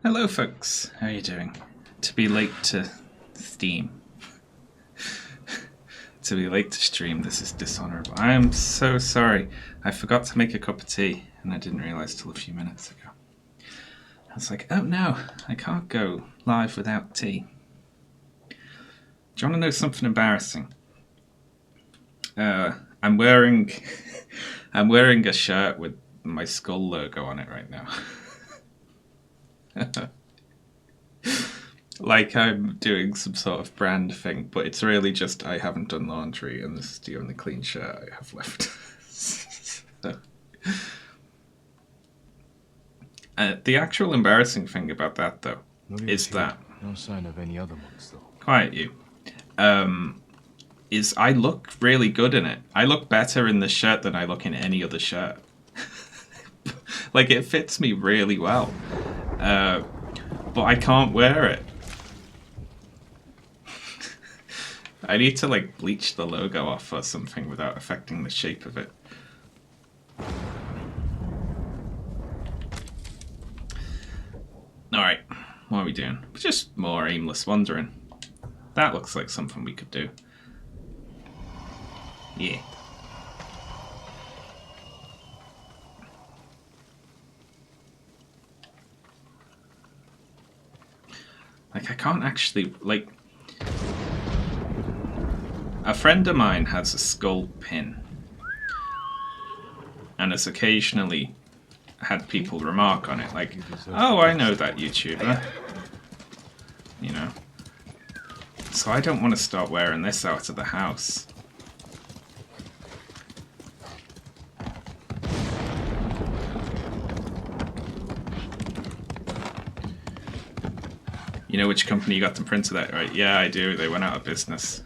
Hello folks, how are you doing? To be late to Steam. To be late to stream, this is dishonorable. I am so sorry. I forgot to make a cup of tea and I didn't realise till a few minutes ago. I was like, oh no, I can't go live without tea. Do you want to know something embarrassing? I'm wearing a shirt with my skull logo on it right now. Like I'm doing some sort of brand thing, but it's really just I haven't done laundry and this is the only clean shirt I have left. So, the actual embarrassing thing about that, though, is that no sign of any other ones, though. Quiet you. Is I look really good in it. I look better in this shirt than I look in any other shirt. Like it fits me really well, but I can't wear it. I need to like bleach the logo off or something without affecting the shape of it. Alright, what are we doing? Just more aimless wandering. That looks like something we could do. Yeah. Like, I can't actually, like... A friend of mine has a skull pin. And has occasionally had people remark on it, like, oh, I know that YouTuber. You know. So I don't want to start wearing this out of the house. You know which company got them printed at, right? Yeah, I do. They went out of business.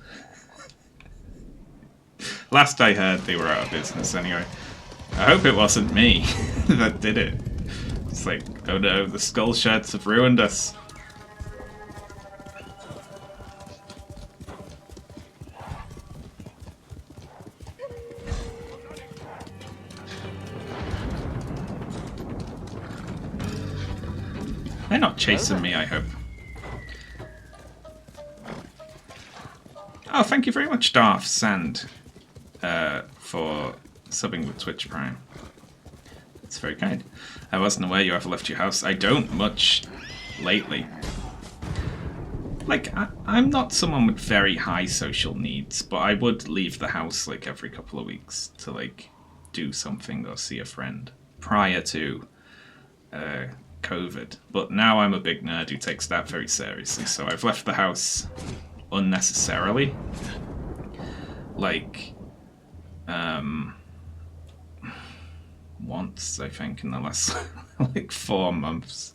Last I heard, they were out of business anyway. I hope it wasn't me that did it. It's like, oh no, the skull shirts have ruined us. They're not chasing me, I hope. Oh, thank you very much, Darth Sand, for subbing with Twitch Prime. It's very kind. I wasn't aware you ever left your house. I don't much lately. Like, I'm not someone with very high social needs, but I would leave the house like every couple of weeks to like do something or see a friend prior to COVID. But now I'm a big nerd who takes that very seriously, so I've left the house unnecessarily. Like, once, I think, in the last like 4 months.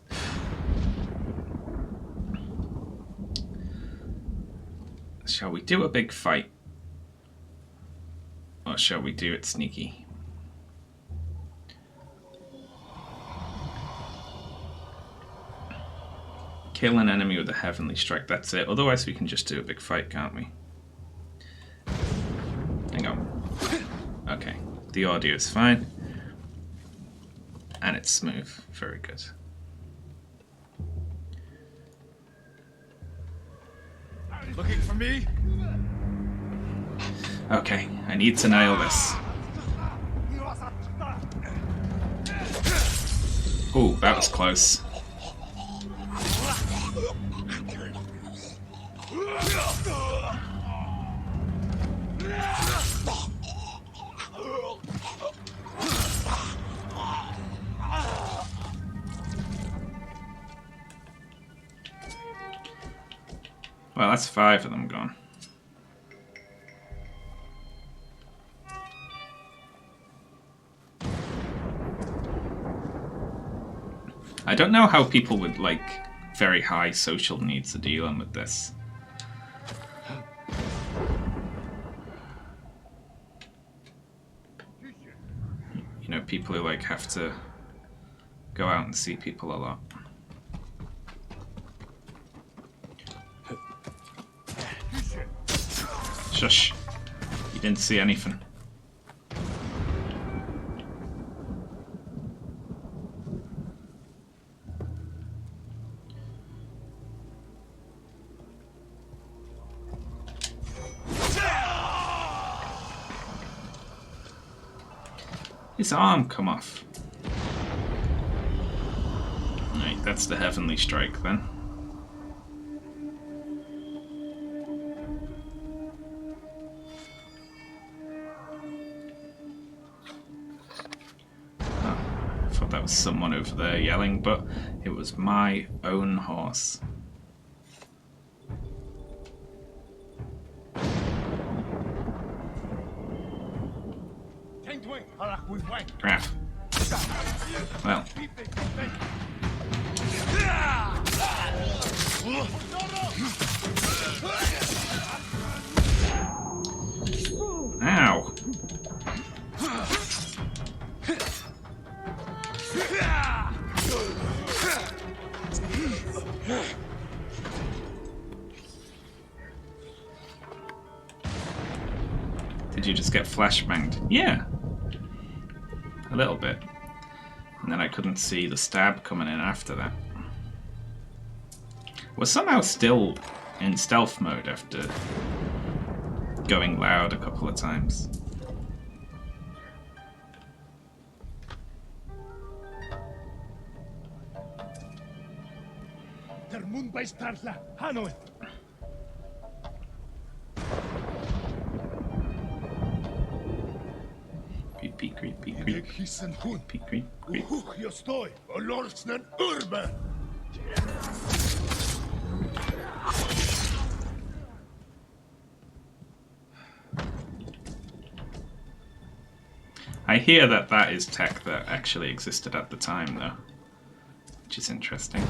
Shall we do a big fight? Or shall we do it sneaky? Kill an enemy with a heavenly strike, that's it. Otherwise we can just do a big fight, can't we? Hang on. Okay, the audio is fine. And it's smooth. Very good. Looking for me? Okay, I need to nail this. Ooh, that was close. Well, that's 5 of them gone. I don't know how people with, like, very high social needs are dealing with this. You know, people who, like, have to go out and see people a lot. Shush. You didn't see anything. his arm come off? Right, that's the heavenly strike then. Oh, I thought that was someone over there yelling, but it was my own horse. Crap. Well. Ow. Did you just get flashbanged? Yeah. A little bit. And then I couldn't see the stab coming in after that. We're somehow still in stealth mode after going loud a couple of times. Creep, creep, creep, creep, creep. Creep, creep, creep. I hear that that is tech that actually existed at the time, though, which is interesting.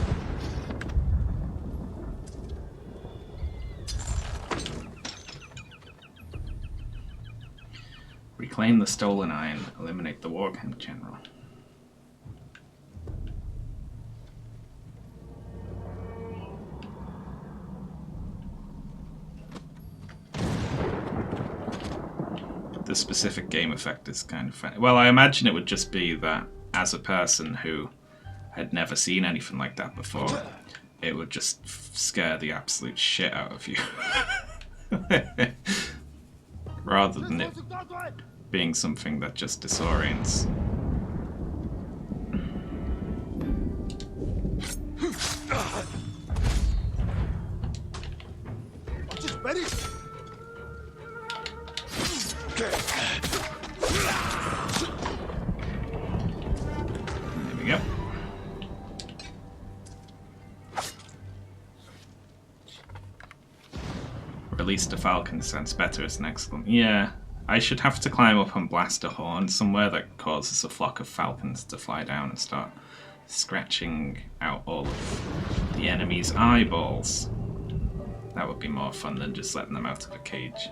Reclaim the stolen iron. Eliminate the war camp general. The specific game effect is kind of funny. Well, I imagine it would just be that as a person who had never seen anything like that before, it would just scare the absolute shit out of you. Rather than it being something that just disorients. There we go. Release the falcon sounds better as an exclamation. Yeah, I should have to climb up and blast a horn somewhere that causes a flock of falcons to fly down and start scratching out all of the enemy's eyeballs. That would be more fun than just letting them out of a cage.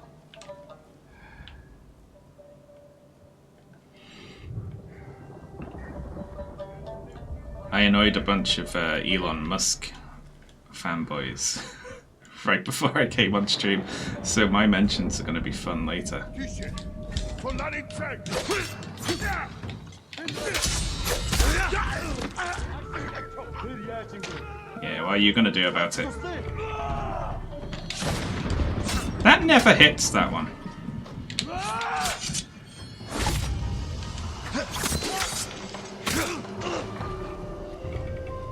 I annoyed a bunch of Elon Musk fanboys right before I came on stream, so my mentions are going to be fun later. Yeah, what are you going to do about it? That never hits, that one.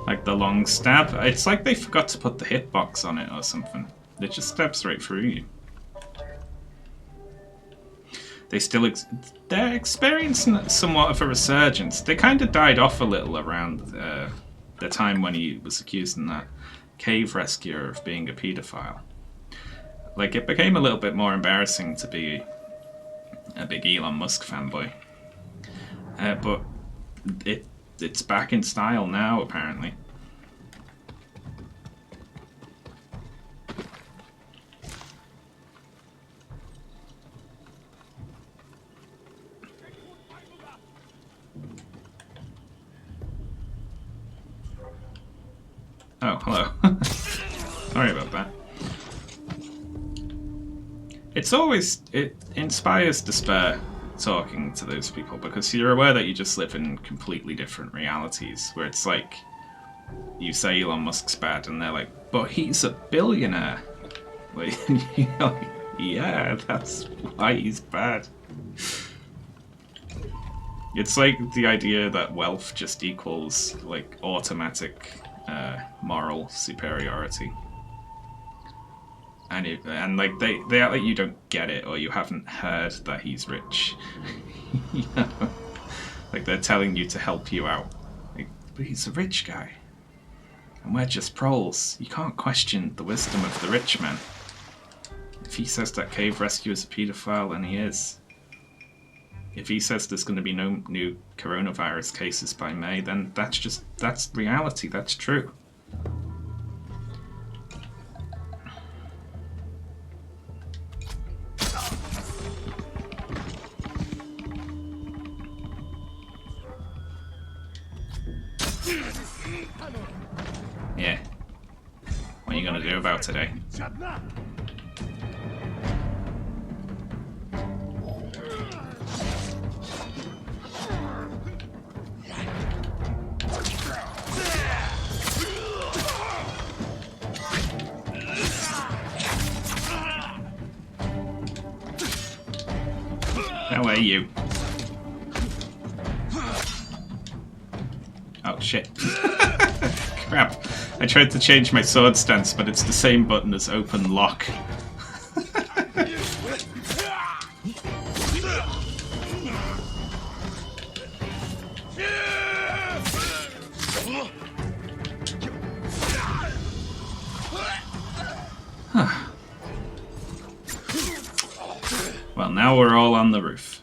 Like the long stab. It's like they forgot to put the hitbox on it or something. It just stabs right through you. They still they're experiencing somewhat of a resurgence. They kind of died off a little around the time when he was accusing that cave rescuer of being a paedophile. Like, it became a little bit more embarrassing to be a big Elon Musk fanboy. But it's back in style now, apparently. Oh, hello. Sorry about that. It inspires despair talking to those people, because you're aware that you just live in completely different realities, where it's like, you say Elon Musk's bad, and they're like, but he's a billionaire. Like, you're like, yeah, that's why he's bad. It's like the idea that wealth just equals like automatic moral superiority. And like they act like you don't get it or you haven't heard that he's rich. You know? Like they're telling you to help you out. Like, but he's a rich guy. And we're just proles. You can't question the wisdom of the rich man. If he says that cave rescue is a paedophile, then he is. If he says there's going to be no new coronavirus cases by May, then that's reality, that's true. Yeah. What are you going to do about today? How are you? Oh shit. Crap. I tried to change my sword stance, but it's the same button as open lock. Well, now we're all on the roof.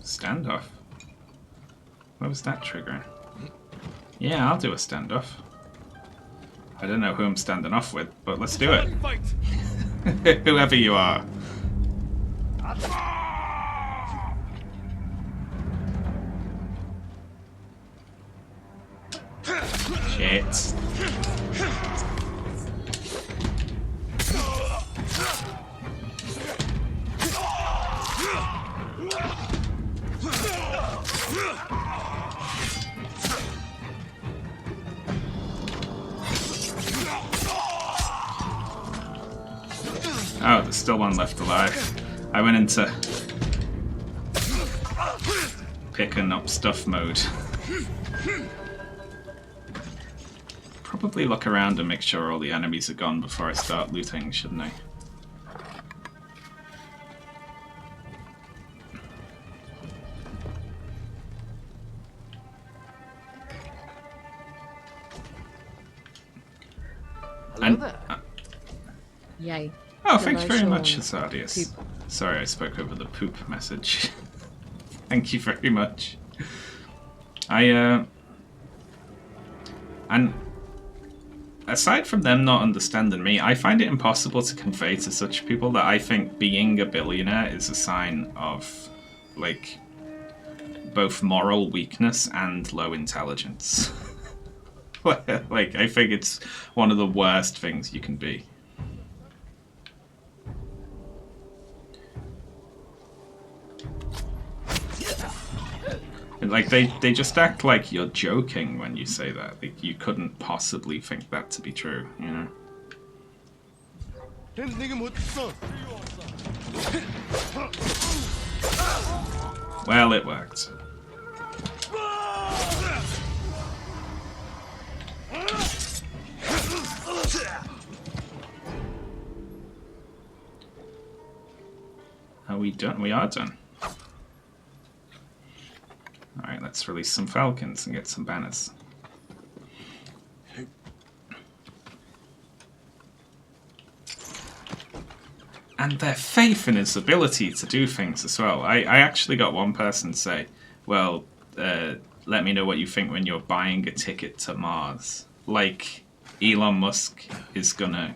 Standoff? What was that triggering? Yeah, I'll do a standoff. I don't know who I'm standing off with, but let's do it. Whoever you are. Shit. Oh, there's still one left alive. I went into picking up stuff mode. Probably look around and make sure all the enemies are gone before I start looting, shouldn't I? Hello there. Yay. Oh, thanks very much, Asadius. Sorry I spoke over the poop message. Thank you very much. And aside from them not understanding me, I find it impossible to convey to such people that I think being a billionaire is a sign of, like, both moral weakness and low intelligence. Like, I think it's one of the worst things you can be. Like, they just act like you're joking when you say that. Like, you couldn't possibly think that to be true, you know? Well, it worked. Are we done? We are done. Alright, let's release some falcons and get some banners. And their faith in his ability to do things as well. I actually got one person say, well, let me know what you think when you're buying a ticket to Mars. Like, Elon Musk is gonna...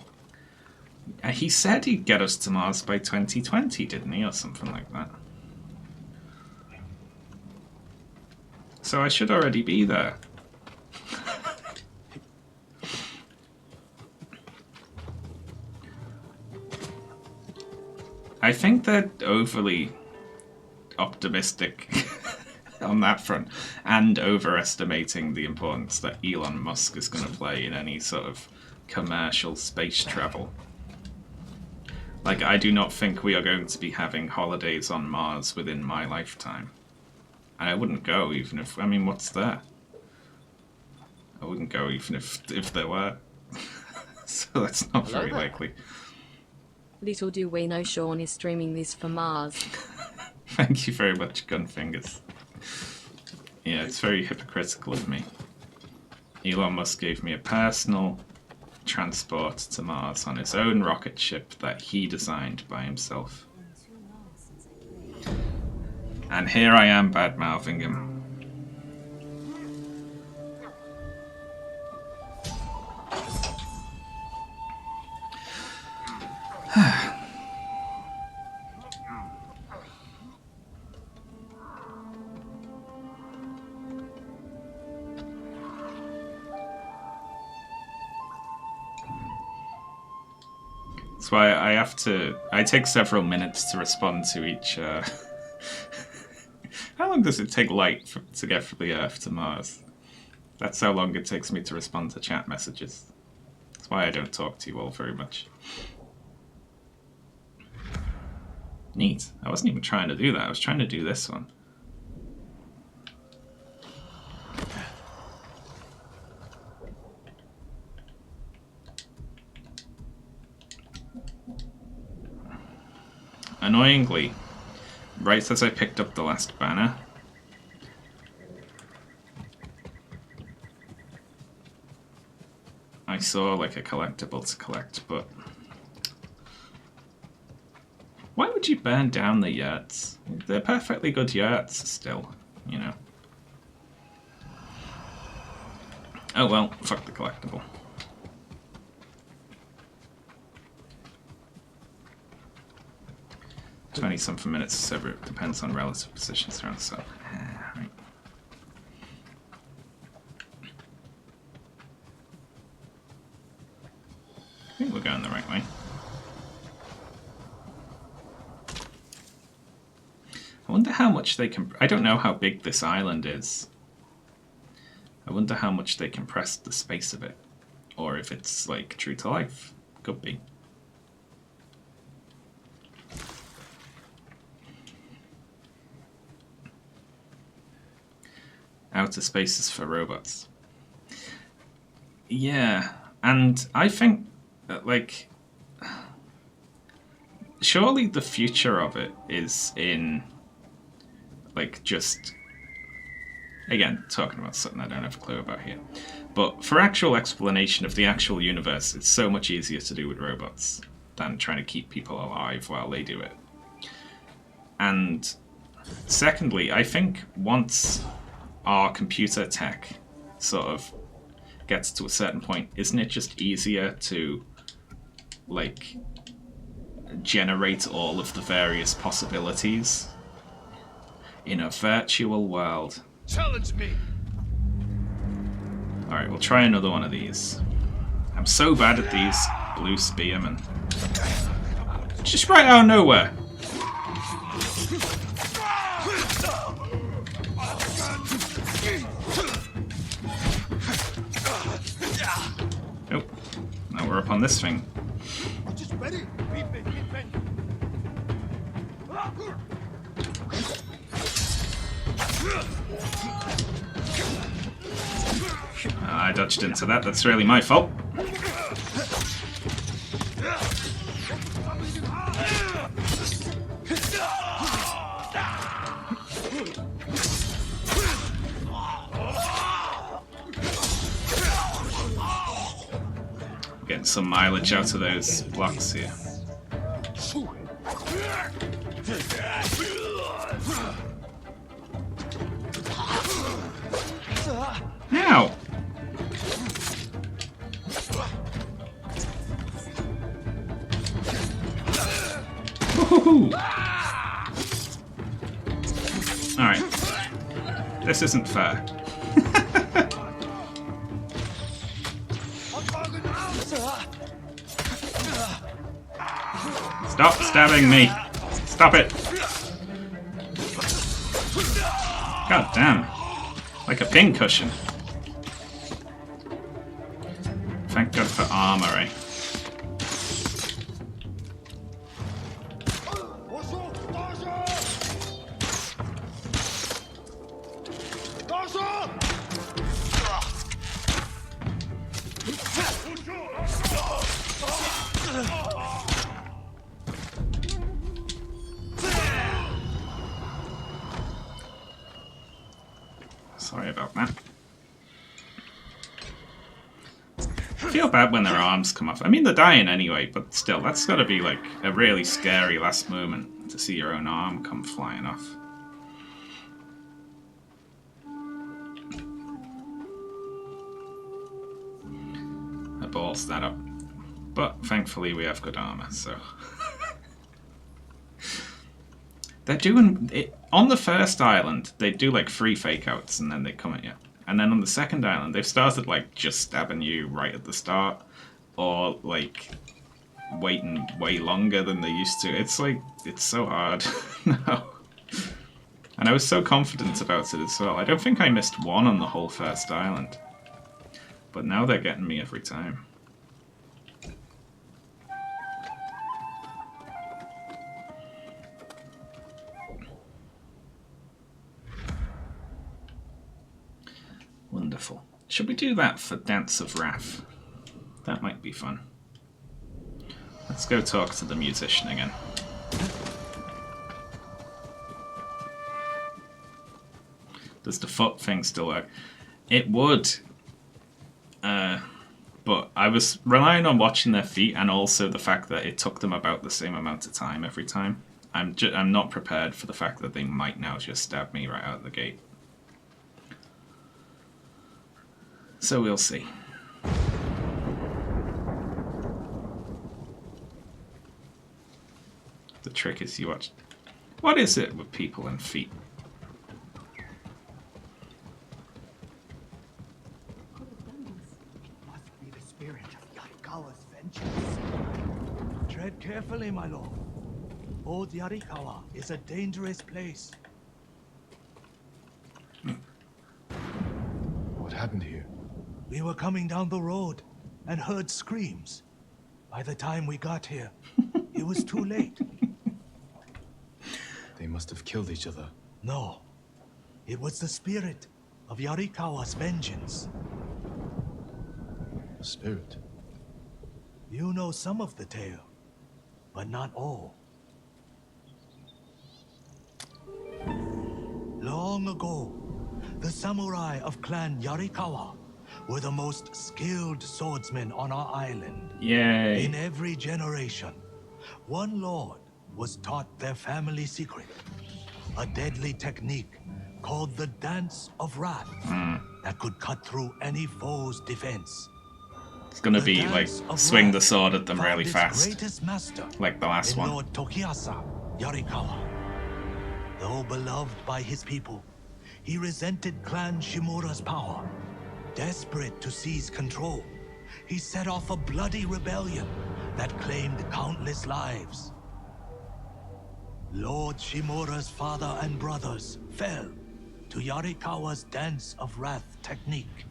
He said he'd get us to Mars by 2020, didn't he? Or something like that. So I should already be there. I think they're overly optimistic on that front, and overestimating the importance that Elon Musk is going to play in any sort of commercial space travel. Like, I do not think we are going to be having holidays on Mars within my lifetime. And I wouldn't go even if, I mean, what's there? I wouldn't go even if there were. So that's not very likely. Little do we know Sean is streaming this for Mars. Thank you very much, Gunfingers. Yeah, it's very hypocritical of me. Elon Musk gave me a personal transport to Mars on his own rocket ship that he designed by himself. And here I am bad-mouthing him. That's why I take several minutes to respond to each, How long does it take light to get from the Earth to Mars? That's how long it takes me to respond to chat messages. That's why I don't talk to you all very much. Neat. I wasn't even trying to do that. I was trying to do this one. Annoyingly, right as I picked up the last banner, I saw like a collectible to collect, but why would you burn down the yurts? They're perfectly good yurts still, you know. Oh well, fuck the collectible. 20-something minutes, so it depends on relative positions around the sun. Right. I think we're going the right way. I wonder how much they can... I don't know how big this island is. I wonder how much they compressed the space of it. Or if it's, like, true to life. Could be. Outer spaces for robots. Yeah, and I think that, like, surely the future of it is in, like, just, again, talking about something I don't have a clue about here, but for actual explanation of the actual universe, it's so much easier to do with robots than trying to keep people alive while they do it. And secondly, I think once our computer tech sort of gets to a certain point, isn't it just easier to, like, generate all of the various possibilities in a virtual world? Challenge me. Alright, we'll try another one of these. I'm so bad at these blue spearmen. Just right out of nowhere. Nope. Now we're up on this thing. Just ready. I dodged into that. That's really my fault. Getting some mileage out of those blocks here. Now. Alright. This isn't fair. Stop stabbing me. Stop it! God damn. Like a pincushion. Thank God for armor, eh? Sorry about that. I feel bad when their arms come off. I mean, they're dying anyway, but still, that's gotta be like a really scary last moment to see your own arm come flying off. I balls that up. But thankfully we have good armor, so... They're doing it on the first island. They do like 3 fake outs and then they come at you. And then on the second island, they've started like just stabbing you right at the start, or like waiting way longer than they used to. It's like it's so hard. No. And I was so confident about it as well. I don't think I missed one on the whole first island, but now they're getting me every time. Wonderful. Should we do that for Dance of Wrath? That might be fun. Let's go talk to the musician again. Does the foot thing still work? It would. But I was relying on watching their feet and also the fact that it took them about the same amount of time every time. I'm not prepared for the fact that they might now just stab me right out of the gate. So we'll see. The trick is you watch. What is it with people and feet? Must be the spirit of Yarikawa's vengeance. Tread carefully, my lord. Old Yarikawa is a dangerous place. What happened here? We were coming down the road and heard screams. By the time we got here, it was too late. They must have killed each other. No, it was the spirit of Yarikawa's vengeance. A spirit. You know some of the tale, but not all. Long ago, the samurai of Clan Yarikawa were the most skilled swordsmen on our island. Yay. In every generation, one lord was taught their family secret, a deadly technique called the Dance of Wrath that could cut through any foe's defense. It's gonna The be like Dance of swing Wrath the sword at them found really its fast, greatest master like the last in one. Lord Tokiyasa Yarikawa. Though beloved by his people, he resented Clan Shimura's power. Desperate to seize control, he set off a bloody rebellion that claimed countless lives. Lord Shimura's father and brothers fell to Yarikawa's Dance of Wrath technique.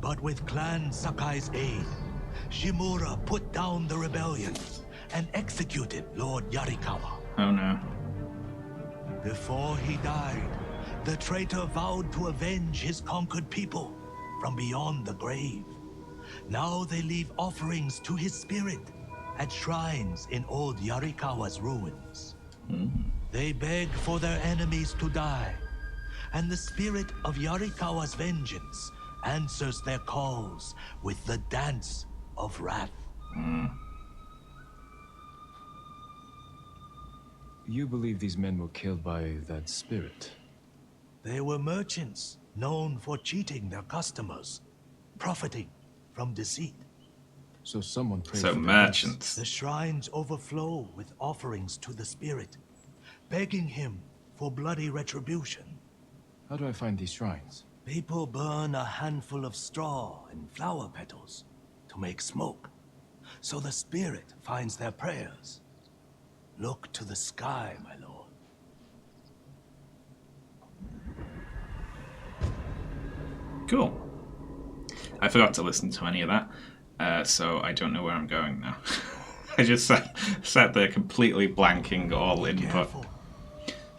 But with Clan Sakai's aid, Shimura put down the rebellion and executed Lord Yarikawa. Oh no. Before he died, the traitor vowed to avenge his conquered people from beyond the grave. Now they leave offerings to his spirit at shrines in old Yarikawa's ruins. They beg for their enemies to die, and the spirit of Yarikawa's vengeance answers their calls with the Dance of Wrath. You believe these men were killed by that spirit? They were merchants known for cheating their customers, profiting from deceit. So someone prayed So for their merchants. The shrines overflow with offerings to the spirit, begging him for bloody retribution. deaths. How do I find these shrines? People burn a handful of straw and flower petals to make smoke, so the spirit finds their prayers. Look to the sky, my lord. Cool. I forgot to listen to any of that, so I don't know where I'm going now. I just sat there completely blanking all input. Careful.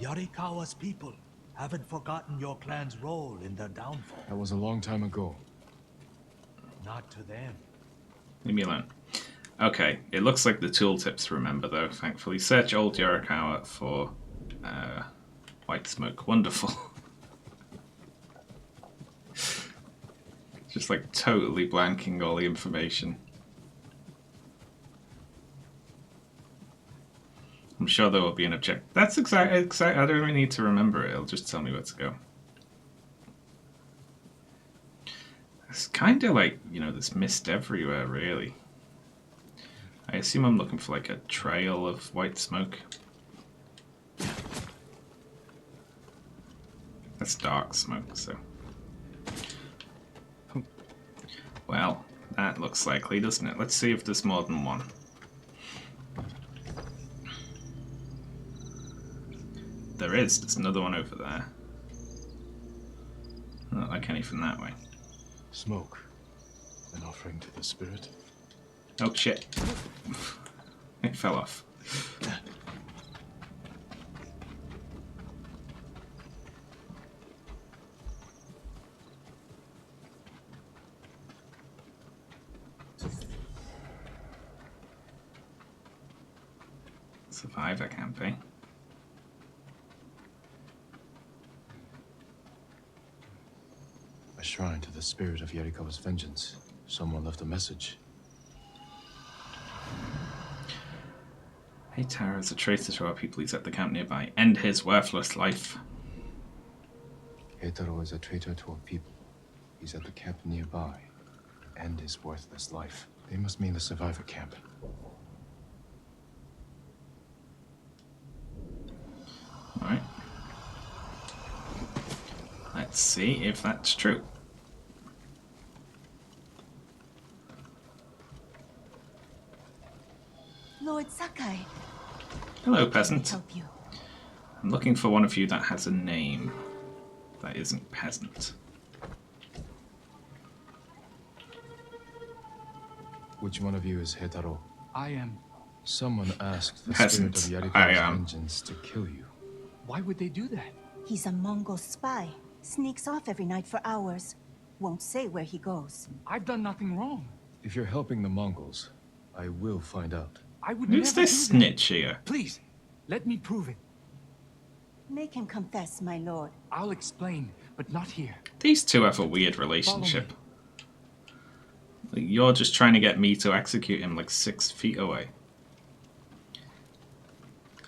Yarikawa's people haven't forgotten your clan's role in their downfall. That was a long time ago. Not to them. Leave me alone. Okay, it looks like the tooltips remember though, thankfully. Search old Yarikawa for white smoke. Wonderful. Just like totally blanking all the information. I'm sure there will be an object. That's exactly. I don't even need to remember it. It'll just tell me where to go. It's kind of like, you know, there's mist everywhere, really. I assume I'm looking for like a trail of white smoke. That's dark smoke, so. Well, that looks likely, doesn't it? Let's see if there's more than one. There is. There's another one over there. Not like anything that way. Smoke. An offering to the spirit. Oh shit. It fell off. Survivor campaign. A shrine to the spirit of Yarikawa's vengeance. Someone left a message. Hey Tara, as a traitor to our people, he's at the camp nearby. End his worthless life. Heitaro is a traitor to our people. He's at the camp nearby. End his worthless life. They must mean the survivor camp. Alright. Let's see if that's true. Lord Sakai. Hello, peasant. Help you. I'm looking for one of you that has a name that isn't peasant. Which one of you is Heitaro? I am. Someone asked the Peasant. spirit of I Yarikawa's am. vengeance to kill you. Why would they do that? He's a Mongol spy. Sneaks off every night for hours. Won't say where he goes. I've done nothing wrong. If you're helping the Mongols, I will find out. I would Who's never this do that. snitch here? Please, let me prove it. Make him confess, my lord. I'll explain, but not here. These two have a weird relationship. Like, you're just trying to get me to execute him like 6 feet away.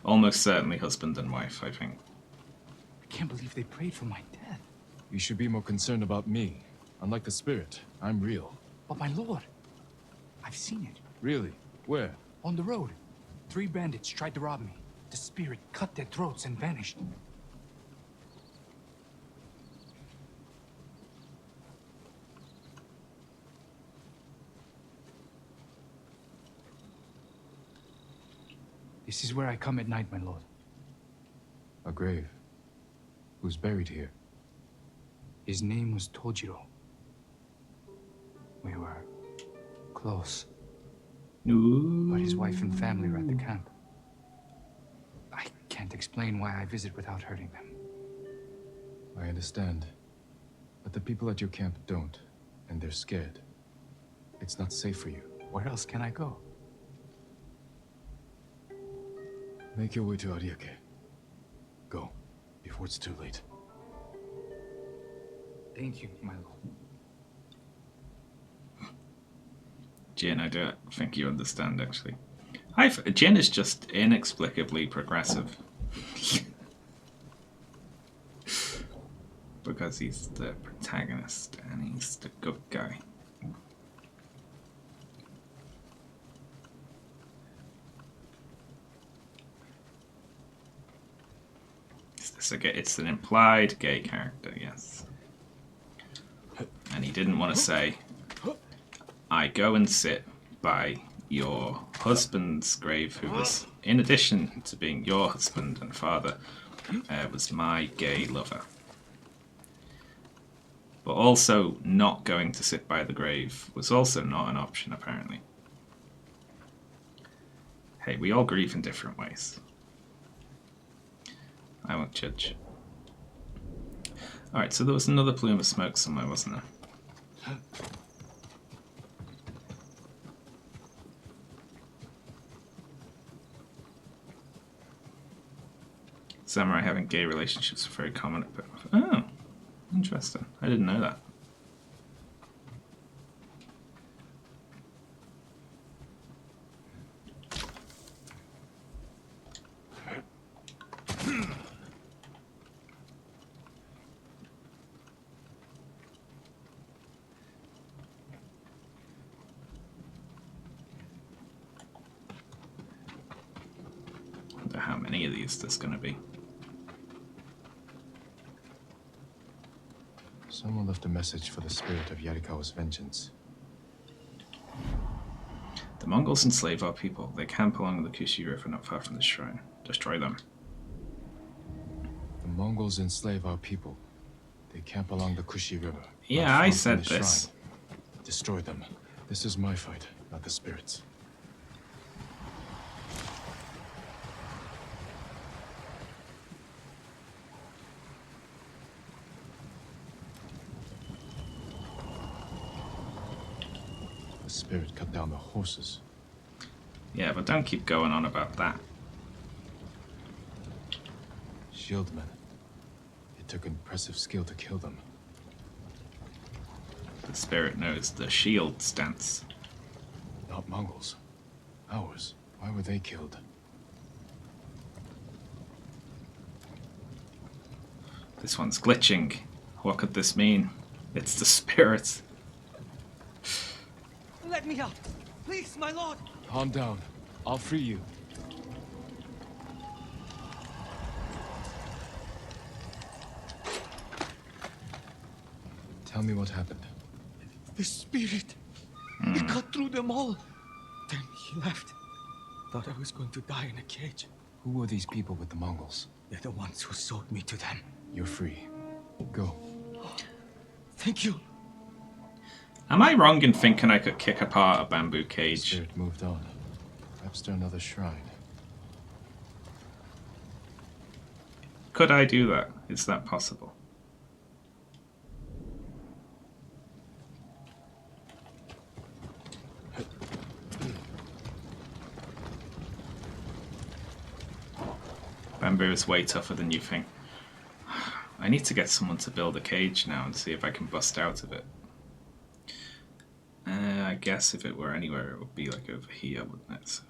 Almost certainly husband and wife, I think. I can't believe they prayed for my death. You should be more concerned about me. Unlike the spirit, I'm real. But my lord, I've seen it. Really? Where? On the road. 3 bandits tried to rob me. The spirit cut their throats and vanished. This is where I come at night, my lord. A grave. Who's buried here? His name was Tojiro. We were close, Ooh. but his wife and family were at the camp. I can't explain why I visit without hurting them. I understand. But the people at your camp don't, and they're scared. It's not safe for you. Where else can I go? Make your way to Ariake. Go, before it's too late. Thank you, my lord. Jin, I don't think you understand, actually. Jin is just inexplicably progressive. Because he's the protagonist and he's the good guy. It's an implied gay character, yes. And he didn't want to say, I go and sit by your husband's grave, who was, in addition to being your husband and father, was my gay lover. But also not going to sit by the grave was also not an option, apparently. Hey, we all grieve in different ways. I won't judge. Alright, so there was another plume of smoke somewhere, wasn't there? Samurai having gay relationships are very common. Oh, interesting. I didn't know that. Wonder how many of these there's going to be. Someone left a message for the spirit of Yarikawa's vengeance. The Mongols enslave our people. They camp along the Kushi River not far from the shrine. Destroy them. The Mongols enslave our people. They camp along the Kushi River. Yeah, not I far from said the this. shrine. Destroy them. This is my fight, not the spirits. The spirit cut down the horses. Yeah, but don't keep going on about that. Shieldmen. It took impressive skill to kill them. The spirit knows the shield stance. Not Mongols. Ours. Why were they killed? This one's glitching. What could this mean? It's the spirit. Let me out! Please, my lord! Calm down. I'll free you. Tell me what happened. The spirit! He cut through them all! Then he left. Thought I was going to die in a cage. Who were these people with the Mongols? They're the ones who sold me to them. You're free. Go. Thank you. Am I wrong in thinking I could kick apart a bamboo cage? Spirit moved on. Perhaps to another shrine. Could I do that? Is that possible? Bamboo is way tougher than you think. I need to get someone to build a cage now and see if I can bust out of it. I guess if it were anywhere, it would be like over here, wouldn't it? So.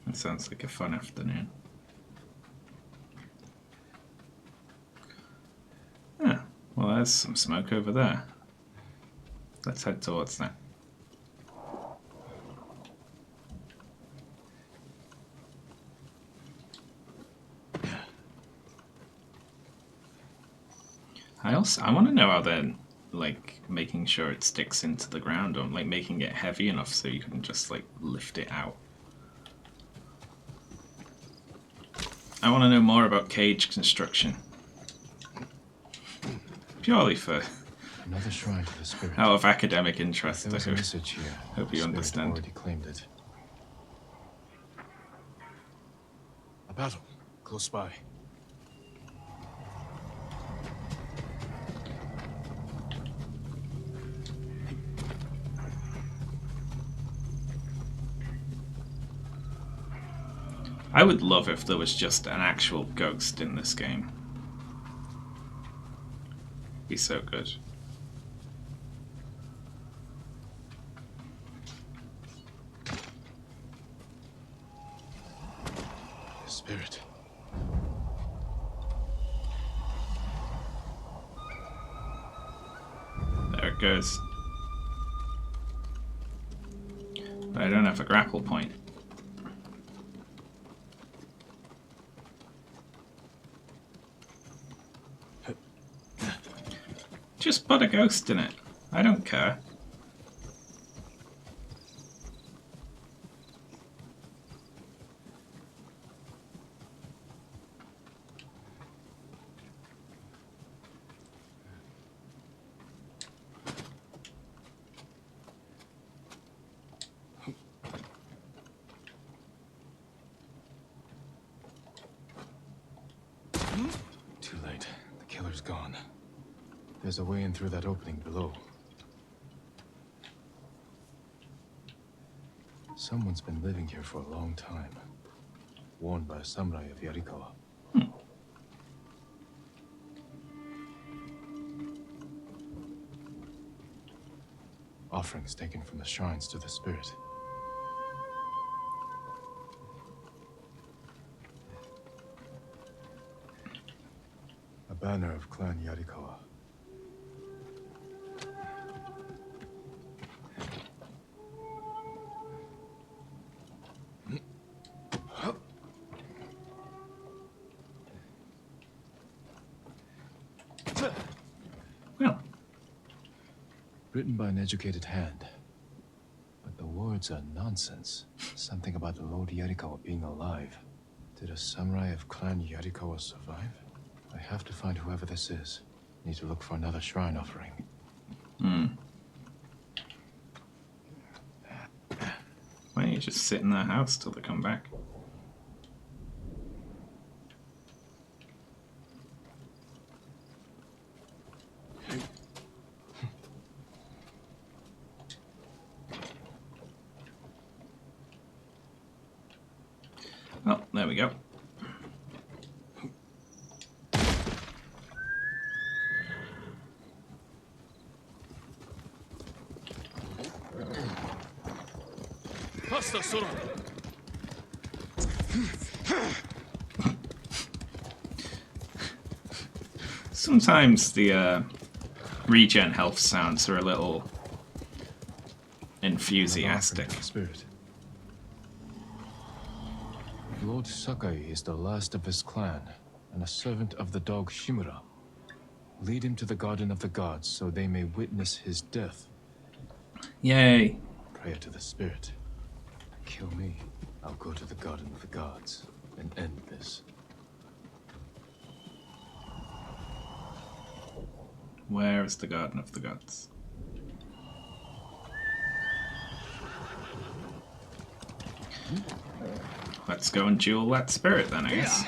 That sounds like a fun afternoon. Ah, well, there's some smoke over there. Let's head towards that. I want to know how they're like making sure it sticks into the ground, or like making it heavy enough so you can just like lift it out. I want to know more about cage construction. Purely for Another shrine to the spirit. out of academic interest. There was a message here. Hope you The spirit understand. already claimed it. A battle close by. I would love if there was just an actual ghost in this game. Be so good. The spirit. There it goes. But I don't have a grapple point. Just put a ghost in it. I don't care. Too late. The killer's gone. There's a way in through that opening below. Someone's been living here for a long time. Warned by a samurai of Yarikawa. Offerings taken from the shrines to the spirit. A banner of Clan Yarikawa. Well, Written by an educated hand. But the words are nonsense. Something about the Lord Yarikawa being alive. Did a samurai of Clan Yarikawa survive? I have to find whoever this is. Need to look for another shrine offering. why don't you just sit in their house till they come back? Oh, there we go. Sometimes the regen health sounds are a little enthusiastic. Spirit. Lord Sakai is the last of his clan, and a servant of the dog Shimura. Lead him to the Garden of the Gods, so they may witness his death. Yay! Prayer to the spirit. Kill me, I'll go to the Garden of the Gods, and end this. Where is the Garden of the Gods? Let's go and duel that spirit then, I guess.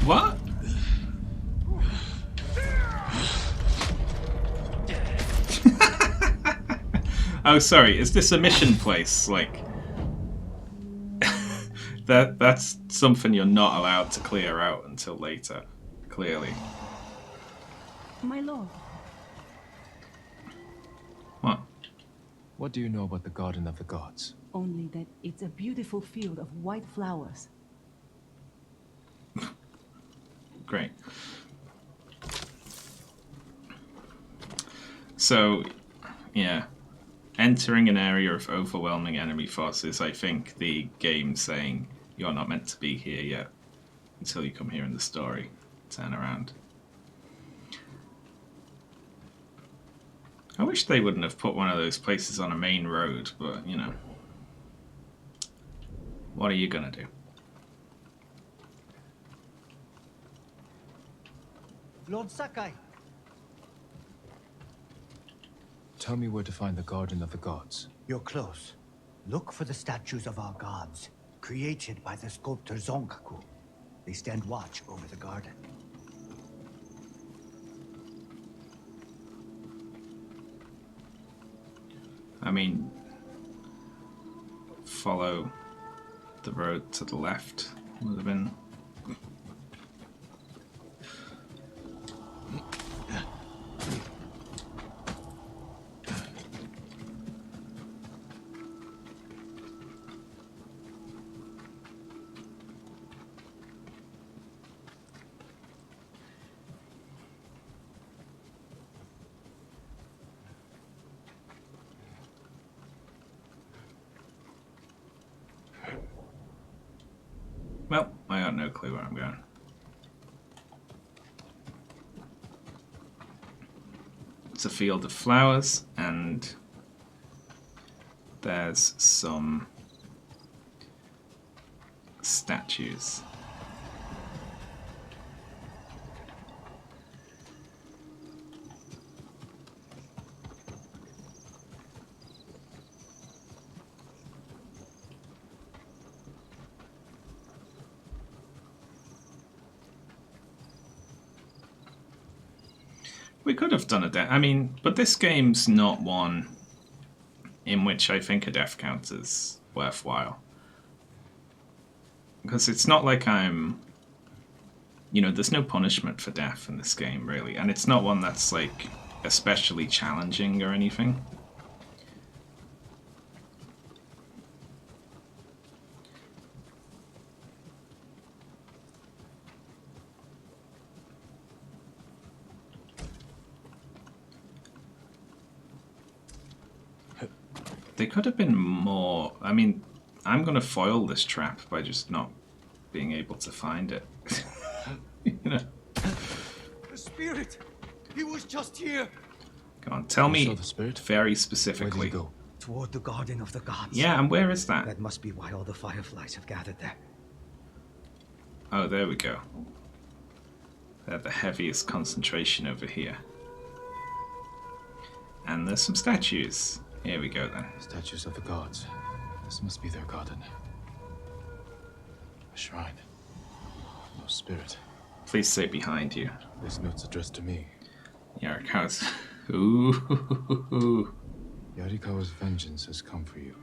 What? Oh, sorry. Is this a mission place? Like, that's something you're not allowed to clear out until later. Clearly. My lord, What? What do you know about the Garden of the Gods? only that it's a beautiful field of white flowers. Great. So, yeah. Entering an area of overwhelming enemy forces, I think the game's saying you're not meant to be here yet until you come here in the story. Turn around. I wish they wouldn't have put one of those places on a main road, but, you know. What are you gonna do? Lord Sakai, Tell me where to find the Garden of the Gods. you're close. Look for the statues of our gods, created by the sculptor Zonkaku. They stand watch over the garden. I mean, follow the road to the left would have been. Well, I got no clue where I'm going. It's a field of flowers, and there's some statues. We could have done a death. I mean, but this game's not one in which I think a death count is worthwhile. Because it's not like I'm... You know, there's no punishment for death in this game, really. And it's not one that's, like, especially challenging or anything. They could have been more... I mean, I'm going to foil this trap by just not being able to find it. You know? The spirit! He was just here! Come on, tell You me saw the spirit? very Where specifically. did he go? Toward the Garden of the Gods. Yeah, and where is that? That must be why all the fireflies have gathered there. Oh, there we go. They're the heaviest concentration over here. And there's some statues. Here we go then. Statues of the gods. This must be their garden. A shrine. No spirit. Please say behind you. This note's addressed to me. Yarikawa's. Ooh. Yarikawa's vengeance has come for you.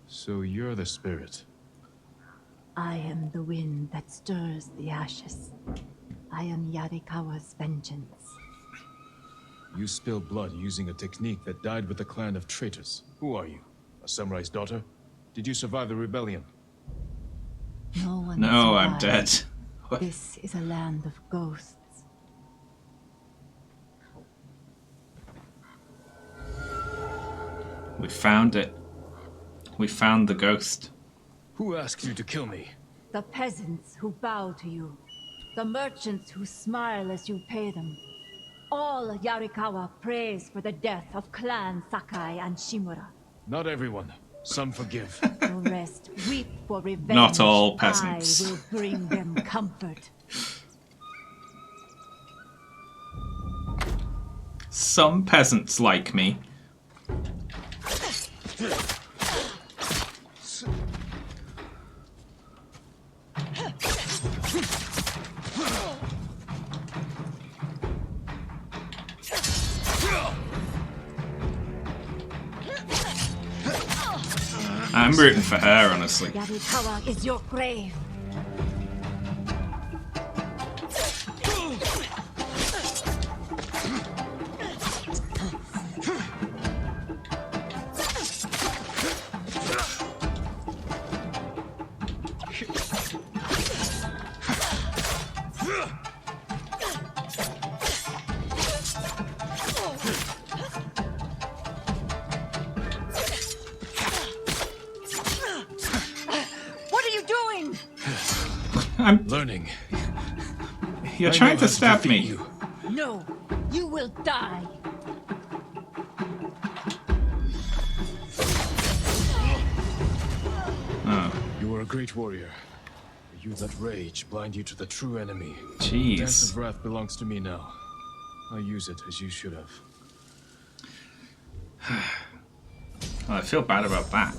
So you're the spirit. I am the wind that stirs the ashes. I am Yarikawa's vengeance. You spilled blood using a technique that died with the clan of traitors. Who are you? A samurai's daughter? Did you survive the rebellion? No one No, I'm survived. dead. What? This is a land of ghosts. We found it. We found the ghost. Who asked you to kill me? The peasants who bow to you. The merchants who smile as you pay them. All Yarikawa prays for the death of Clan Sakai and Shimura. Not everyone. Some forgive. The rest weep for revenge. Not all peasants. I will bring them comfort. Some peasants like me. I'm rooting for her, honestly. Yarikawa is your grave. What are you doing? I'm. Learning. You're I trying know to how stab defeat me. you. No, you will die. Oh, You were a great warrior. You let rage blind you to the true enemy. Dance jeez. of Wrath belongs to me now. I'll use it as you should have. Well, I feel bad about that.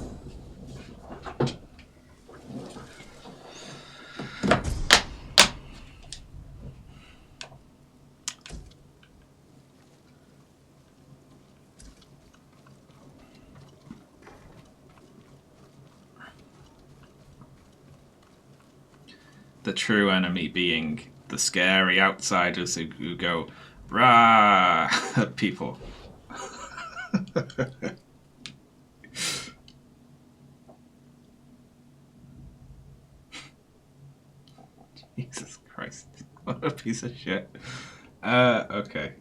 The true enemy being the scary outsiders who go, rah, at people. Jesus Christ. What a piece of shit. Okay.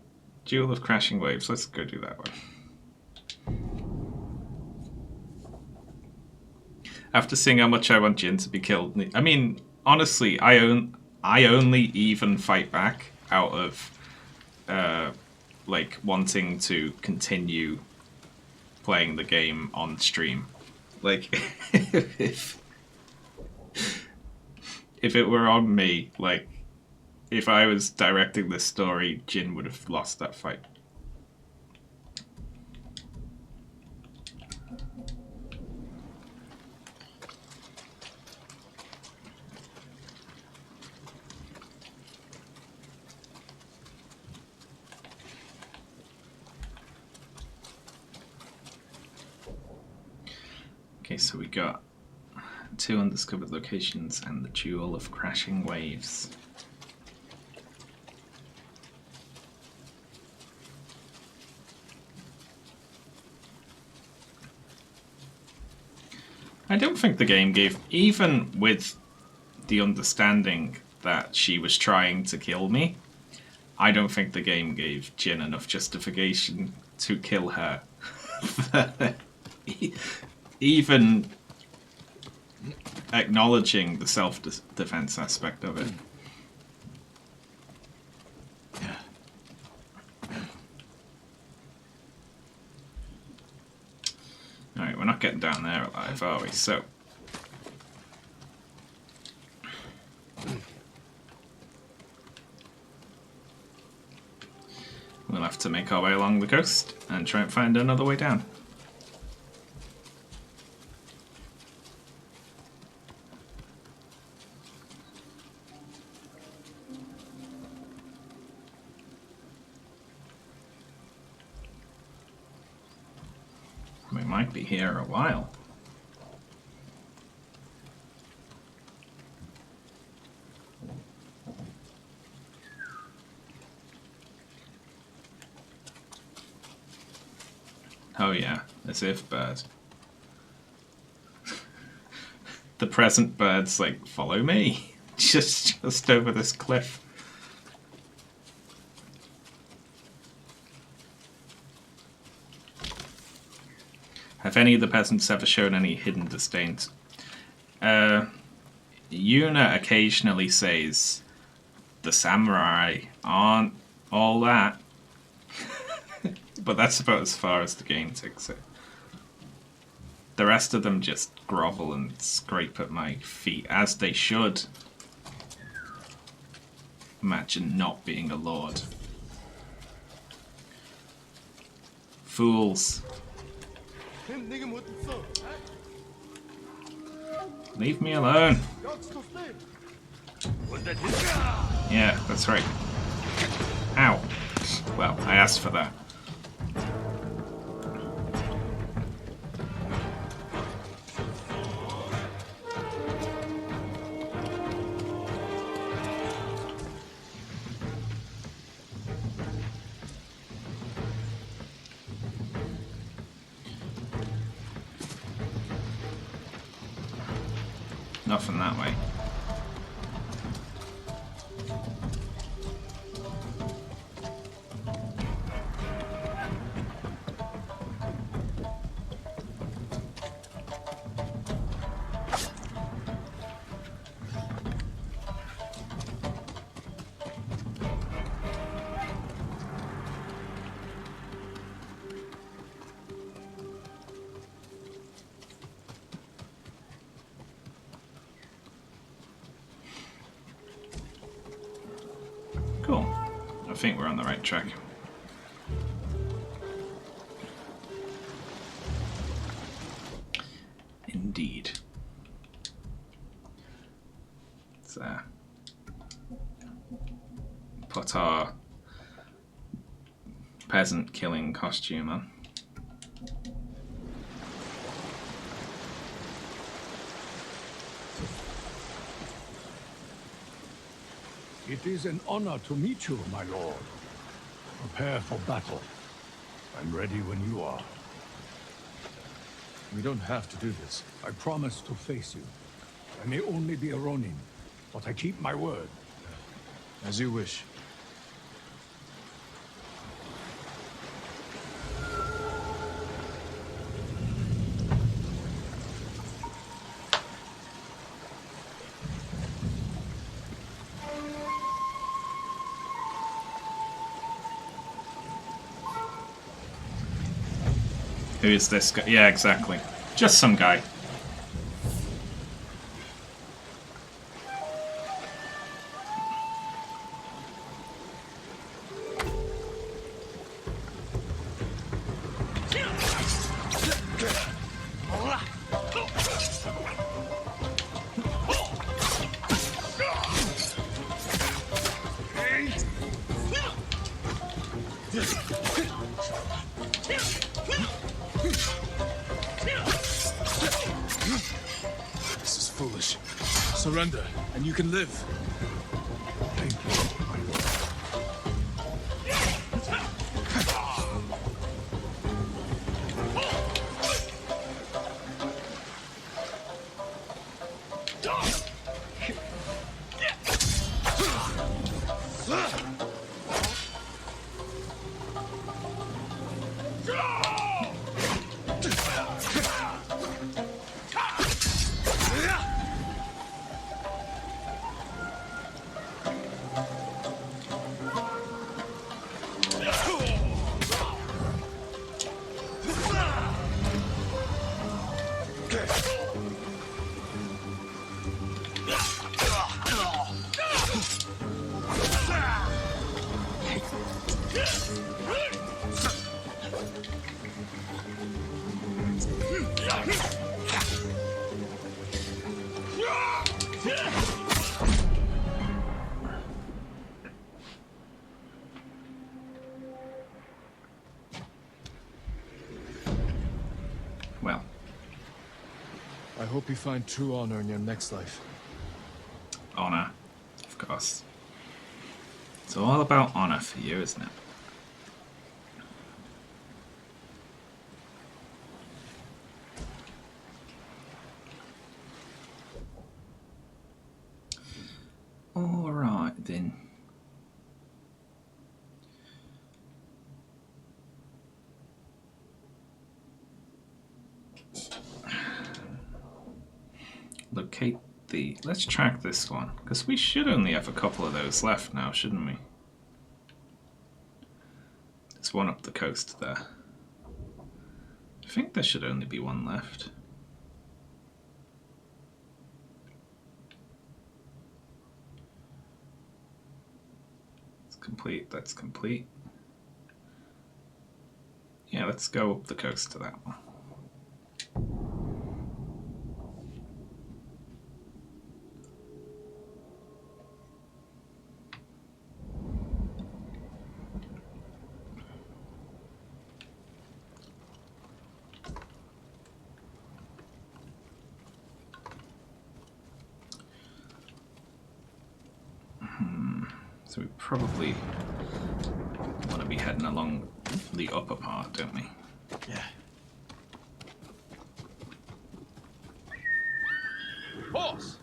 Jewel of Crashing Waves. Let's go do that one. After seeing how much I want Jin to be killed, I mean, honestly, I only even fight back out of like wanting to continue playing the game on stream. Like, if it were on me, like, if I was directing this story, Jin would have lost that fight. Okay, so we got 2 undiscovered locations and the Jewel of Crashing Waves. I don't think the game gave, even with the understanding that she was trying to kill me, I don't think the game gave Jin enough justification to kill her. Even acknowledging the self-defense aspect of it. Alright, we're not getting down there alive, are we? So we'll have to make our way along the coast and try and find another way down. We might be here a while. Oh yeah, as if bird. The present bird's like, follow me. just over this cliff. Have any of the peasants ever shown any hidden disdain? Yuna occasionally says, the samurai aren't all that. But that's about as far as the game takes it. The rest of them just grovel and scrape at my feet, as they should. Imagine not being a lord. Fools. Leave me alone. Yeah, that's right. Ow. Well, I asked for that. Nothing that way. Cool. I think we're on the right track. Indeed. Let's put our peasant killing costume on. It is an honor to meet you, my lord. Prepare for battle. I'm ready when you are. We don't have to do this. I promise to face you. I may only be a Ronin, but I keep my word. As you wish. Who is this guy? Yeah, exactly. Just some guy. This is foolish. Surrender, and you can live. Thank you, my lord. Well, I hope you find true honor in your next life. honor, of course. It's all about honor for you, isn't it? All right then. Locate the... Let's track this one, because we should only have a couple of those left now, shouldn't we? There's one up the coast there. I think there should only be one left. It's complete, that's complete. Yeah, let's go up the coast to that one. So we probably want to be heading along the upper part, don't we? Yeah. Horse!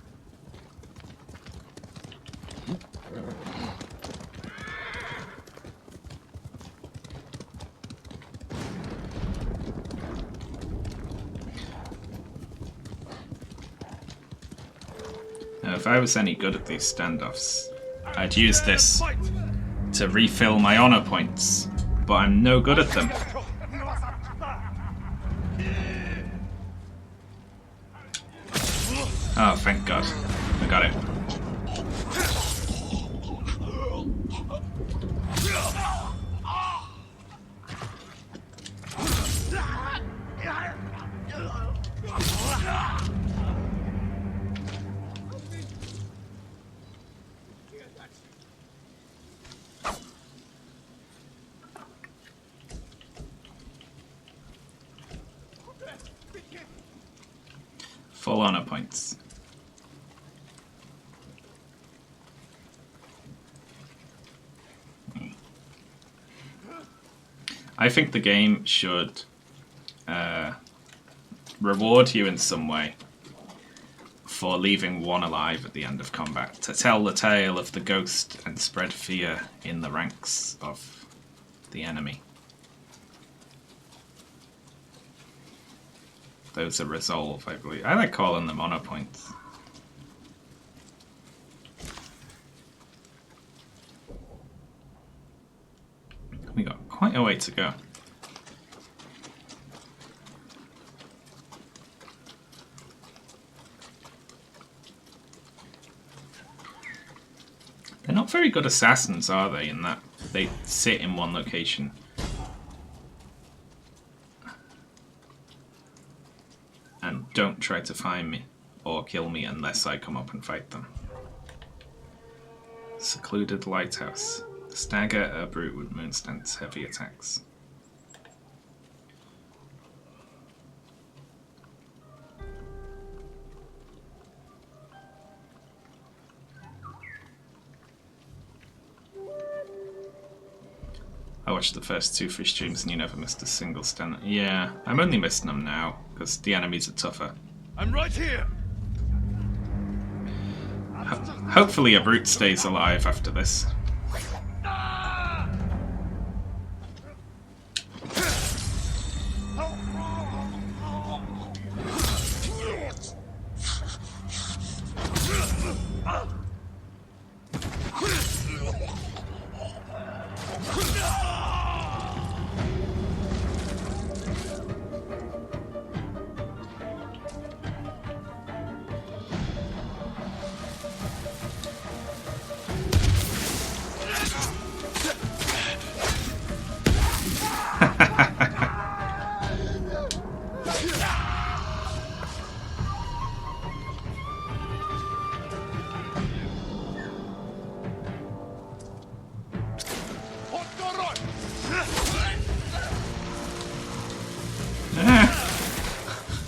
Now, if I was any good at these standoffs, I'd use this to refill my honor points, but I'm no good at them. Oh, thank God. I got it. Full honor points. I think the game should reward you in some way for leaving one alive at the end of combat, to tell the tale of the ghost and spread fear in the ranks of the enemy. Those are resolve, I believe. I like calling them honor points. We got quite a way to go. very good assassins, are they, in that they sit in one location. And don't try to find me or kill me unless I come up and fight them. Secluded lighthouse. Stagger a brute with Moonstant's heavy attacks. I watched the first 2 fish streams and you never missed a single stand. Yeah, I'm only missing them now because the enemies are tougher. I'm right here. Hopefully a brute stays alive after this.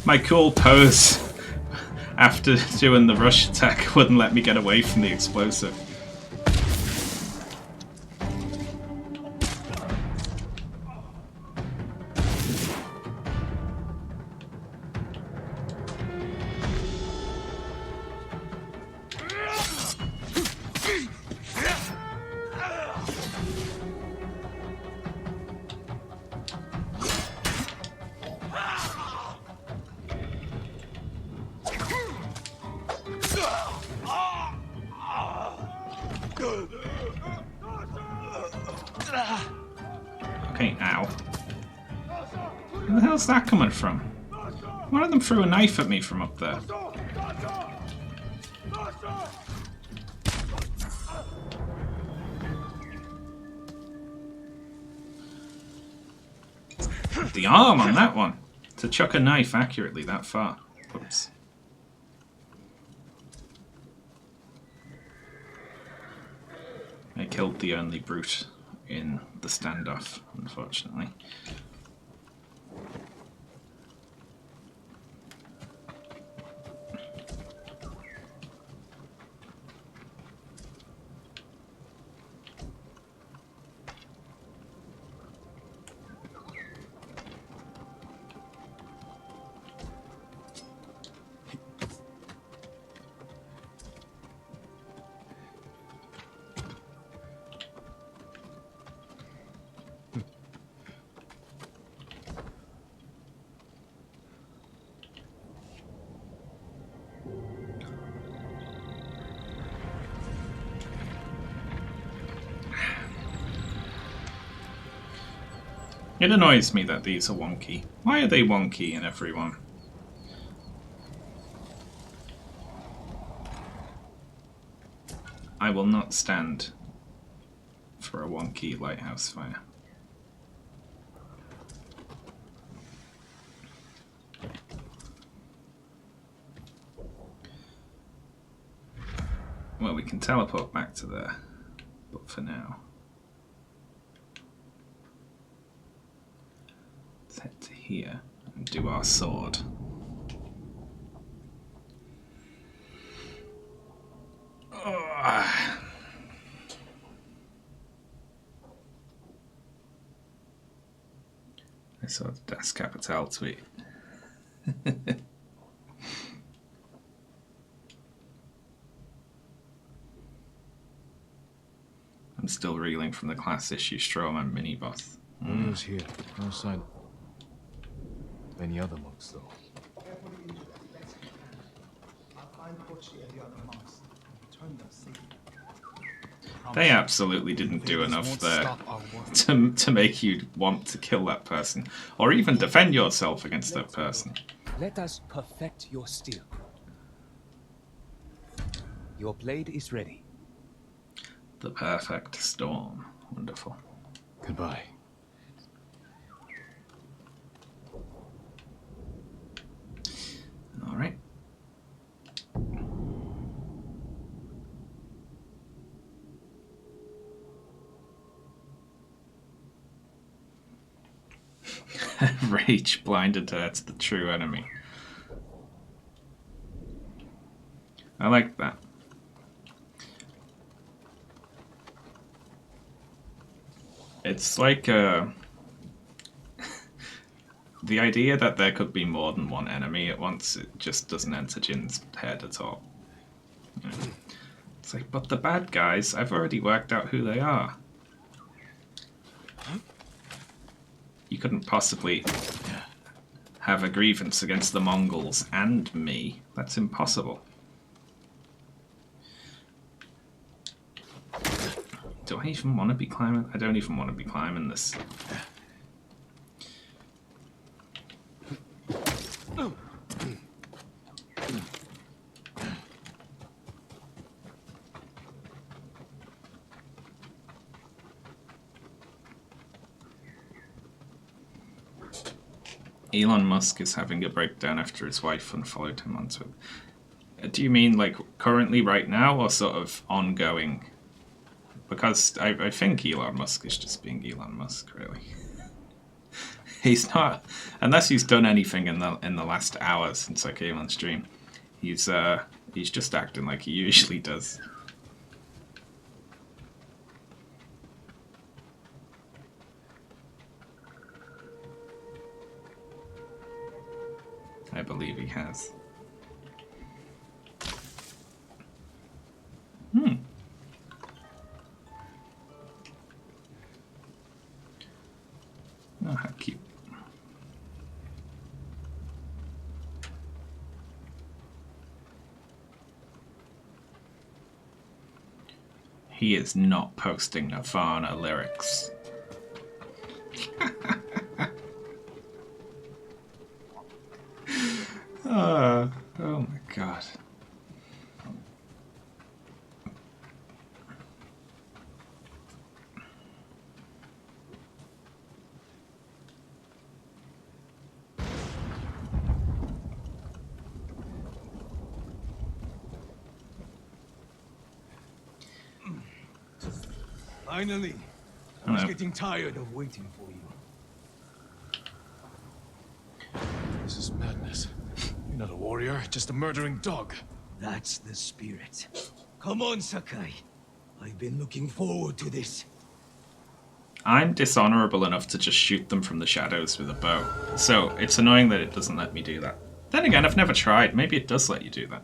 My cool pose after doing the rush attack wouldn't let me get away from the explosive. Okay, ow. Where the hell's that coming from? One of them threw a knife at me from up there. The arm on that one! To chuck a knife accurately that far. Oops. I killed the only brute in the standoff, unfortunately. It annoys me that these are wonky. Why are they wonky in everyone? I will not stand for a wonky lighthouse fire. Well, we can teleport back to there, but for now... let's head to here and do our sword. I saw the Das Kapital tweet. I'm still reeling from the class issue Strawman mini-boss. No news here. No sign. Any other monks, though? They absolutely didn't do enough there to make you want to kill that person, or even defend yourself against that person. Let us perfect your steel. Your blade is ready. The perfect storm. Wonderful. Goodbye. All right. Rage blinded her to the true enemy. I like that. It's like the idea that there could be more than one enemy at once, it just doesn't enter Jin's head at all. You know? It's like, but the bad guys, I've already worked out who they are. You couldn't possibly have a grievance against the Mongols and me. That's impossible. Do I even want to be climbing? I don't even want to be climbing this. Elon Musk is having a breakdown after his wife unfollowed him on Twitter. Do you mean like currently right now or sort of ongoing? Because I think Elon Musk is just being Elon Musk, really. He's not, unless he's done anything in the last hour since I came on stream. He's just acting like he usually does. I believe he has. Oh, how cute. He is not posting Nirvana lyrics. Oh my god. Finally, I was getting tired of waiting for you. This is madness. You're not a warrior, just a murdering dog. That's the spirit. Come on, Sakai. I've been looking forward to this. I'm dishonorable enough to just shoot them from the shadows with a bow. So it's annoying that it doesn't let me do that. Then again, I've never tried. Maybe it does let you do that.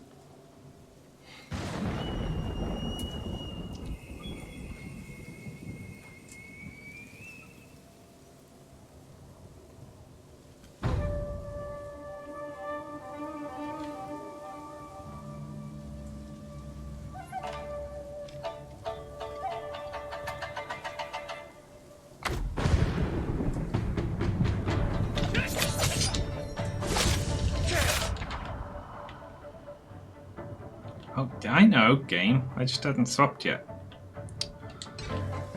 Oh, I know, game. I just hadn't swapped yet.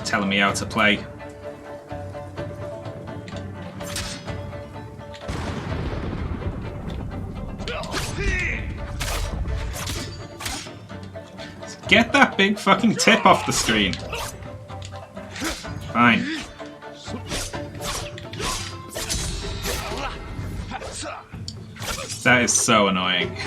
Telling me how to play. Get that big fucking tip off the screen. Fine. That is so annoying.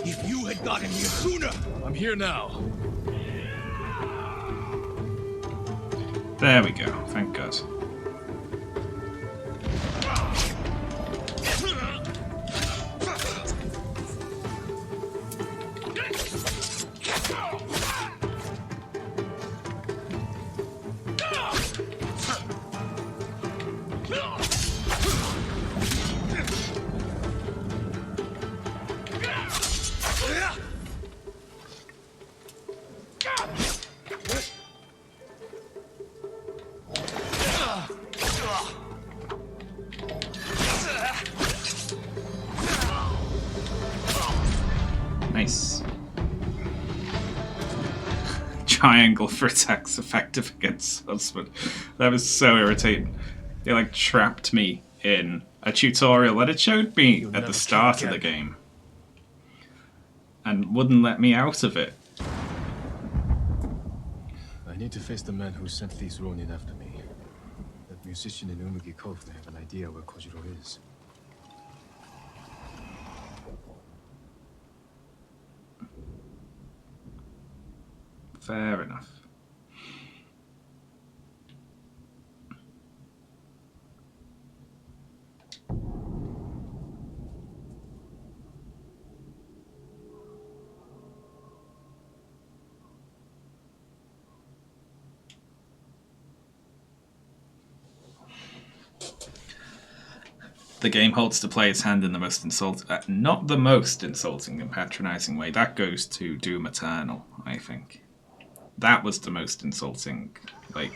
If you had gotten here sooner! I'm here now. There we go. Thank God. Nice. Triangle for attacks effective against husband. That was so irritating. They like trapped me in a tutorial that it showed me at the start of the game and wouldn't let me out of it. I need to face the man who sent these Ronin after me. That musician in Umugi Cove may have an idea where Kojiro is. Fair enough. The game holds the player's hand in the most not the most insulting and patronizing way. That goes to Doom Eternal, I think. That was the most insulting. Like,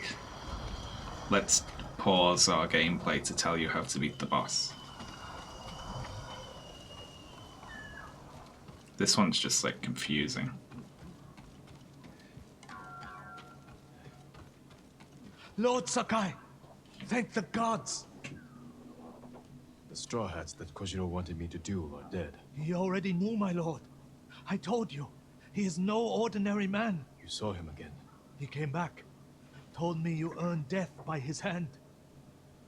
let's pause our gameplay to tell you how to beat the boss. This one's just like confusing. Lord Sakai, thank the gods. The Straw Hats that Kojiro wanted me to do are dead. He already knew, my lord. I told you, he is no ordinary man. You saw him again. He came back, told me you earned death by his hand.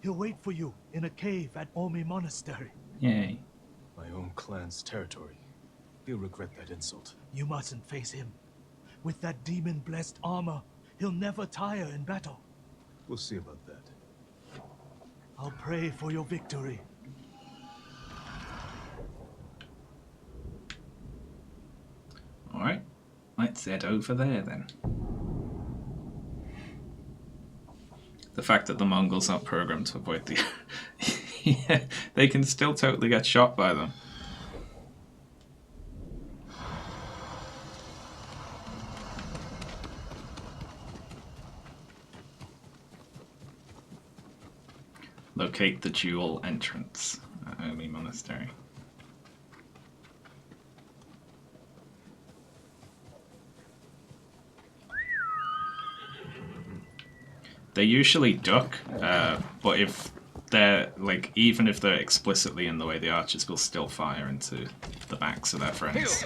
He'll wait for you in a cave at Omi Monastery. Yay. My own clan's territory. He'll regret that insult. You mustn't face him. With that demon-blessed armor, he'll never tire in battle. We'll see about that. I'll pray for your victory. Alright, let's head over there then. The fact that the Mongols aren't programmed to avoid the... yeah, they can still totally get shot by them. Locate the dual entrance at Omi Monastery. They usually duck, but if they're like, even if they're explicitly in the way, the archers will still fire into the backs of their friends.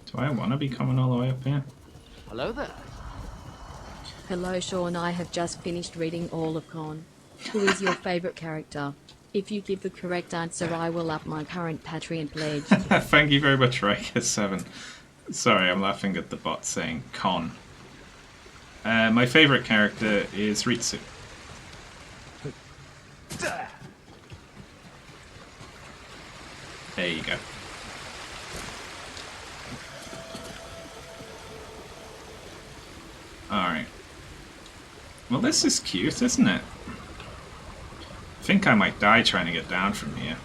Do I want to be coming all the way up here? Hello there. Hello, Sean. I have just finished reading all of Con. Who is your favorite character? If you give the correct answer, I will up my current Patreon pledge. Thank you very much, Riker7. Sorry, I'm laughing at the bot saying Con. My favorite character is Ritsu. There you go. Alright. Well, this is cute, isn't it? I think I might die trying to get down from here.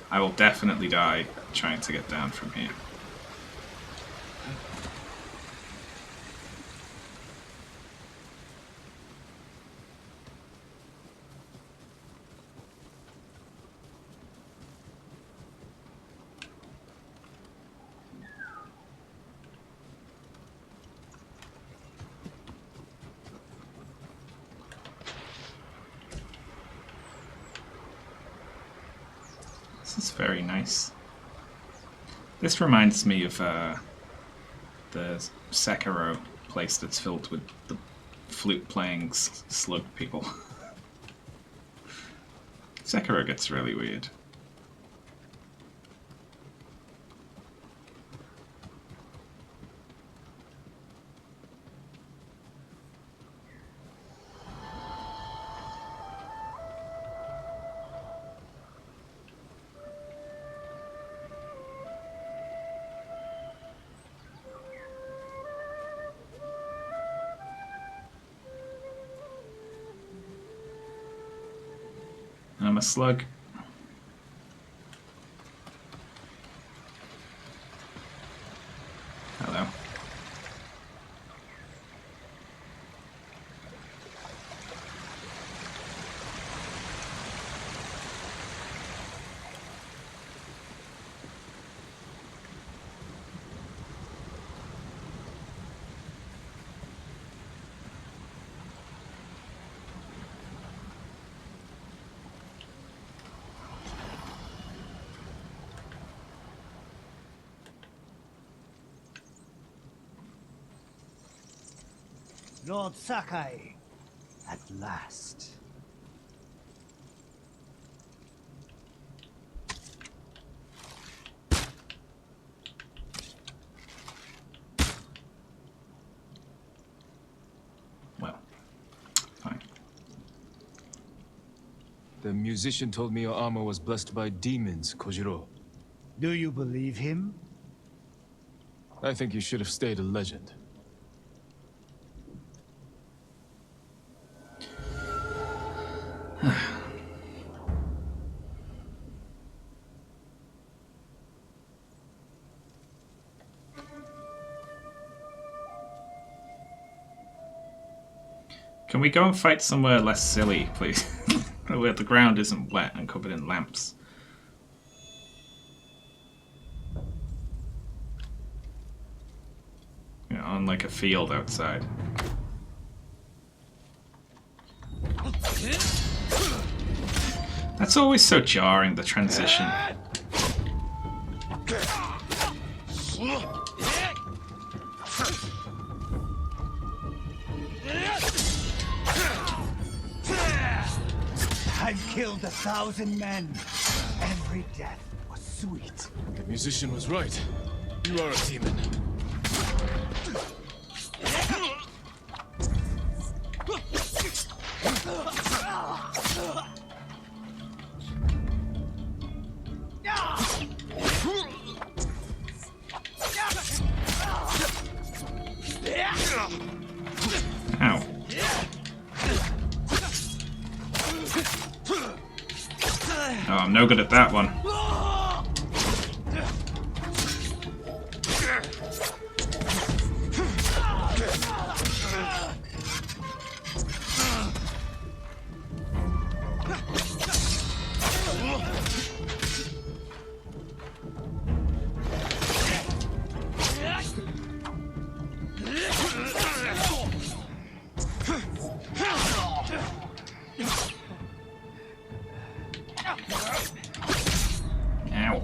I will definitely die trying to get down from here. This is very nice. This reminds me of the Sekiro place that's filled with the flute-playing slug people. Sekiro gets really weird. I'm a slug. Hello. Lord Sakai, at last. Well, fine. The musician told me your armor was blessed by demons, Kojiro. Do you believe him? I think you should have stayed a legend. Can we go and fight somewhere less silly, please? Where the ground isn't wet and covered in lamps. You know, on like a field outside. That's always so jarring, the transition. I've killed 1,000 men. Every death was sweet. The musician was right. You are a demon. Ow. Oh, I'm no good at that one. Ow.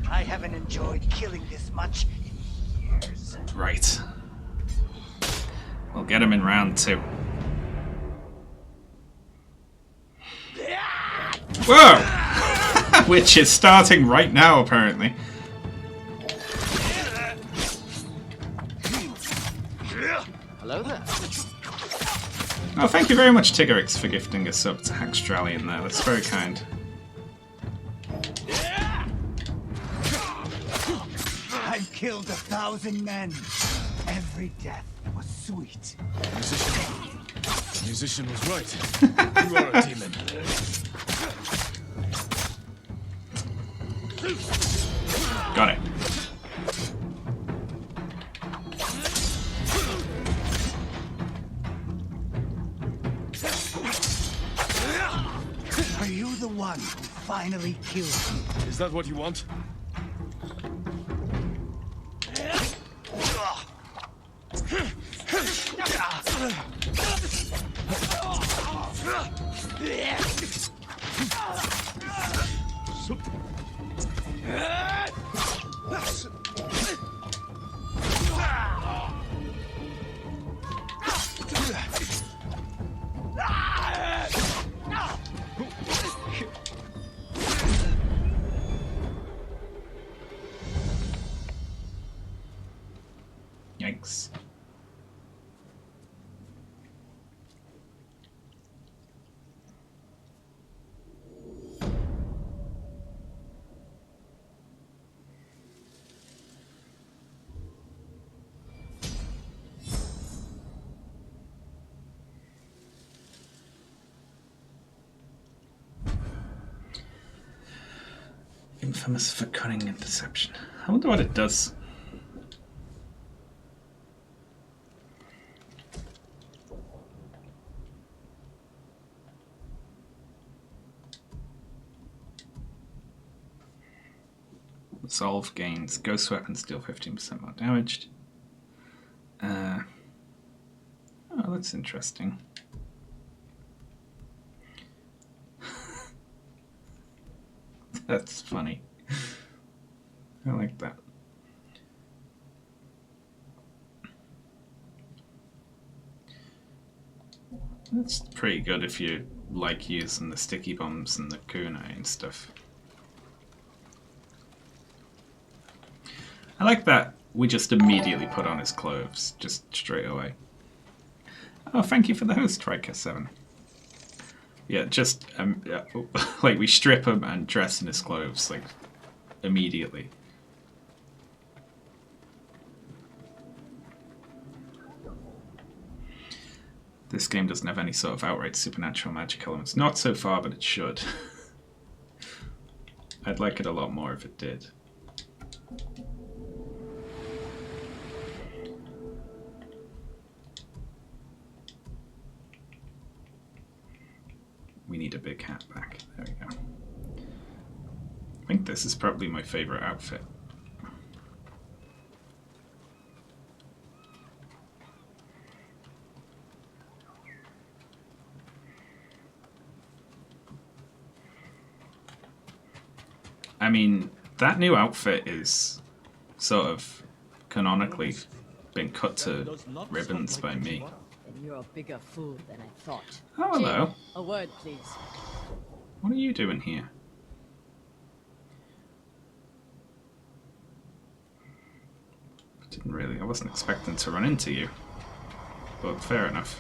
I haven't enjoyed killing this much in years. Right. We'll get him in round 2. Whoa! Which is starting right now, apparently. Hello there. Oh, thank you very much, Tiggerix, for gifting a sub to Hackstralian there. That's very kind. I've killed 1,000 men. Every death was sweet. The musician was right. You are a demon. Got it. Are you the one who finally killed me? Is that what you want? Yikes. Infamous for cunning and deception. I wonder what it does. Resolve gains. Ghost weapons deal 15% more damage. Oh, that's interesting. That's funny. I like that. That's pretty good if you like using the sticky bombs and the kunai and stuff. I like that we just immediately put on his clothes, just straight away. Oh, thank you for the host, Triker7. Yeah, just like we strip him and dress in his clothes, like immediately. This game doesn't have any sort of outright supernatural magic elements. Not so far, but it should. I'd like it a lot more if it did. We need a big hat back. There we go. I think this is probably my favorite outfit. I mean, that new outfit is sort of canonically been cut to ribbons by me. And you're a bigger fool than I thought. Oh, hello. Jin, a word, please. What are you doing here? I wasn't expecting to run into you. But fair enough.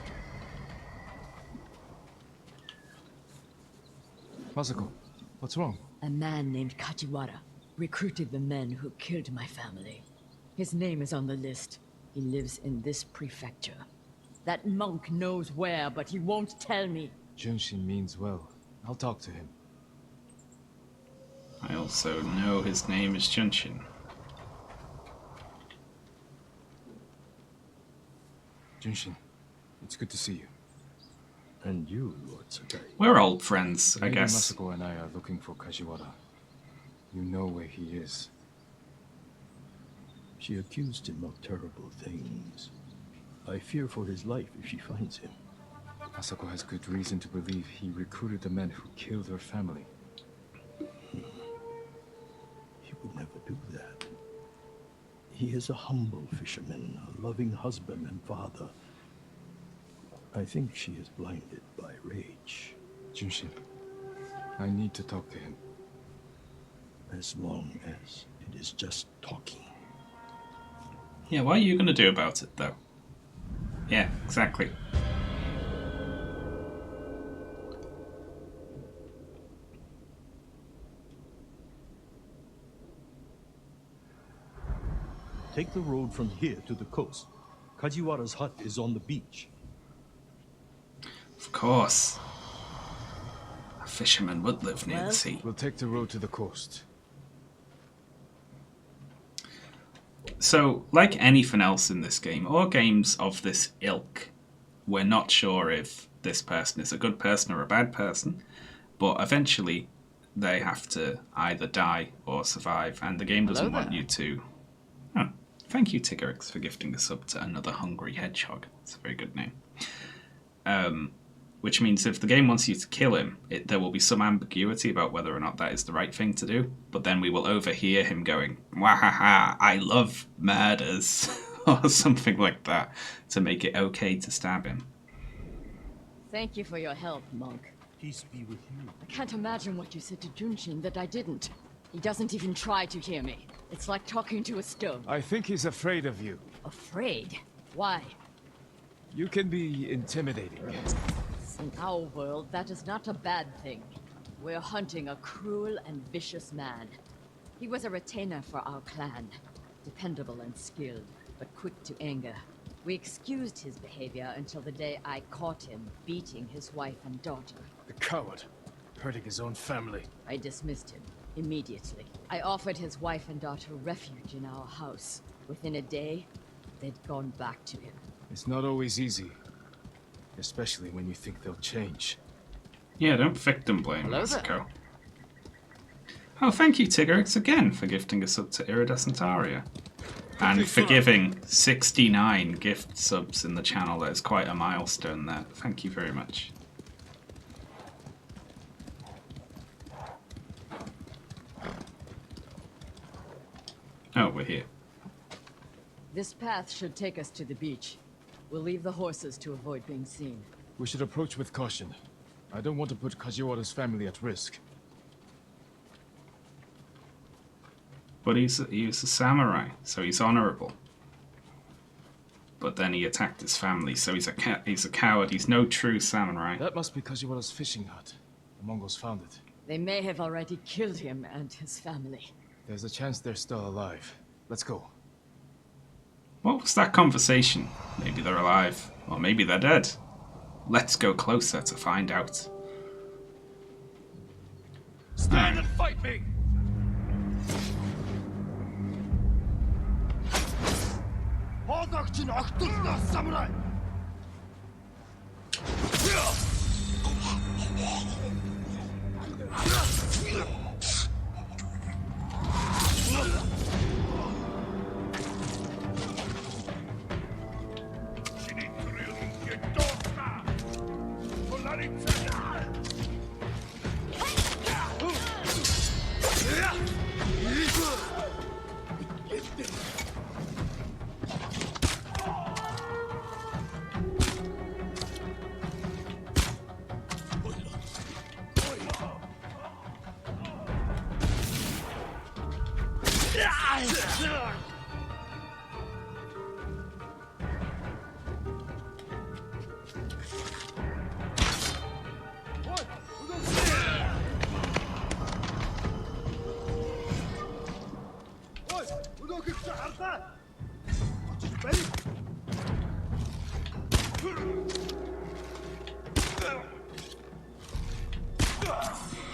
Masako, what's wrong? A man named Kajiwara recruited the men who killed my family. His name is on the list. He lives in this prefecture. That monk knows where, but he won't tell me. Junshin means well. I'll talk to him. I also know his name is Junshin. Junshin, it's good to see you. And you, Lord Sakai. We're old friends, I Lady guess. Masako and I are looking for Kajiwara. You know where he is. She accused him of terrible things. I fear for his life if she finds him. Masako has good reason to believe he recruited the men who killed her family. He would never do that. He is a humble fisherman, a loving husband and father. I think she is blinded by rage. Junshin, I need to talk to him. As long as it is just talking. Yeah, what are you going to do about it, though? Yeah, exactly. Take the road from here to the coast. Kajiwara's hut is on the beach. Of course. A fisherman would live near the sea. We'll take the road to the coast. So, like anything else in this game, or games of this ilk, we're not sure if this person is a good person or a bad person, but eventually they have to either die or survive, and the game doesn't want you to... Oh, thank you, Tiggerix, for gifting a sub to another hungry hedgehog. It's a very good name. Which means if the game wants you to kill him, there will be some ambiguity about whether or not that is the right thing to do, but then we will overhear him going, "Wahaha, I love murders," or something like that, to make it okay to stab him. Thank you for your help, monk. Peace be with you. I can't imagine what you said to Junshin that I didn't. He doesn't even try to hear me. It's like talking to a stone. I think he's afraid of you. Afraid? Why? You can be intimidating. In our world, that is not a bad thing. We're hunting a cruel and vicious man. He was a retainer for our clan. Dependable and skilled, but quick to anger. We excused his behavior until the day I caught him beating his wife and daughter. The coward, hurting his own family. I dismissed him. Immediately. I offered his wife and daughter refuge in our house. Within a day, they'd gone back to him. It's not always easy. Especially when you think they'll change. Yeah, don't victim blame, Hello there. Mexico. Oh, thank you, Tiggerix, again for gifting a sub to Iridescent Aria. And for giving 69 gift subs in the channel. That is quite a milestone there. Thank you very much. Oh, we're here. This path should take us to the beach. We'll leave the horses to avoid being seen. We should approach with caution. I don't want to put Kajiwara's family at risk. But he's a samurai, so he's honorable. But then he attacked his family, so he's a coward. He's no true samurai. That must be Kajiwara's fishing hut. The Mongols found it. They may have already killed him and his family. There's a chance they're still alive. Let's go. What was that conversation? Maybe they're alive, or maybe they're dead. Let's go closer to find out. Stand and fight me! Samurai!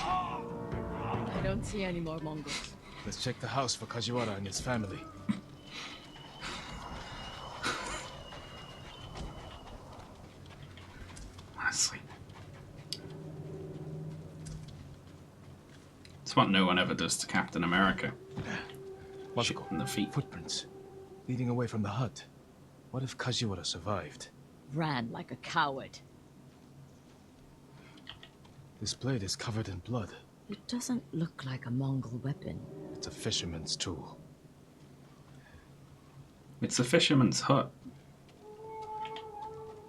I don't see any more Mongols. Let's check the house for Kajiwara and his family. Honestly. It's what no one ever does to Captain America. Shoot in the feet. Footprints. Leading away from the hut. What if Kajiwara survived? Ran like a coward. This blade is covered in blood. It doesn't look like a Mongol weapon. It's a fisherman's tool. It's a fisherman's hut.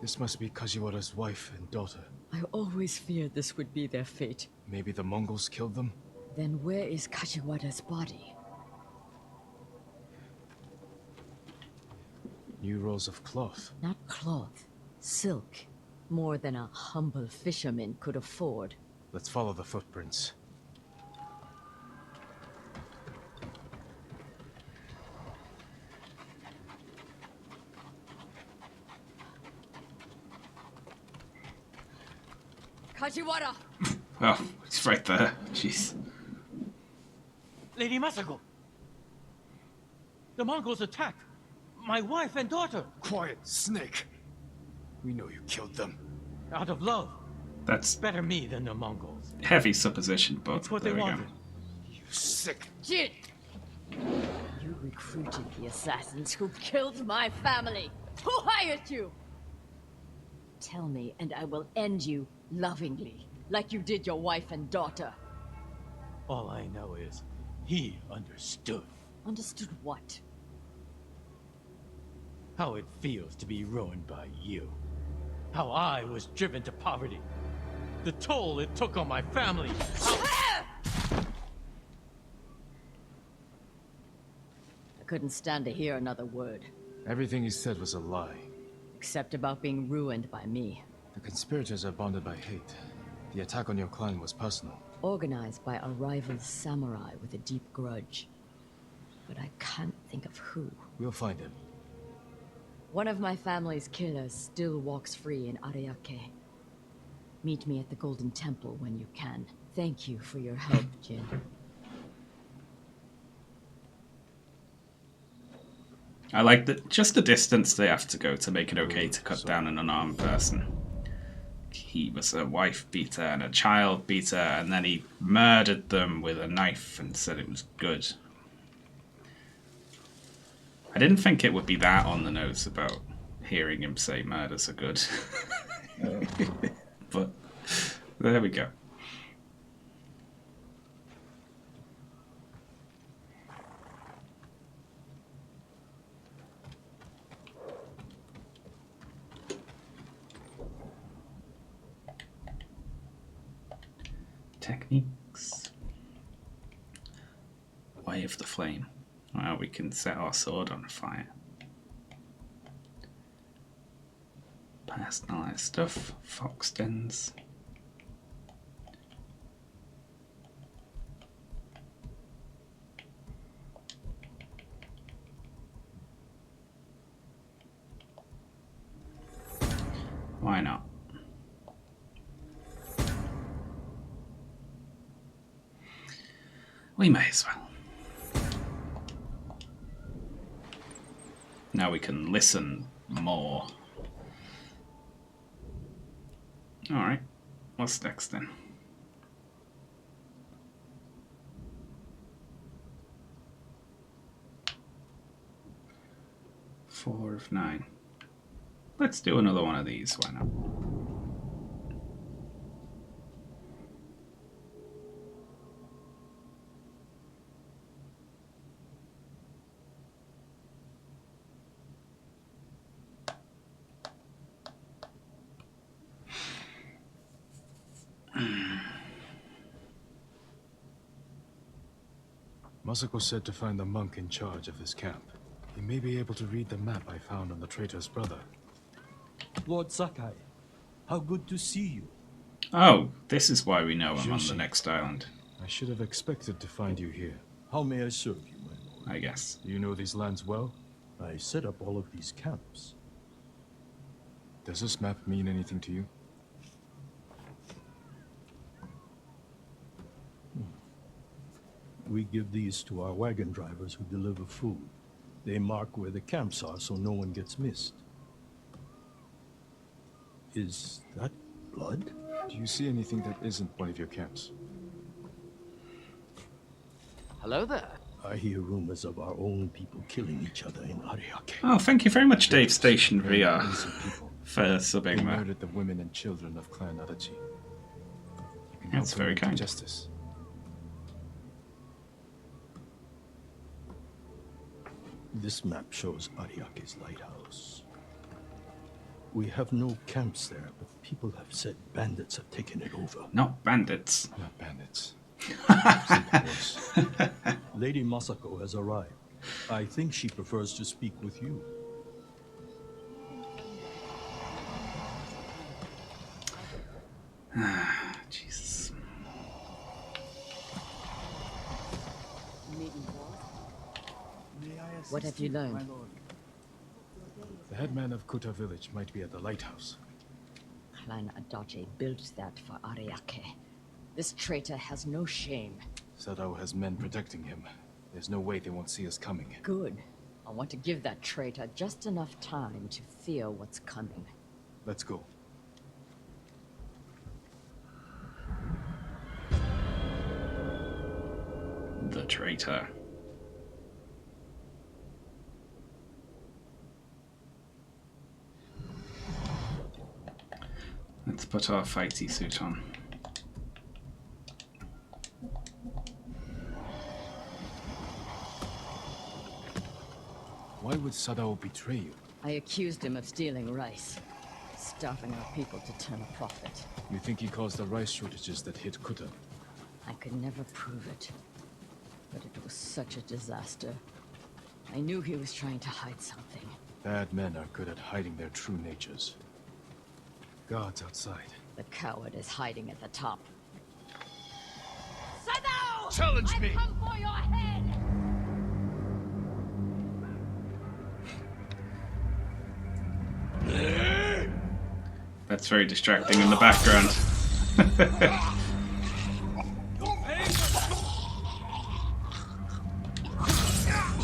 This must be Kajiwara's wife and daughter. I always feared this would be their fate. Maybe the Mongols killed them? Then where is Kajiwara's body? New rolls of cloth. Not cloth. Silk. More than a humble fisherman could afford. Let's follow the footprints. Kajiwara! Oh, it's right there. Jeez. Lady Masako! The Mongols attacked my wife and daughter! Quiet, snake! We know you killed them. Out of love. That's Better me than the Mongols. heavy supposition, but It's what there they we go. wanted. You sick! Jin! You recruited the assassins who killed my family! Who hired you? Tell me, and I will end you lovingly, like you did your wife and daughter. All I know is, he understood Understood what? how it feels to be ruined by you. How I was driven to poverty. The toll it took on my family. I couldn't stand to hear another word, Everything he said was a lie. except about being ruined by me. The conspirators are bonded by hate. The attack on your clan was personal. Organized by a rival samurai with a deep grudge. But I can't think of who. We'll find him. One of my family's killers still walks free in Ariake. Meet me at the Golden Temple when you can. Thank you for your help, Jin. I like that just the distance they have to go to make it okay to cut down an unarmed person. He was a wife beater and a child beater, and then he murdered them with a knife and said it was good. I didn't think it would be that on the nose about hearing him say murders are good. But there we go. Techniques. Way of the flame. Well, we can set our sword on fire. Personalized stuff. Fox dens. Why not? We may as well. Now we can listen more. Alright, what's next then? Four of 9. Let's do another one of these, why not? Masako said to find the monk in charge of this camp. He may be able to read the map I found on the traitor's brother. Lord Sakai, how good to see you. Oh, this is why we know him on the Joshi. next island, I should have expected to find you here. How may I serve you, my lord? I guess. You know these lands well? I set up all of these camps. Does this map mean anything to you? We give these to our wagon drivers who deliver food. They mark where the camps are so no one gets missed. Is that blood? Do you see anything that isn't one of your camps? Hello there. I hear rumors of our own people killing each other in Ariake. Oh, thank you very much, Dave Station Very VR, innocent people. for They subbing that. murdered the women and children of Clan Adachi. You can That's help very them kind. to justice. This map shows Ariake's lighthouse. We have no camps there, but people have said bandits have taken it over. Not bandits. Not bandits. Something worse. Lady Masako has arrived. I think she prefers to speak with you. Jesus. What have you learned? The headman of Kuta village might be at the lighthouse. Clan Adachi built that for Ariake. This traitor has no shame. Sadao has men protecting him. There's no way they won't see us coming. Good. I want to give that traitor just enough time to fear what's coming. Let's go. The traitor. Let's put our fighty suit on. Why would Sadao betray you? I accused him of stealing rice, starving our people to turn a profit. You think he caused the rice shortages that hit Kuta? I could never prove it, but it was such a disaster. I knew he was trying to hide something. Bad men are good at hiding their true natures. Guards outside. The coward is hiding at the top. Sadao! Challenge me! Come for your head! That's very distracting in the background.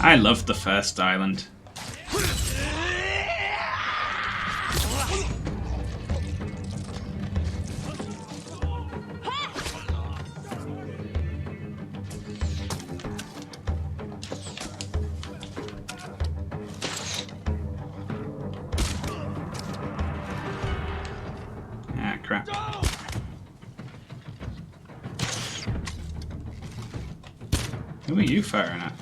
I love the first island. are you firing at?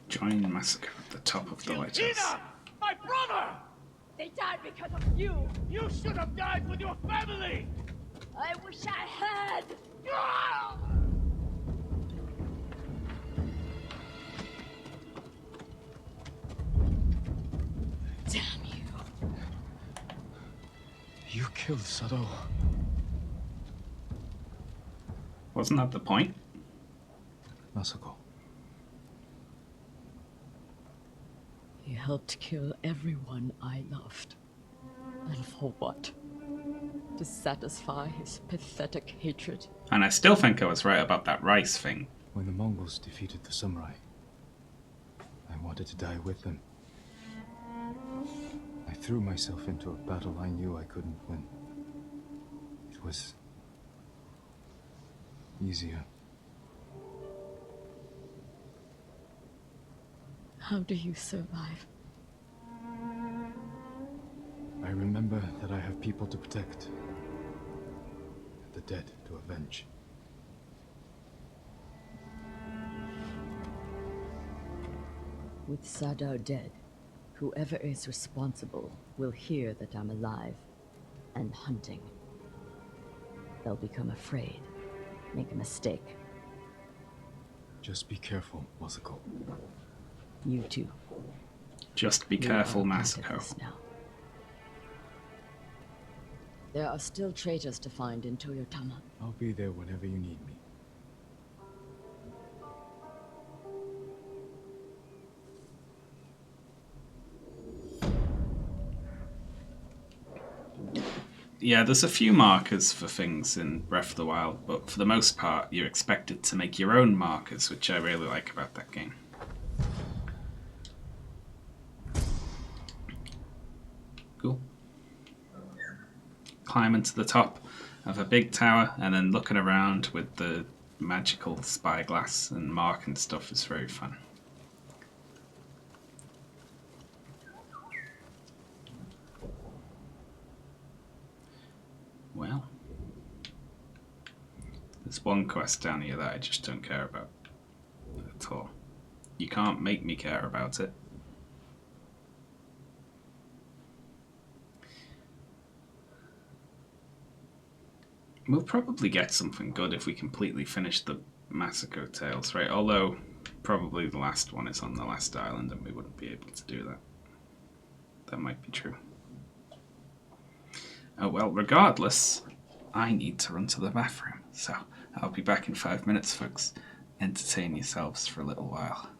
Join massacre at the top of the lighthouse. My brother! They died because of you! You should have died with your family! I wish I had! Damn you. You killed Sado. Wasn't that the point? Masako. He helped kill everyone I loved. And for what? To satisfy his pathetic hatred? And I still think I was right about that rice thing. When the Mongols defeated the samurai, I wanted to die with them. I threw myself into a battle I knew I couldn't win. It was easier. How do you survive? I remember that I have people to protect. And the dead to avenge. With Sado dead, whoever is responsible will hear that I'm alive and hunting. They'll become afraid, make a mistake. Just be careful, Masako. You too. Just be careful, Masako. Now. There are still traitors to find in Toyotama. I'll be there whenever you need me. Yeah, there's a few markers for things in Breath of the Wild, but for the most part, you're expected to make your own markers, which I really like about that game. Cool. Climbing to the top of a big tower and then looking around with the magical spyglass and marking stuff is very fun. Well, there's one quest down here that I just don't care about at all. You can't make me care about it. We'll probably get something good if we completely finish the Masako Tales, right? Although, probably the last one is on the last island and we wouldn't be able to do that. That might be true. Oh well, regardless, I need to run to the bathroom. So, I'll be back in 5 minutes, folks. Entertain yourselves for a little while.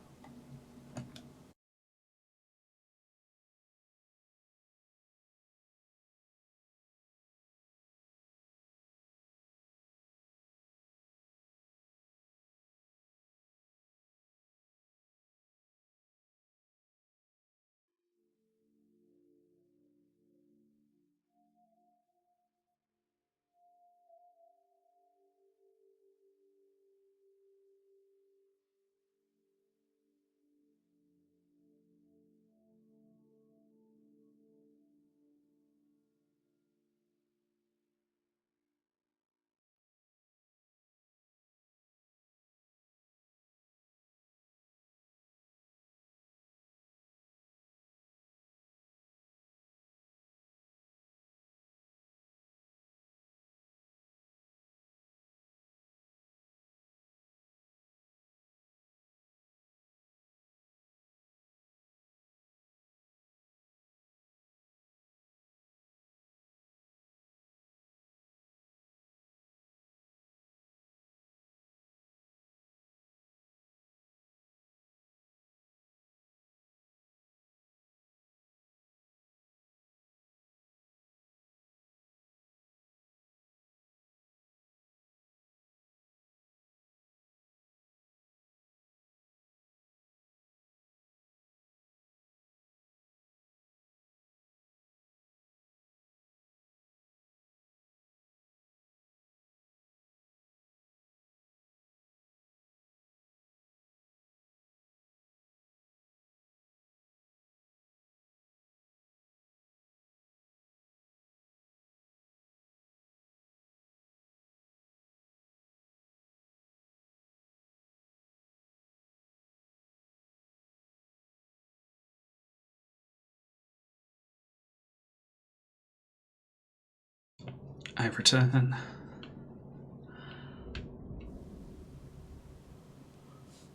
I return.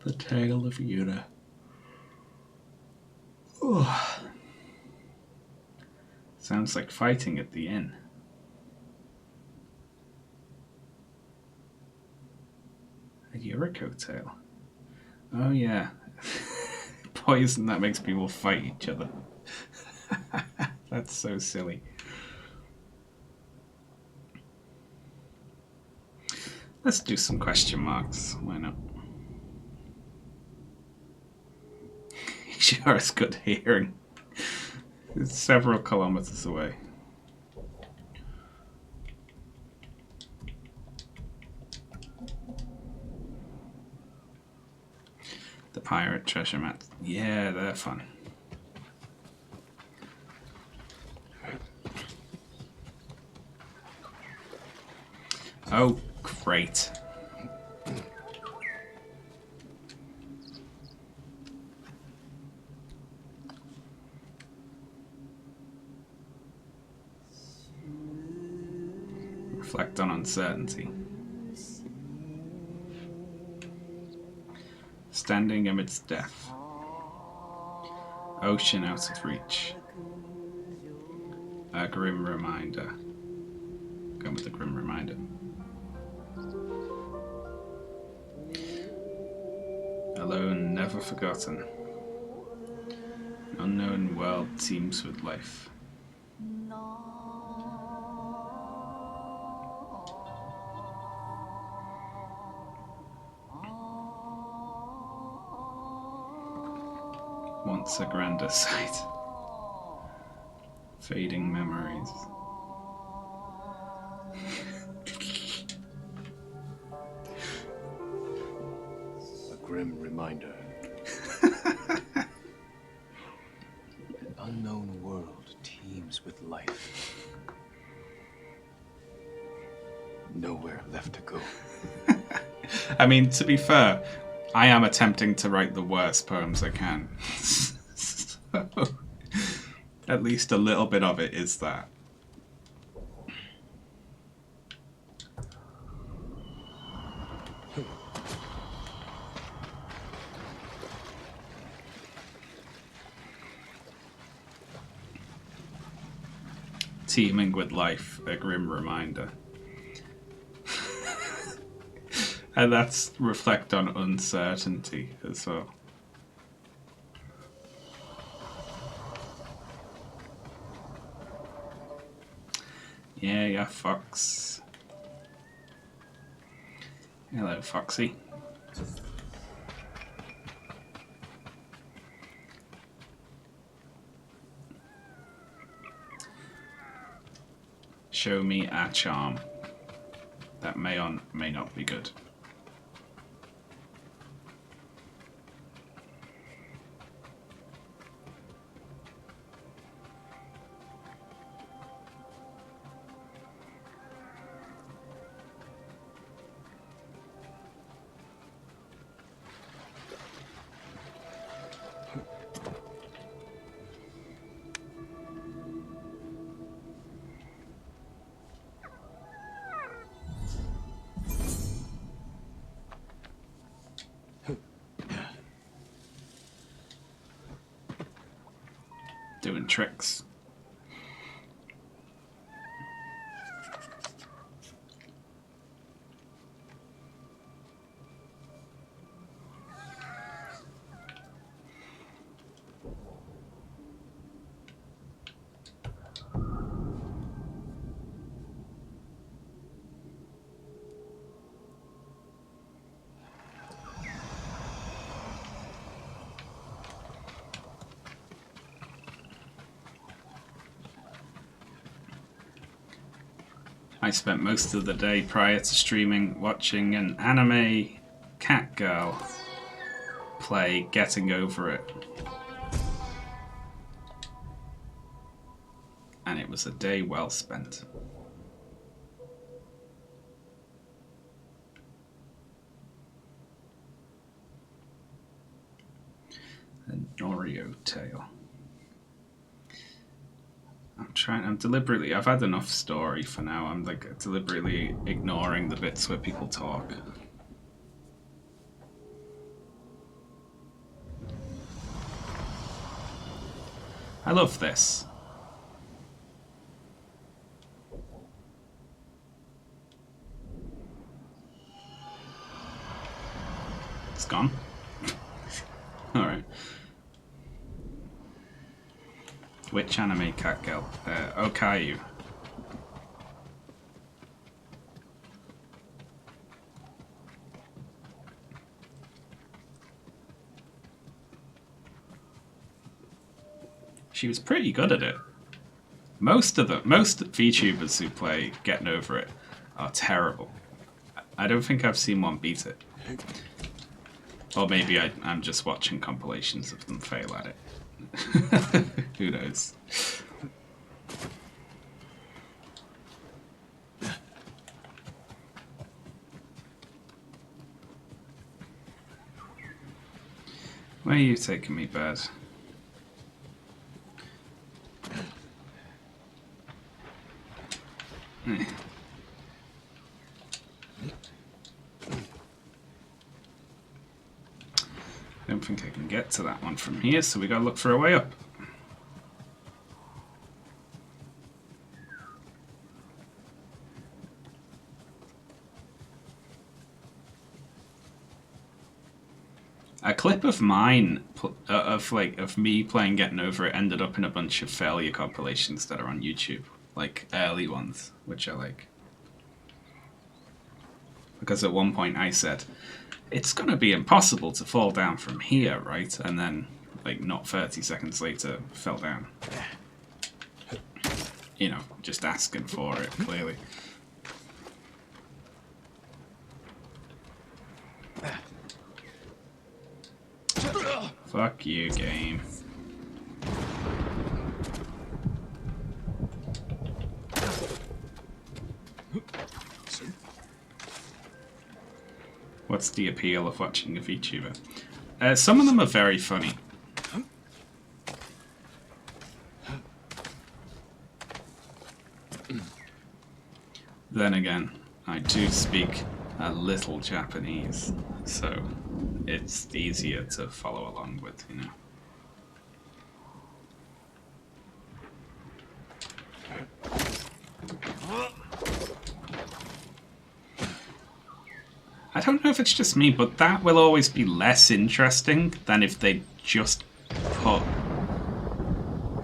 The Tale of Yuna. Oh. Sounds like fighting at the inn. A Yuriko tale. Oh yeah. Poison that makes people fight each other. That's so silly. Let's do some question marks. Why not? Sure, it's good hearing. It's several kilometers away. The pirate treasure map. Yeah, they're fun. Oh, great. Reflect on uncertainty. Standing amidst death. Ocean out of reach. A grim reminder. Go with the grim reminder. Alone, never forgotten. Unknown world teems with life. Once a grander sight. Fading memories. A grim reminder. An unknown world teems with life. Nowhere left to go. I mean, to be fair, I am attempting to write the worst poems I can. So, at least a little bit of it is that. Teeming with life, a grim reminder. And that's reflect on uncertainty as well. Yeah, Fox. Hello, Foxy. Show me a charm. That may or may not be good. Doing tricks. I spent most of the day prior to streaming watching an anime cat girl play Getting Over It. And it was a day well spent. A Norio tale. I'm I'm deliberately, I've had enough story for now. I'm like deliberately ignoring the bits where people talk. I love this. It's gone. Alright. Which anime cat girl? Okayu. She was pretty good at it. Most VTubers who play Getting Over It are terrible. I don't think I've seen one beat it. Or maybe I'm just watching compilations of them fail at it. Who knows? Where are you taking me, bird? I don't think I can get to that one from here, so we gotta look for a way up. A clip of mine, of me playing Getting Over It, ended up in a bunch of failure compilations that are on YouTube, like early ones, which I like. Because at one point I said, it's gonna be impossible to fall down from here, right? And then, like, not 30 seconds later, fell down. You know, just asking for it, clearly. Fuck you, game. What's the appeal of watching a VTuber? Some of them are very funny. Then again, I do speak a little Japanese, so it's easier to follow along with, you know. I don't know if it's just me, but that will always be less interesting than if they just put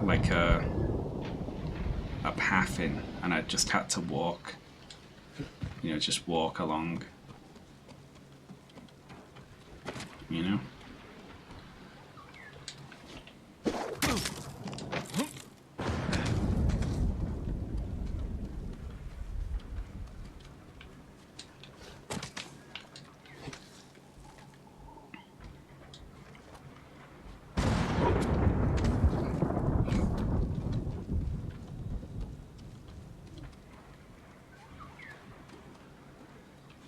like a path in and I just had to walk. You know, just walk along. You know?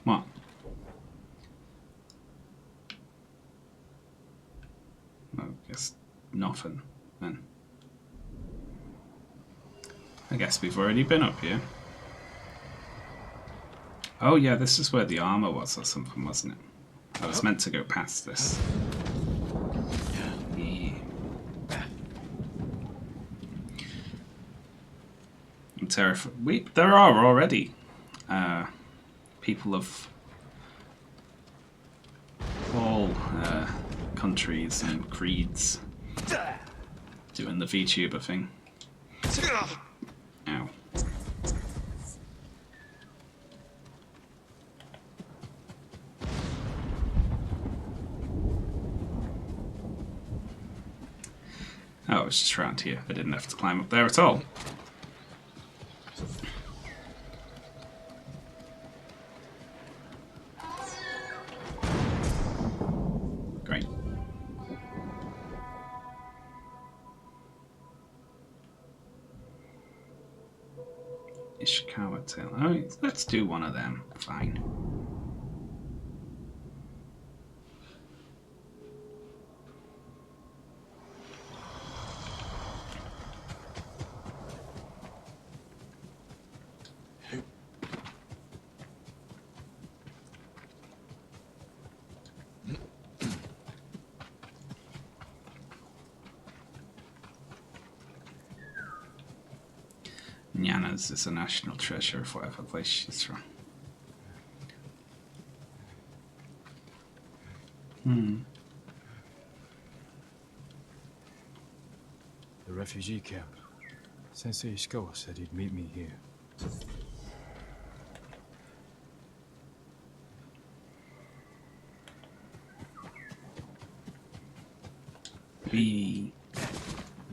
What? I guess nothing, then. I guess we've already been up here. Oh yeah, this is where the armor was or something, wasn't it? I was meant to go past this. Yeah. I'm terrified. There are already people of all countries and creeds doing the VTuber thing. Ow. Oh, it was just around here. I didn't have to climb up there at all. Great. Ishikawa Tail. Oh, let's do one of them. Fine. Nyana's is a national treasure of whatever place she's from. The refugee camp. Sensei Ishikawa said he'd meet me here. He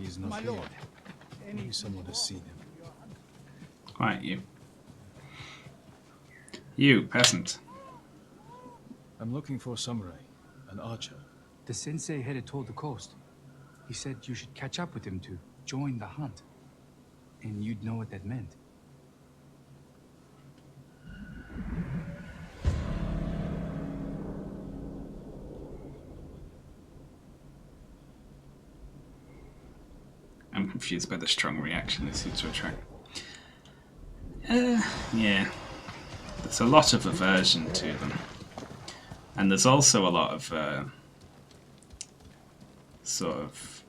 is not here. Maybe someone has seen him. Quiet, you. You, peasant. I'm looking for a samurai, an archer. The sensei headed toward the coast. He said you should catch up with him to join the hunt. And you'd know what that meant. I'm confused by the strong reaction they seem to attract. Yeah. There's a lot of aversion to them. And there's also a lot of sort of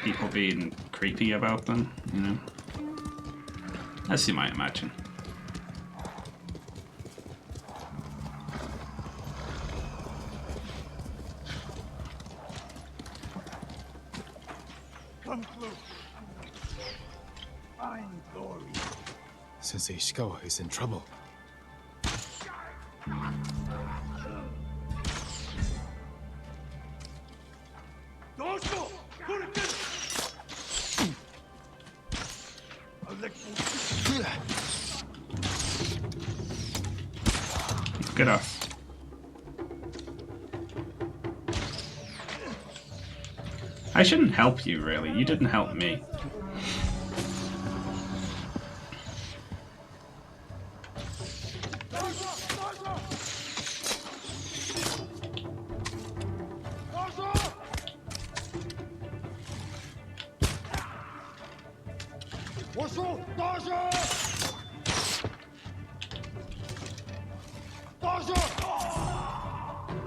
people being creepy about them, you know? As you might imagine. Come close. Find glory. Sensei Ishikawa is in trouble. Dorsal! Get off. I shouldn't help you, really. You didn't help me.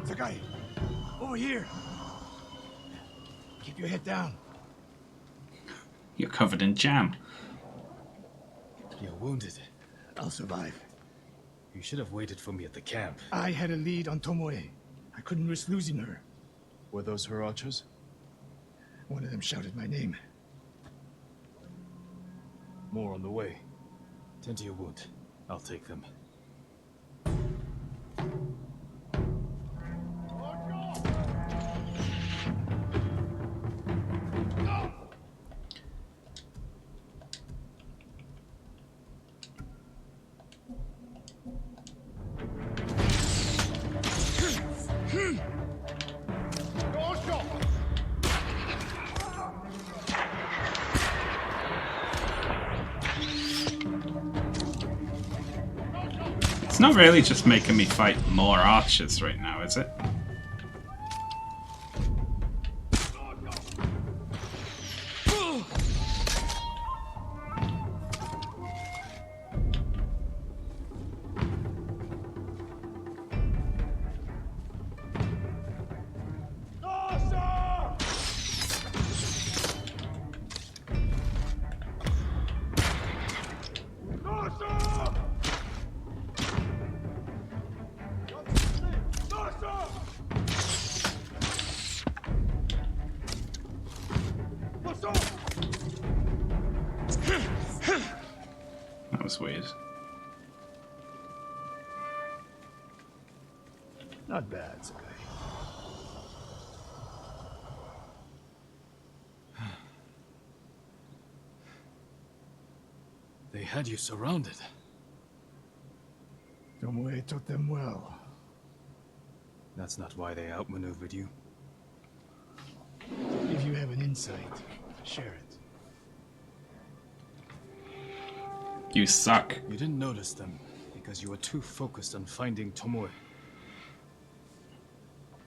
Sakai, over here. Keep your head down. You're covered in jam. You're wounded. I'll survive. You should have waited for me at the camp. I had a lead on Tomoe. I couldn't risk losing her. Were those her archers? One of them shouted my name. More on the way. Tend to your wound. I'll take them. It's not really just making me fight more archers right now, is it? That was weird. Not bad, Sakai. They had you surrounded. Tomoe took them well. That's not why they outmaneuvered you. If you have an insight, share it. You suck. You didn't notice them because you were too focused on finding Tomoe.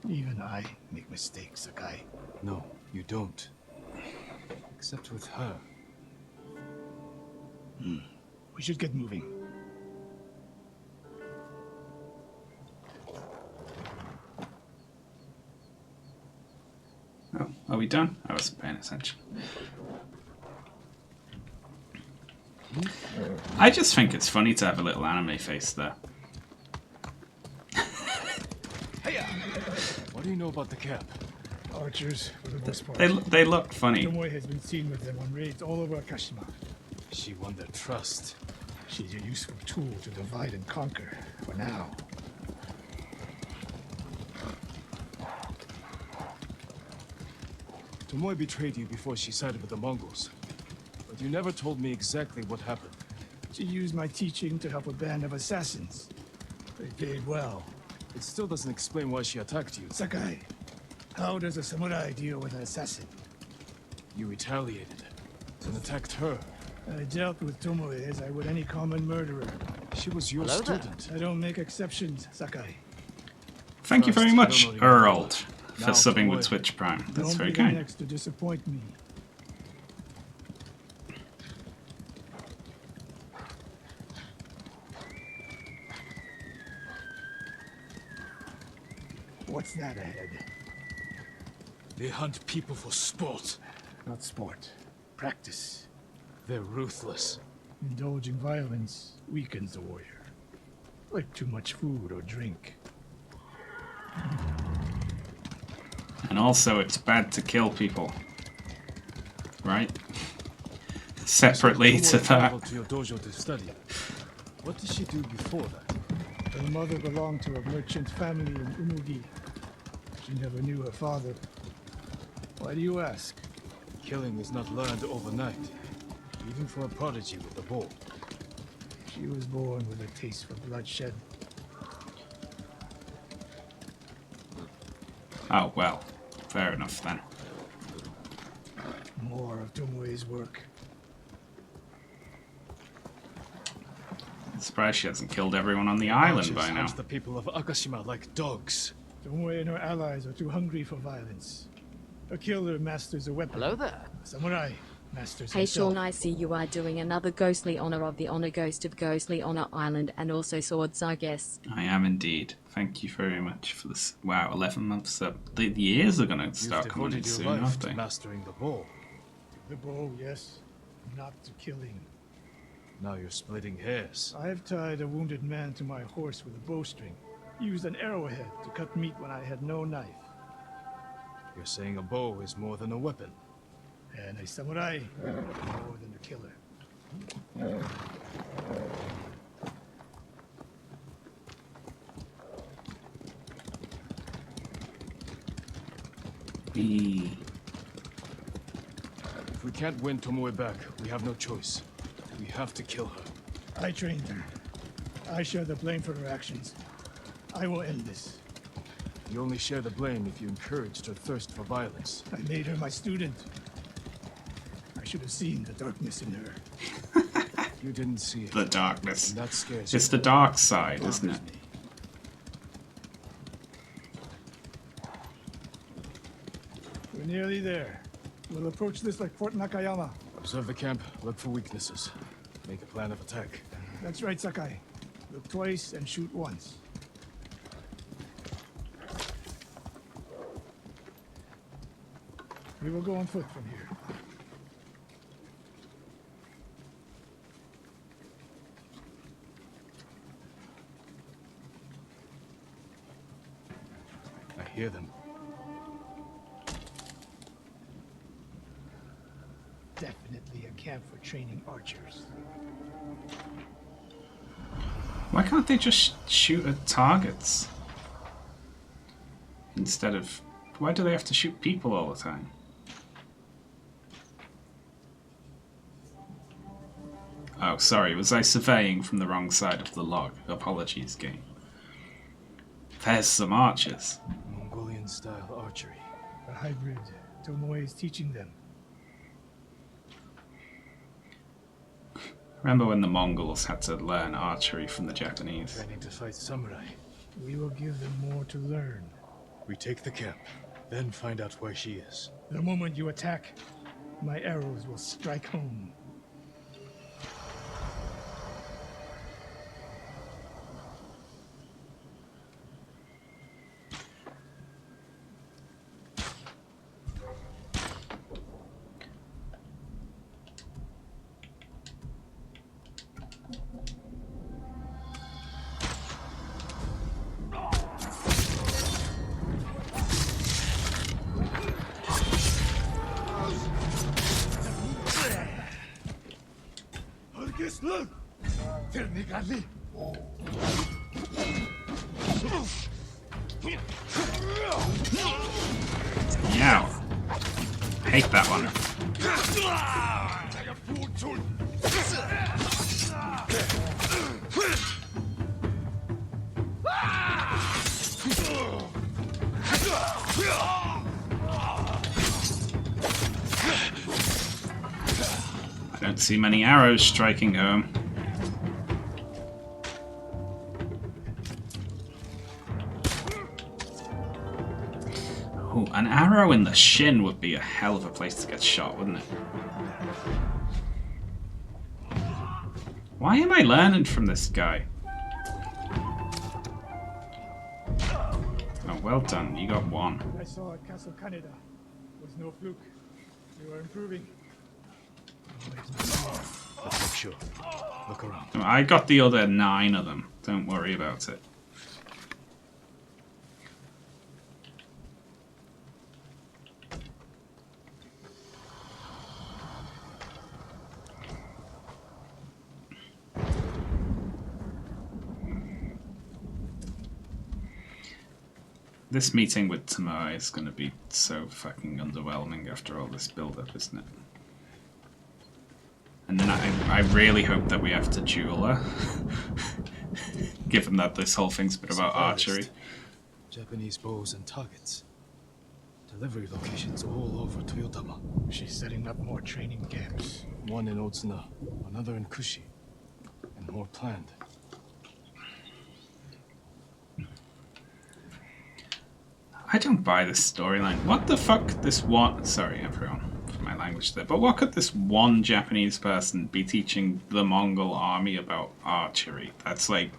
Even I make mistakes, Sakai. No, you don't. Except with her. We should get moving. done? I wasn't paying attention. I just think it's funny to have a little anime face there. What do you know about the camp? Archers, for the most part. They look funny. Tomoe has been seen with them on raids all over Kashima. She won their trust. She's a useful tool to divide and conquer, for now. Tomoe betrayed you before she sided with the Mongols. But you never told me exactly what happened. She used my teaching to help a band of assassins. They paid well. It still doesn't explain why she attacked you. Sakai, how does a samurai deal with an assassin? You retaliated and attacked her. I dealt with Tomoe as I would any common murderer. She was your Hello there. student. I don't make exceptions, Sakai. Thank you very much, I don't know the Earl, Now, for subbing Tomoe. with Twitch Prime. That's Don't very be the kind. next to disappoint me. What's that ahead? They hunt people for sport. Not sport. Practice. They're ruthless. Indulging violence weakens the warrior. Like too much food or drink. And also, it's bad to kill people. Right? Separately to Tomoe that. traveled to your dojo to study. What did she do before that? Her mother belonged to a merchant family in Umugi. She never knew her father. Why do you ask? Killing is not learned overnight, even for a prodigy with a bow. She was born with a taste for bloodshed. Oh, well. Fair enough then. More of Tomoe's work. I'm surprised she hasn't killed everyone on the island Archers by now. hunt the people of Akashima like dogs. Tomoe and her allies are too hungry for violence. A killer masters a weapon. Hello there. A samurai masters Hey himself. Sean, I see you are doing another Ghostly Honor of the Honor Ghost of Ghostly Honor Island and also Swords, I guess. I am indeed. Thank you very much for this. Wow, 11 months up. The years are going to start You've coming in devoted your soon, life aren't to they? mastering the bow. The bow, yes. Not to killing. Now you're splitting hairs. I've tied a wounded man to my horse with a bowstring. Used an arrowhead to cut meat when I had no knife. You're saying a bow is more than a weapon. And a samurai, more than a killer. E. If we can't win Tomoe back, we have no choice. We have to kill her. I trained her. I share the blame for her actions. I will end this. You only share the blame if you encouraged her thirst for violence. I made her my student. I should have seen the darkness in her. You didn't see it. The darkness. And that scares It's you. the dark side, isn't it? We're nearly there. We'll approach this like Fort Nakayama. Observe the camp, look for weaknesses. Make a plan of attack. That's right, Sakai. Look twice and shoot once. We will go on foot from here. I hear them. Definitely a camp for training archers. Why can't they just shoot at targets? Instead of... Why do they have to shoot people all the time? Oh, sorry, was I surveying from the wrong side of the log? Apologies, game. There's some archers. Mongolian-style archery. A hybrid. Tomoe is teaching them. Remember when the Mongols had to learn archery from the Japanese? Training to fight samurai. We will give them more to learn. We take the camp, then find out where she is. The moment you attack, my arrows will strike home. Meow. Hate that one. I don't see many arrows striking home. Oh, an arrow in the shin would be a hell of a place to get shot, wouldn't it? Why am I learning from this guy? Oh, well done. You got one. What I saw at Castle Canada was no fluke. You are improving. Let's make sure. Look around. I got the other 9 of them. Don't worry about it. This meeting with Tamar is going to be so fucking underwhelming after all this build-up, isn't it? And then I really hope that we have to duel her. Given that this whole thing's been about archery. Japanese bows and targets. Delivery locations all over Toyotama. She's setting up more training camps. One in Otsuna, another in Kushi, and more planned. I don't buy this storyline. What the fuck? This one... Sorry, everyone, for my language there. But what could this one Japanese person be teaching the Mongol army about archery? That's, like,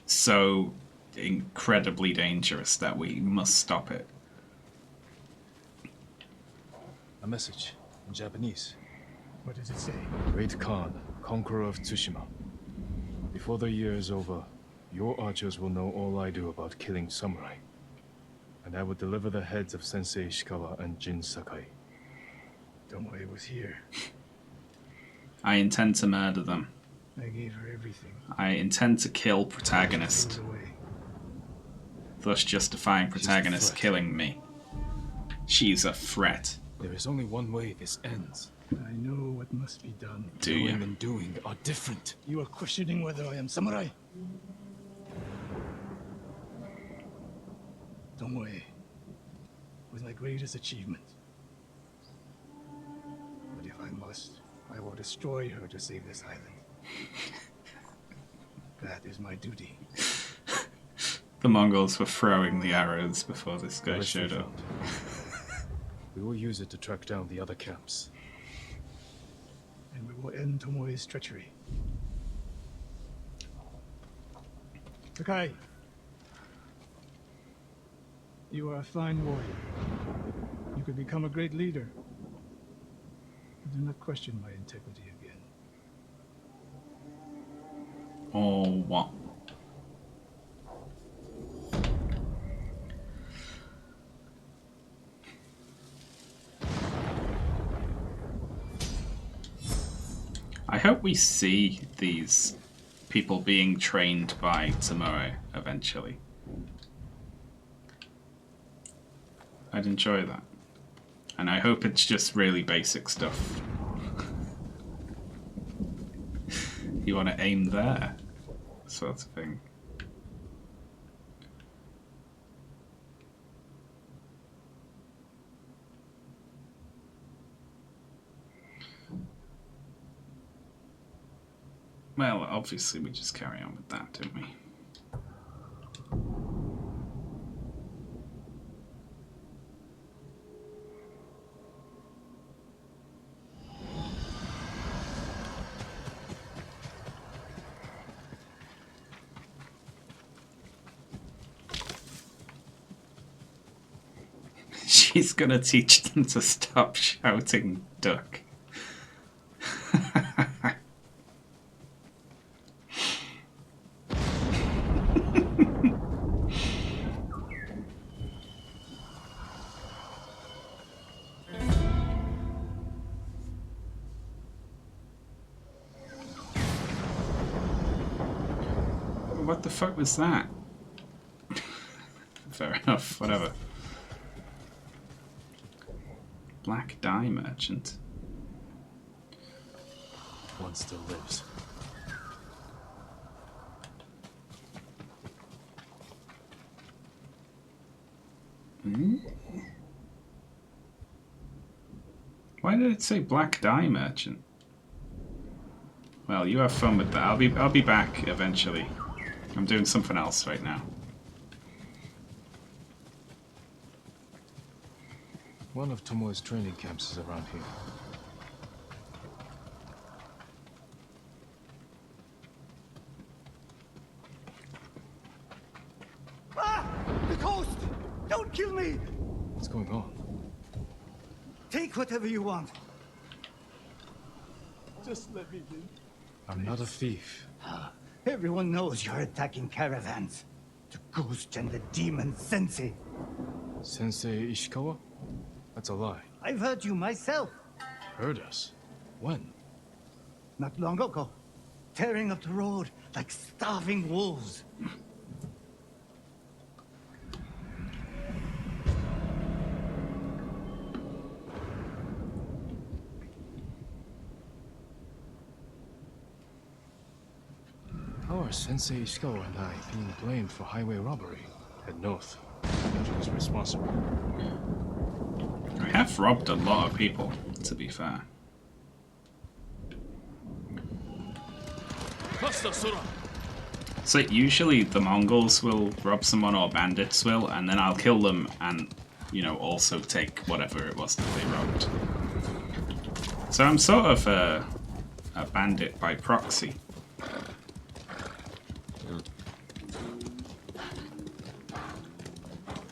so incredibly dangerous that we must stop it. A message in Japanese. What does it say? Great Khan, conqueror of Tsushima. Before the year is over, your archers will know all I do about killing samurai. And I will deliver the heads of Sensei Ishikawa and Jin Sakai. Tomoe was here. I intend to murder them. I gave her everything. I intend to kill protagonist, thus justifying protagonist killing me. She's a threat. There is only one way this ends. I know what must be done. Do you? Knowing and doing are different. You are questioning whether I am samurai? Tomoe was my greatest achievement. But if I must, I will destroy her to save this island. That is my duty. The Mongols were throwing the arrows before this guy showed up. We will use it to track down the other camps. And we will end Tomoe's treachery. Sakai, you are a fine warrior. You could become a great leader. Do not question my integrity again. Or what? I hope we see these people being trained by Tomoe eventually. I'd enjoy that. And I hope it's just really basic stuff. You want to aim there? Sort of thing. Well, obviously we just carry on with that, don't we? She's gonna teach them to stop shouting duck. What the fuck was that? Fair enough, whatever. Black dye merchant. One still lives. Why did it say black dye merchant? Well, you have fun with that. I'll be back eventually. I'm doing something else right now. One of Tomoe's training camps is around here. Ah! The coast! Don't kill me! What's going on? Take whatever you want. Just let me in. I'm not a thief. Everyone knows you're attacking caravans. The ghost and the demon Sensei. Sensei Ishikawa? That's a lie. I've heard you myself. Heard us? When? Not long ago. Tearing up the road like starving wolves. How are Sensei Ishikawa and I being blamed for highway robbery? Head north. Find out who's responsible. I have robbed a lot of people, to be fair. So usually the Mongols will rob someone or bandits will, and then I'll kill them and, you know, also take whatever it was that they robbed. So I'm sort of a bandit by proxy.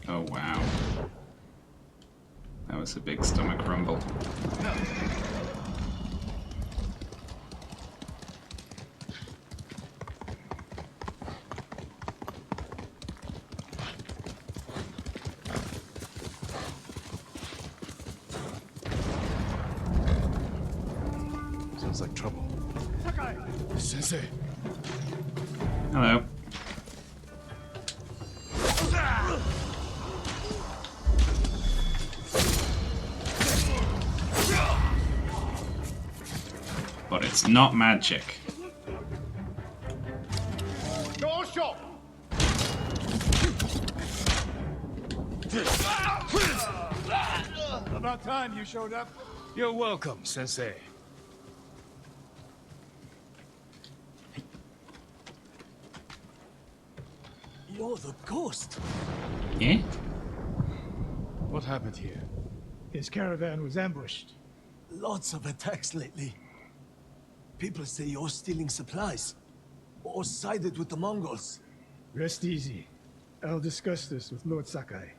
Oh wow. That was a big stomach rumble. Sounds like trouble. Sensei! Hello. But it's not magic. About time you showed up. You're welcome, Sensei. You're the ghost. Yeah? What happened here? His caravan was ambushed. Lots of attacks lately. People say you're stealing supplies. Or sided with the Mongols. Rest easy. I'll discuss this with Lord Sakai.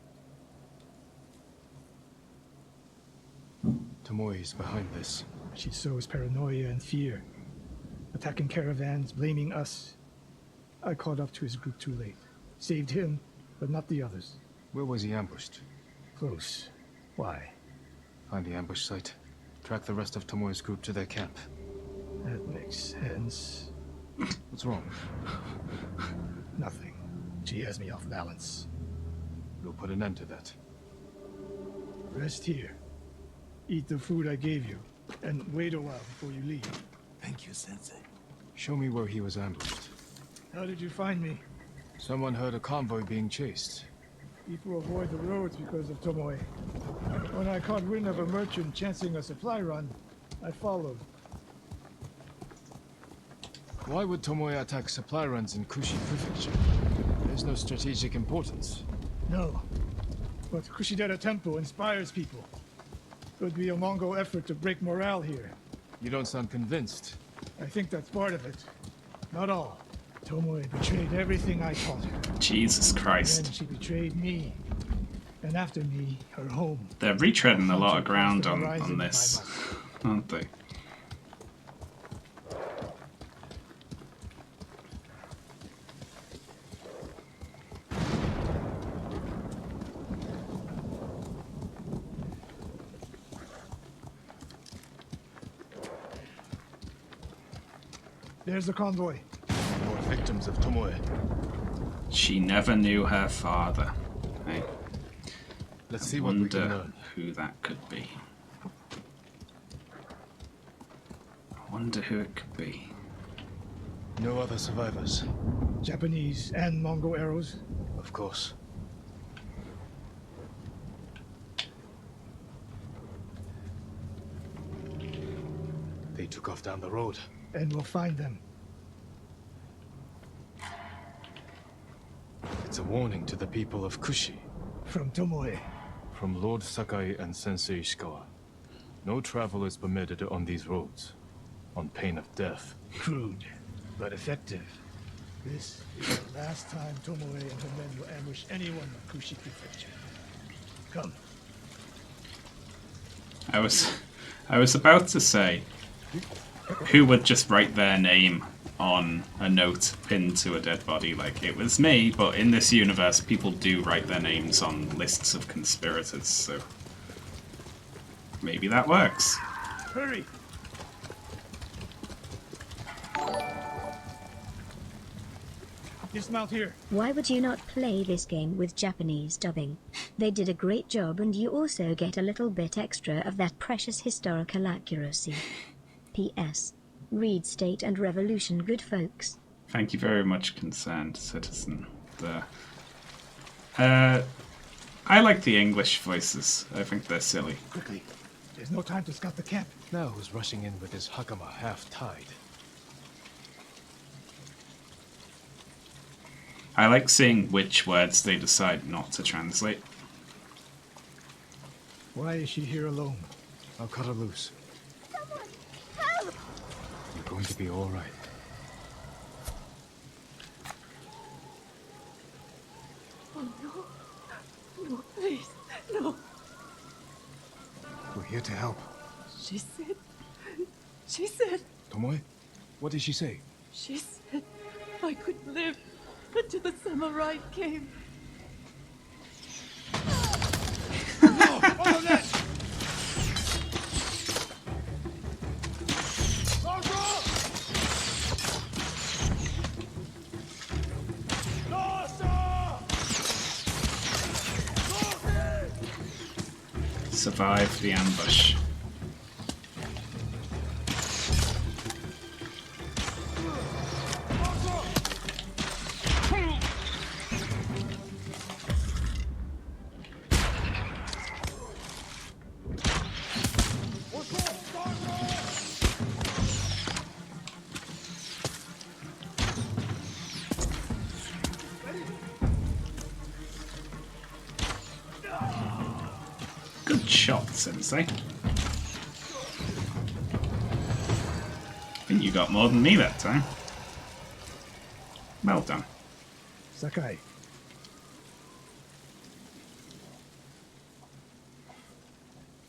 Tomoe is behind this. She sows paranoia and fear. Attacking caravans, blaming us. I caught up to his group too late. Saved him, but not the others. Where was he ambushed? Close. Why? Find the ambush site. Track the rest of Tomoe's group to their camp. That makes sense. What's wrong? Nothing. She has me off balance. We'll put an end to that. Rest here. Eat the food I gave you, and wait a while before you leave. Thank you, Sensei. Show me where he was ambushed. How did you find me? Someone heard a convoy being chased. People avoid the roads because of Tomoe. When I caught wind of a merchant chancing a supply run, I followed. Why would Tomoe attack supply runs in Kushi Prefecture? There's no strategic importance. No. But Kushidera Temple inspires people. Could be a Mongol effort to break morale here. You don't sound convinced. I think that's part of it. Not all. Tomoe betrayed everything I taught her. Jesus Christ. Then she betrayed me. And after me, her home. They're retreading a lot of ground on this, aren't they? There's the convoy. Lord victims of Tomoe. She never knew her father. Hey, Let's see what we can wonder learn. who that could be. I wonder who it could be. No other survivors. Japanese and Mongol arrows. Of course. They took off down the road. And we'll find them. It's a warning to the people of Kushi. From Tomoe. From Lord Sakai and Sensei Ishikawa. No travel is permitted on these roads, on pain of death. Crude, but effective. This is the last time Tomoe and her men will ambush anyone of Kushi Prefecture. Come. I was about to say, who would just write their name on a note pinned to a dead body? Like, it was me, but in this universe, people do write their names on lists of conspirators, so maybe that works. Hurry! Dismount here. Why would you not play this game with Japanese dubbing? They did a great job, and you also get a little bit extra of that precious historical accuracy. P.S. Read State and Revolution, good folks. Thank you very much, concerned citizen. I like the English voices. I think they're silly. Quickly. There's no time to scout the camp. Now who's rushing in with his hakama half-tied? I like seeing which words they decide not to translate. Why is she here alone? I'll cut her loose. Someone, help! You're going to be all right. Oh no. No, please. No. We're here to help. She said, Tomoe? What did she say? she said I could live until the samurai came. Survive the ambush. Good shot, Sensei. I think you got more than me that time. Well done. Sakai.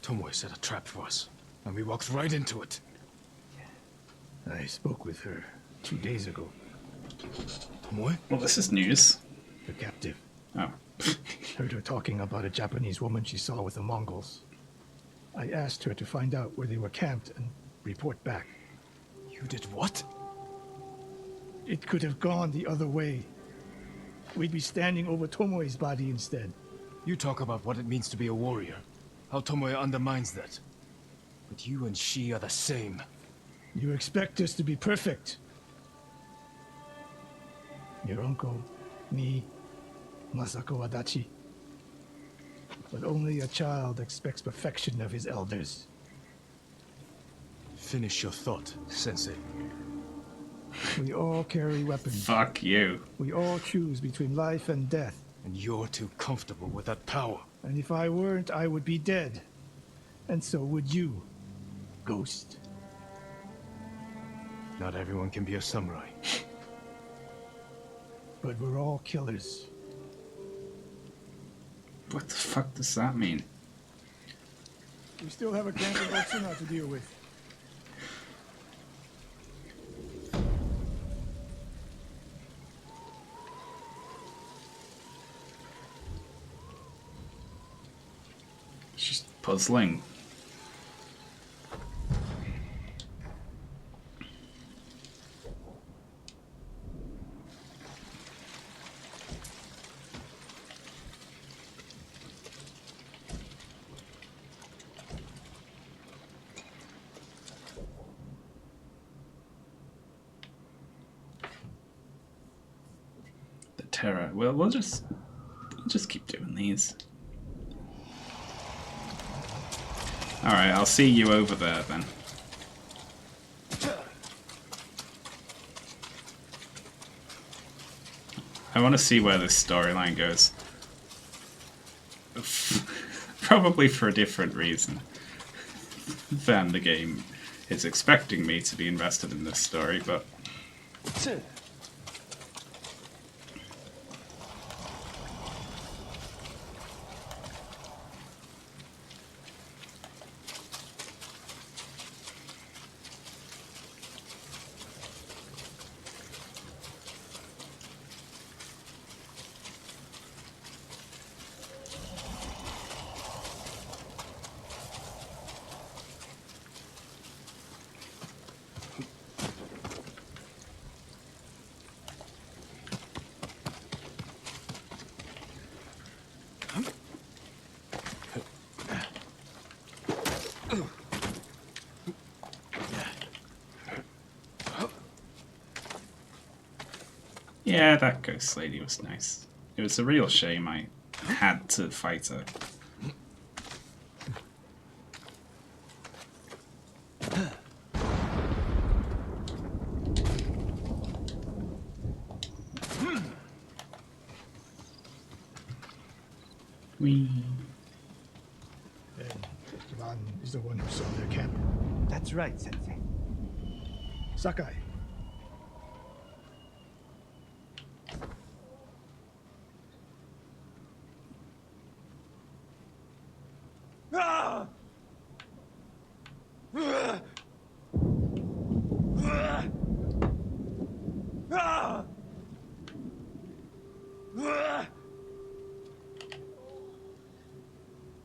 Tomoe set a trap for us, and we walked right into it. I spoke with her 2 days ago. Tomoe? Well, this is news. The captive. Oh. Heard her talking about a Japanese woman she saw with the Mongols. I asked her to find out where they were camped and report back. You did what? It could have gone the other way. We'd be standing over Tomoe's body instead. You talk about what it means to be a warrior, how Tomoe undermines that. But you and she are the same. You expect us to be perfect. Your uncle, me, Masako Adachi. But only a child expects perfection of his elders. Finish your thought, Sensei. We all carry weapons. Fuck you. We all choose between life and death. And you're too comfortable with that power. And if I weren't, I would be dead. And so would you, Ghost. Not everyone can be a samurai. But we're all killers. What the fuck does that mean? We still have a gang of Otsuna to deal with. She's puzzling. terror. Well, we'll just keep doing these. Alright, I'll see you over there then. I want to see where this storyline goes. Probably for a different reason than the game is expecting me to be invested in this story, but... Yeah, that ghost lady was nice. It was a real shame I had to fight her. Whee. And Ran is the one who saw their camp. That's right, Sensei. Sakai.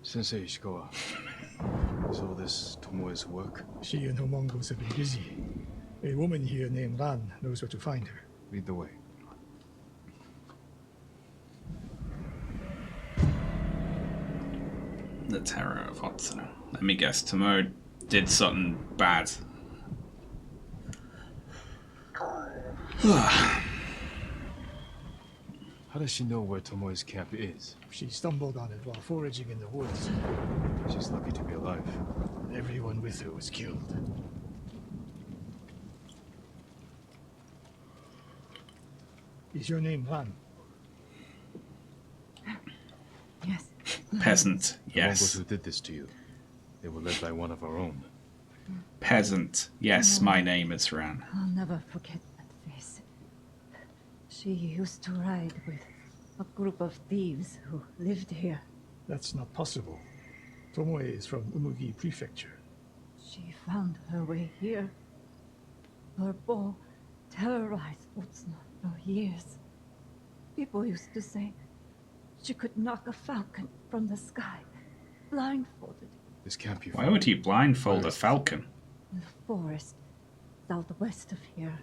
Sensei Ishikawa, is all this Tomoe's work? She and her Mongols have been busy. A woman here named Ran knows where to find her. Lead the way. The terror of Otsuno. Let me guess, Tomoe did something bad. How does she know where Tomoe's camp is? She stumbled on it while foraging in the woods. She's lucky to be alive. Everyone with her was killed. Is your name Ran? Yes. Peasant, The Mongols yes. who did this to you, they were led by one of our own. Peasant, yes, my name is Ran. I'll never forget that face. She used to ride with a group of thieves who lived here. That's not possible. Tomoe is from Umugi Prefecture. She found her way here. Her bow terrorized Utsuno for years. People used to say she could knock a falcon from the sky, blindfolded. This can't be. Why would he blindfold a falcon? The forest southwest of here.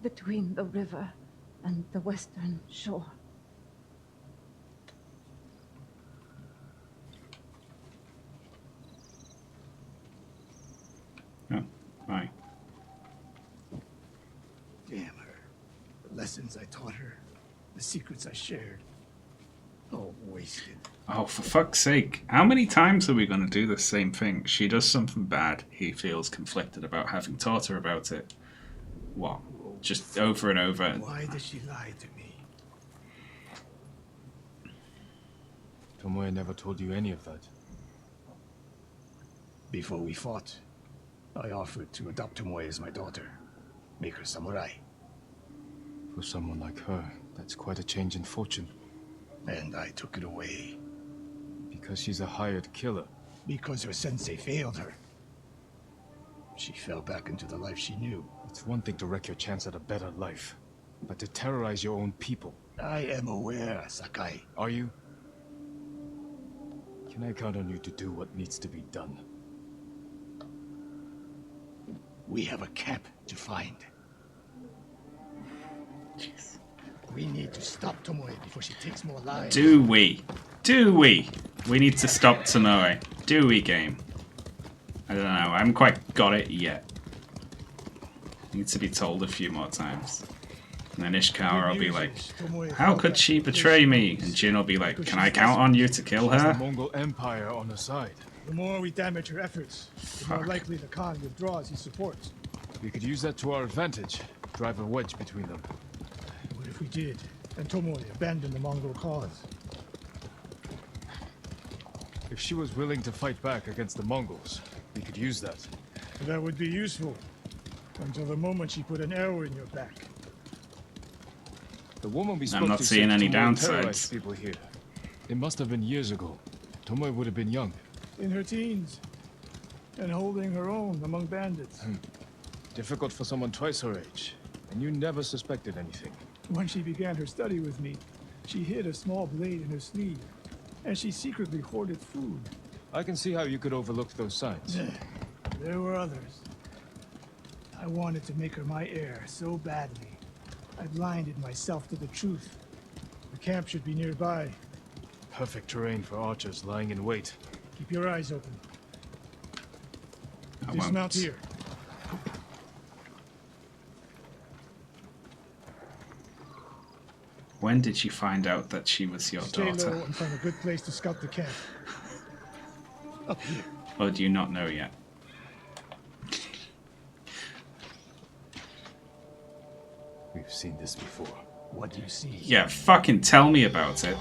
Between the river and the western shore. Oh, right. Damn her. The lessons I taught her, the secrets I shared. All wasted. Oh, for fuck's sake. How many times are we going to do the same thing? She does something bad. He feels conflicted about having taught her about it. What? Just over and over. Why did she lie to me? Tomoe never told you any of that. Before we fought, I offered to adopt Tomoe as my daughter. Make her samurai. For someone like her, that's quite a change in fortune. And I took it away. Because she's a hired killer. Because her sensei failed her. She fell back into the life she knew. It's one thing to wreck your chance at a better life, but to terrorize your own people. I am aware, Sakai. Are you? Can I count on you to do what needs to be done? We have a camp to find. Jeez. We need to stop Tomoe before she takes more lives. Do we? Do we? We need to stop Tomoe. Do we, game? I don't know. I haven't quite got it yet. Needs to be told a few more times. And then Ishikawa will be like, Tomoe how fell could back she to the place betray she me? knows. And Jin will be like, Because can I she's count on you to desperate. kill Has the her? Mongol Empire on her side. The more we damage her efforts, the more Fuck. likely the Khan withdraws his support. We could use that to our advantage. Drive a wedge between them. What if we did, and Tomoe abandoned the Mongol cause? If she was willing to fight back against the Mongols, we could use that. That would be useful, until the moment she put an arrow in your back. The woman we I'm spoke not to seeing said any Tomoe downsides. terrorized people here. It must have been years ago. Tomoe would have been young. In her teens, and holding her own among bandits. Difficult for someone twice her age. And you never suspected anything. When she began her study with me, she hid a small blade in her sleeve, and she secretly hoarded food. I can see how you could overlook those signs. There were others. I wanted to make her my heir so badly. I blinded myself to the truth. The camp should be nearby. Perfect terrain for archers lying in wait. Keep your eyes open. I Dismount won't. here. When did you find out that she was your Stay daughter? low and find a good place to scout the camp. Up here. Or do you not know yet? We've seen this before. What do you see? Yeah, fucking tell me about it.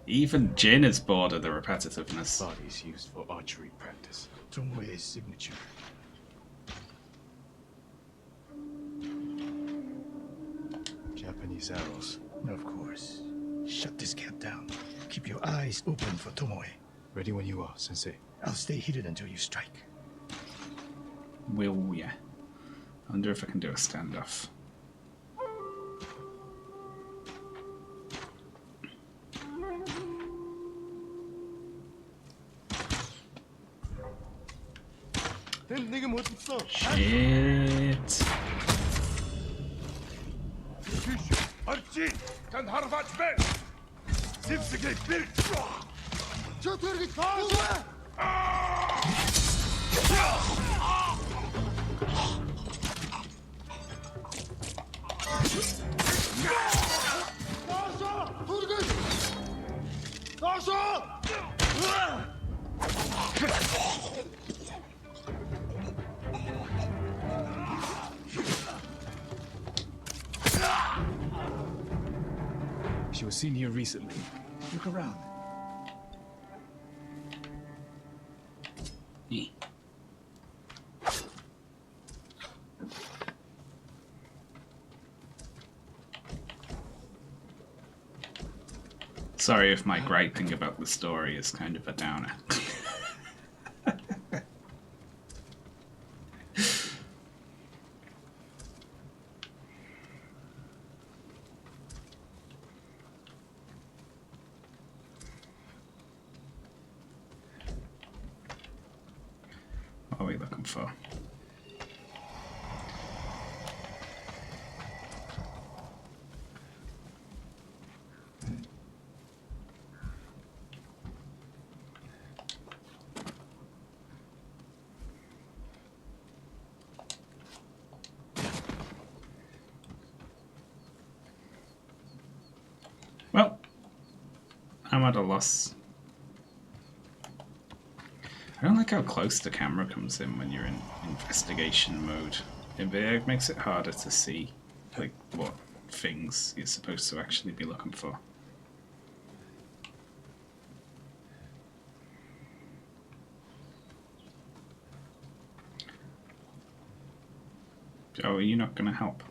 Even Jin is bored of the repetitiveness. Bodies used for archery practice. Tomoe's signature. Japanese arrows. Of course. Shut this camp down. Keep your eyes open for Tomoe. Ready when you are, Sensei. I'll stay hidden until you strike. Will ya? I wonder if I can do a standoff. Shit. She was seen here recently. Look around. Sorry if my griping about the story is kind of a downer. What are we looking for? Well, I'm at a loss. I don't like how close the camera comes in when you're in investigation mode. It makes it harder to see like what things you're supposed to actually be looking for. Oh, are you not going to help?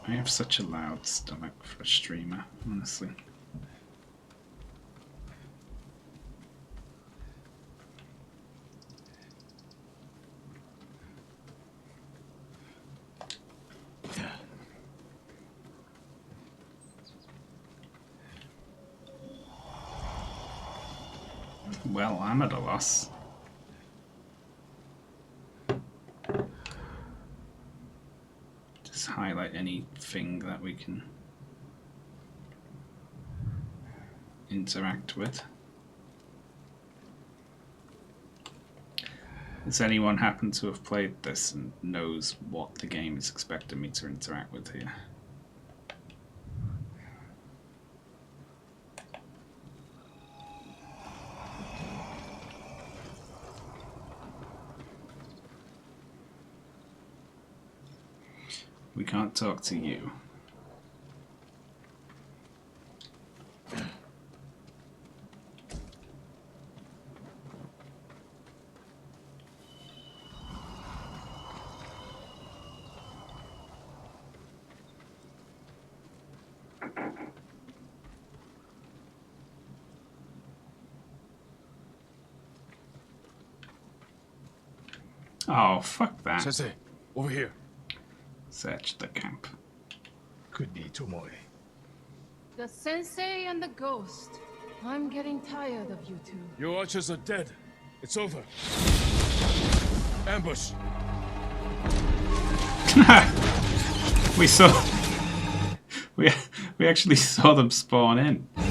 I have such a loud stomach for a streamer, honestly. Well, I'm at a loss. Just highlight anything that we can interact with. Does anyone happen to have played this and knows what the game is expecting me to interact with here? We can't talk to you. Oh, fuck that. Sensei, over here. Search the camp. Could be Tomoe. The sensei and the ghost. I'm getting tired of you two. Your archers are dead. It's over. Ambush. We saw... We actually saw them spawn in. Go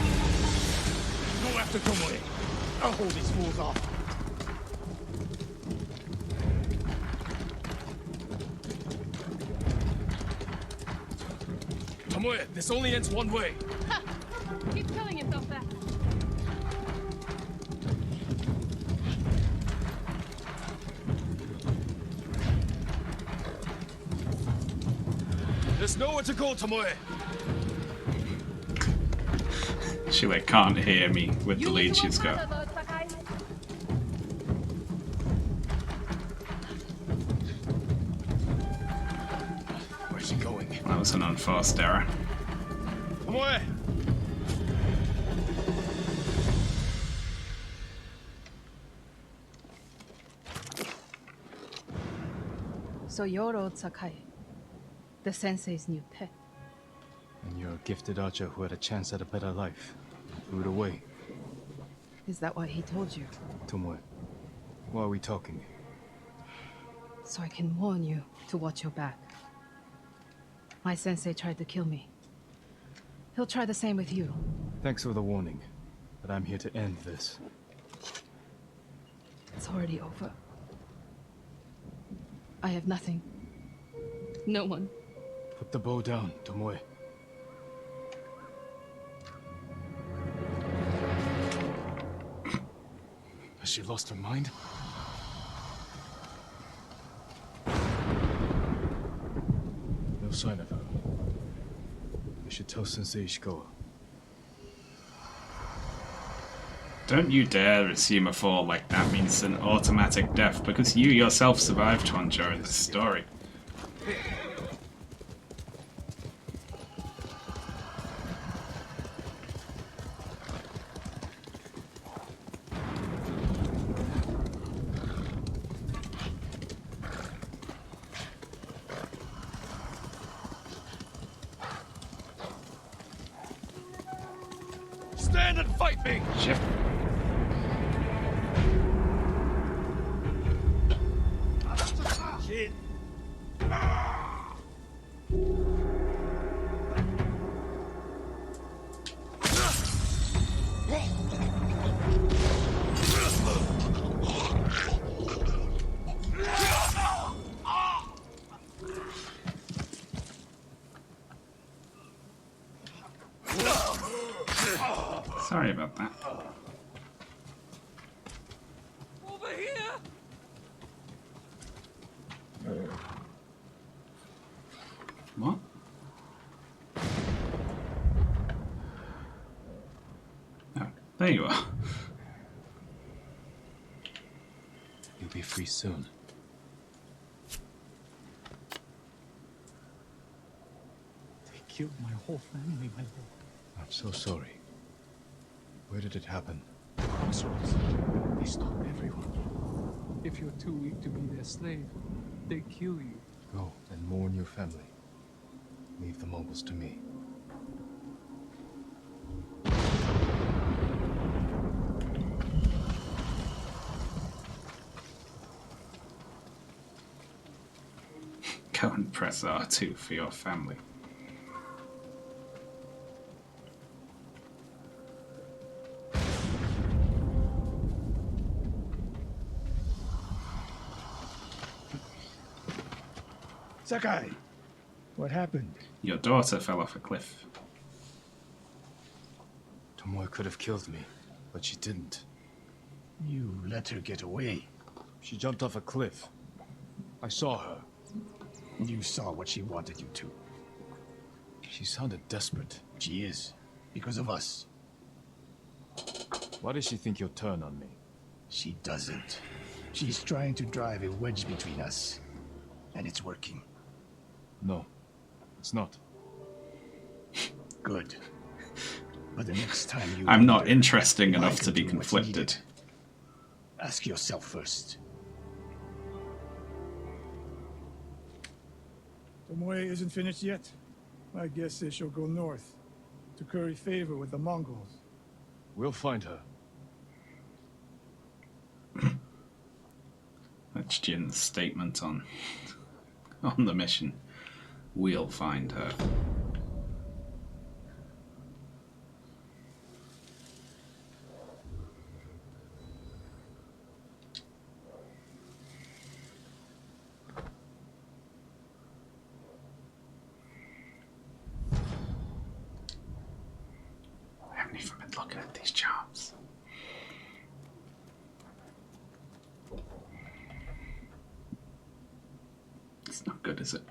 after Tomoe. I'll hold these fools off. Tomoe, this only ends one way. Ha! Keep telling yourself that. There's nowhere to go, Tomoe. She like can't hear me with the lead she's got. Where's she going? That was an unforced error. Tomoe! So you're old Sakai, the sensei's new pet. And you're a gifted archer who had a chance at a better life. Threw it away. Is that what he told you? Tomoe, why are we talking? So I can warn you to watch your back. My sensei tried to kill me. He'll try the same with you. Thanks for the warning, but I'm here to end this. It's already over. I have nothing. No one. Put the bow down, Tomoe. Has she lost her mind? No sign of her. I should tell Sensei Ishikawa. Don't you dare assume a fall like that means an automatic death, because you yourself survived one during the story. Stand and fight me! Shit. Shit. Sorry about that. Over here! What? Oh, there you are. You'll be free soon. They killed my whole family, my lord. I'm so sorry. Where did it happen? Crossroads. They stop everyone. If you're too weak to be their slave, they kill you. Go and mourn your family. Leave the moguls to me. Don't press R2 for your family. Sakai, what happened? Your daughter fell off a cliff. Tomoe could have killed me, but she didn't. You let her get away. She jumped off a cliff. I saw her. You saw what she wanted you to. She sounded desperate. She is. Because of us. Why does she think you'll turn on me? She doesn't. She's trying to drive a wedge between us. And it's working. No, it's not. Good. But the next time you... I'm not wonder, interesting I enough can to be do what's conflicted. needed. Ask yourself first. Tomoe isn't finished yet. I guess they shall go north to curry favor with the Mongols. We'll find her. That's Jin's statement on the mission. We'll find her. I haven't even been looking at these charms. It's not good, is it?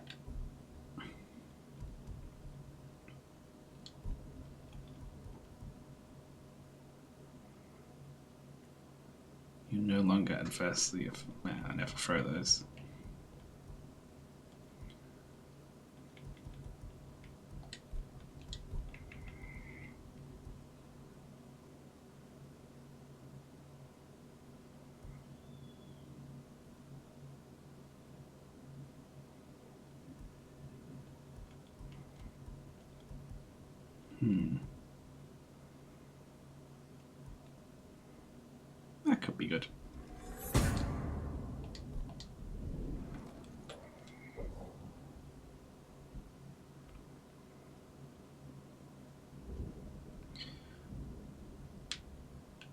You no longer adversely... I never throw those. That could be good.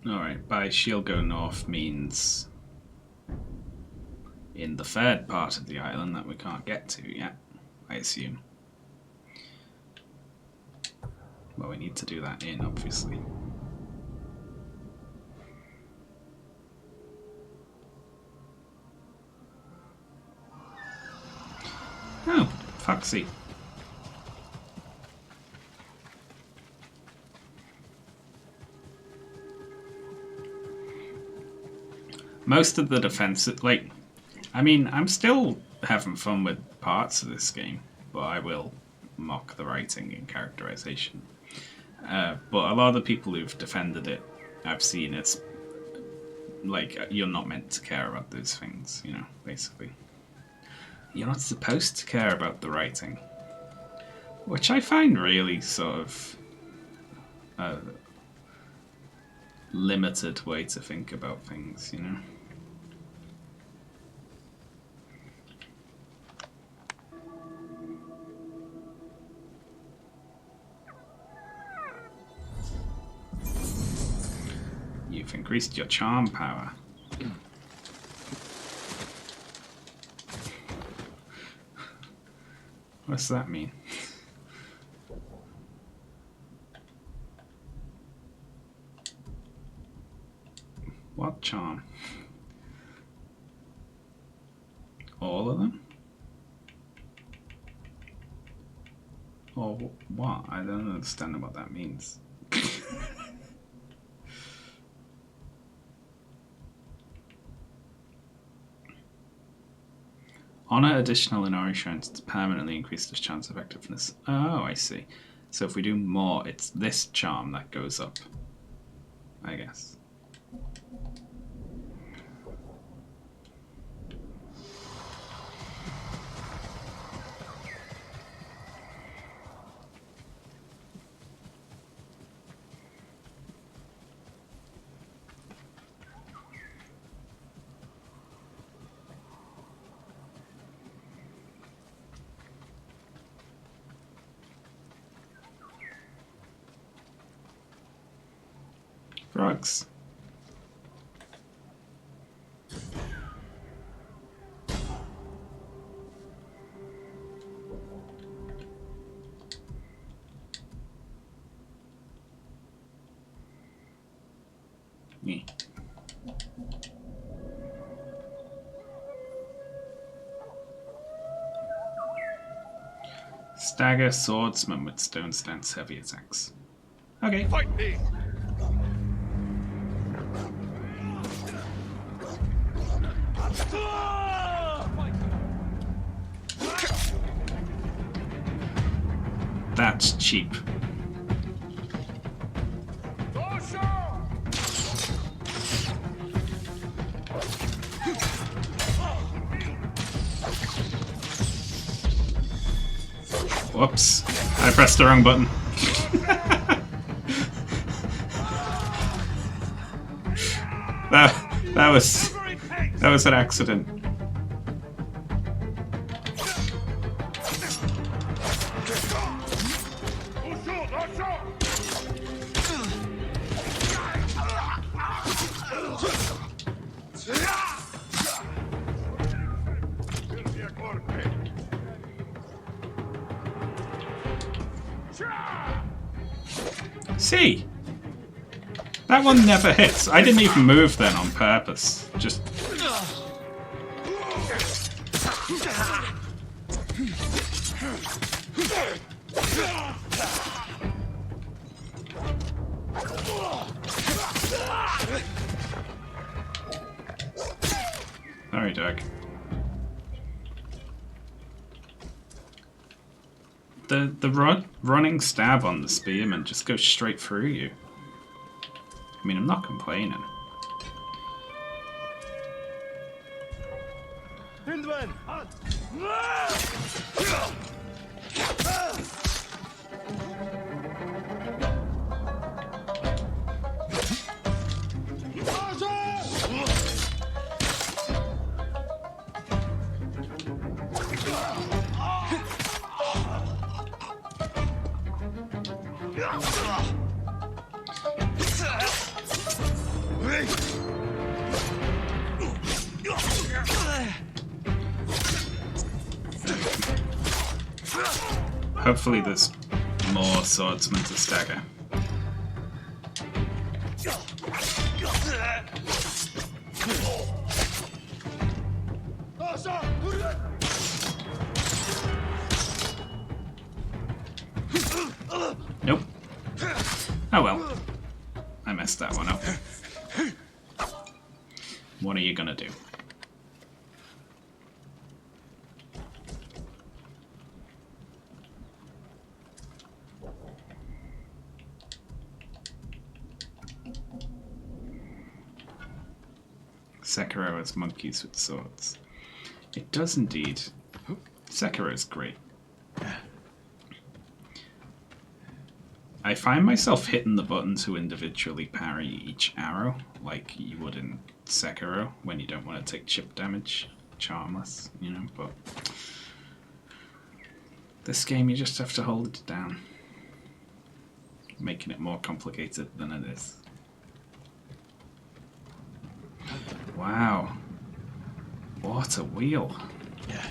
Alright, by she'll go north means in the third part of the island that we can't get to yet, I assume. Well, we need to do that in, obviously. Oh, Foxy. Most of the defense, like, I mean, I'm still having fun with parts of this game, but I will mock the writing and characterization. But a lot of the people who've defended it, I've seen it's like, you're not meant to care about those things, you know, basically. You're not supposed to care about the writing. Which I find really sort of a limited way to think about things, you know? You've increased your charm power. What's that mean? What charm? All of them? Or what? I don't understand what that means. Honor additional Inori shrines to permanently increase this chance of effectiveness. Oh, I see. So if we do more, it's this charm that goes up, I guess. Frogs. Yeah. Stagger swordsman with stone stance heavy attacks. Okay. Fight me! That's cheap. Whoops. I pressed the wrong button. that was an accident. See? That one never hits. I didn't even move then on purpose. Just... Sorry, Doug. The running stab on the spearman just goes straight through you. I mean, I'm not complaining. Hopefully there's more swordsmen to stagger. Nope. Oh well. I messed that one up. What are you gonna do? Sekiro has monkeys with swords. It does indeed. Sekiro is great. I find myself hitting the button to individually parry each arrow, like you would in Sekiro, when you don't want to take chip damage. Charmless, you know, but... this game you just have to hold it down. Making it more complicated than it is. Wow. What a wheel. Yeah.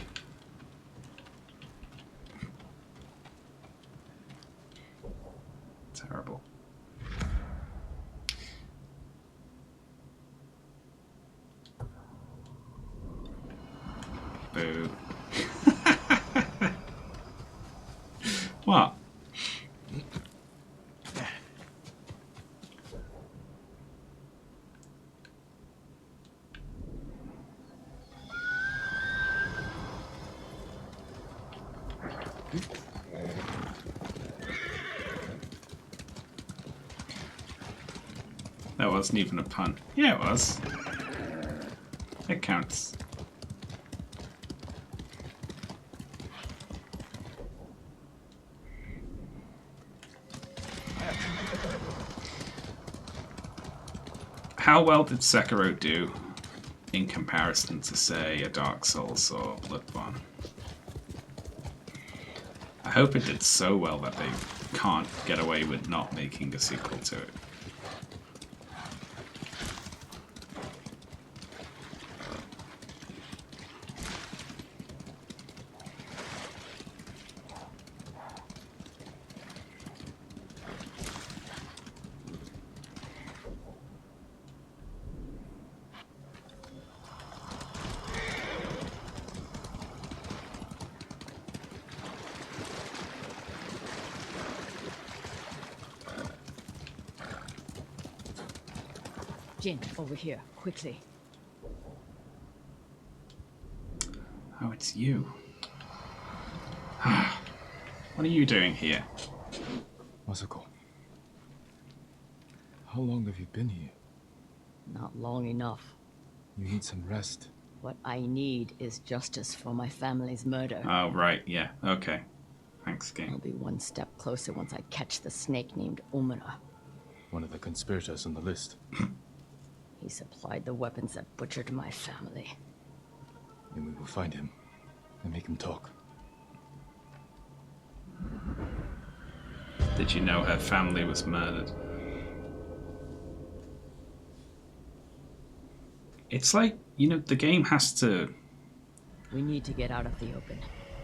Terrible. Boo. What? That wasn't even a pun. Yeah, it was. It counts. How well did Sekiro do in comparison to, say, a Dark Souls or Bloodborne? I hope it did so well that they can't get away with not making a sequel to it. Jin, over here, quickly. Oh, it's you. What are you doing here? Masako, how long have you been here? Not long enough. You need some rest. What I need is justice for my family's murder. Oh, right, yeah, okay. Thanks, game. I'll be one step closer once I catch the snake named Umura. One of the conspirators on the list. He supplied the weapons that butchered my family. And we will find him and make him talk. Did you know her family was murdered? It's like, you know, the game has to... We need to get out of the open.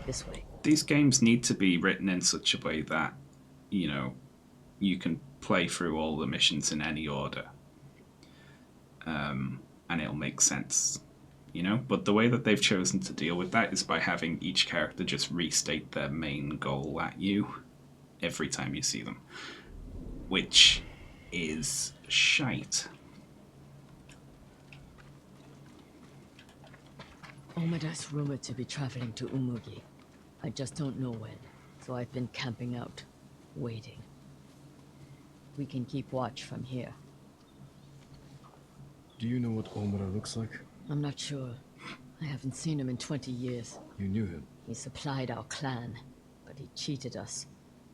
This way. These games need to be written in such a way that, you know, you can play through all the missions in any order. And it'll make sense, you know? But the way that they've chosen to deal with that is by having each character just restate their main goal at you every time you see them. Which is shite. Omada's rumored to be traveling to Umugi. I just don't know when, so I've been camping out, waiting. We can keep watch from here. Do you know what Omura looks like? I'm not sure. I haven't seen him in 20 years. You knew him? He supplied our clan, but he cheated us.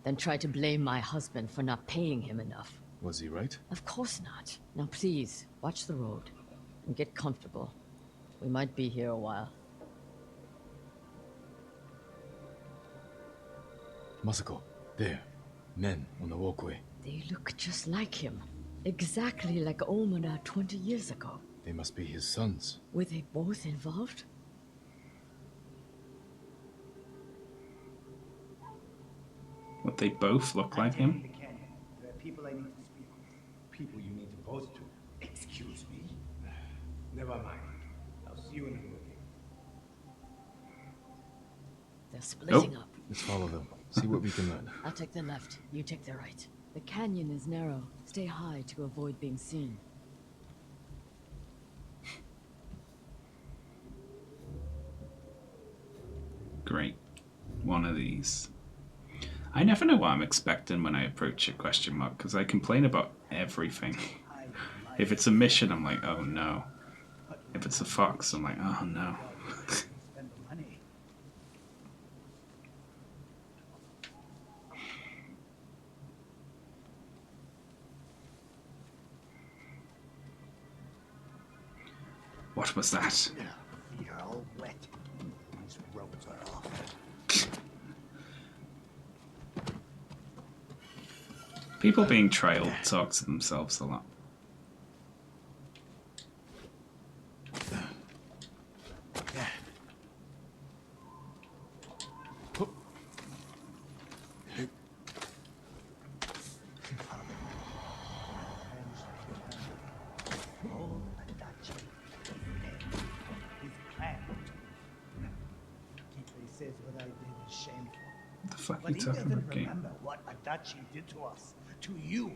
Then tried to blame my husband for not paying him enough. Was he right? Of course not. Now please, watch the road. And get comfortable. We might be here a while. Masako, there. Men on the walkway. They look just like him. Exactly like Omura 20 years ago. They must be his sons. Were they both involved? Would they both look like him? There are people I need to speak with. People you need to both to. Excuse me? Never mind. I'll see you in the morning. They're splitting up. Let's follow them. See what we can learn. I'll take the left, you take the right. The canyon is narrow. Stay high to avoid being seen. Great. One of these. I never know what I'm expecting when I approach a question mark, because I complain about everything. If it's a mission, I'm like, oh no. If it's a fox, I'm like, oh no. What was that? You're all wet. These roads are awful. People being trailed talk to themselves a lot. Says what I did is shameful. What the fuck are But you he talking doesn't about, game? remember what Adachi did to us, to you.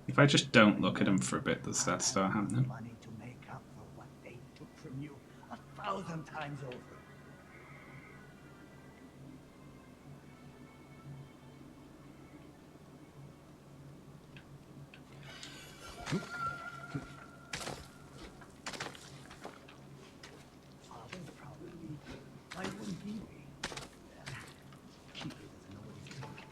If I just don't look at him for a bit, does that start happening? Money to make up for what they took from you 1,000 times over. Father's proud of me. Why wouldn't he be? Keeper doesn't know what he's thinking.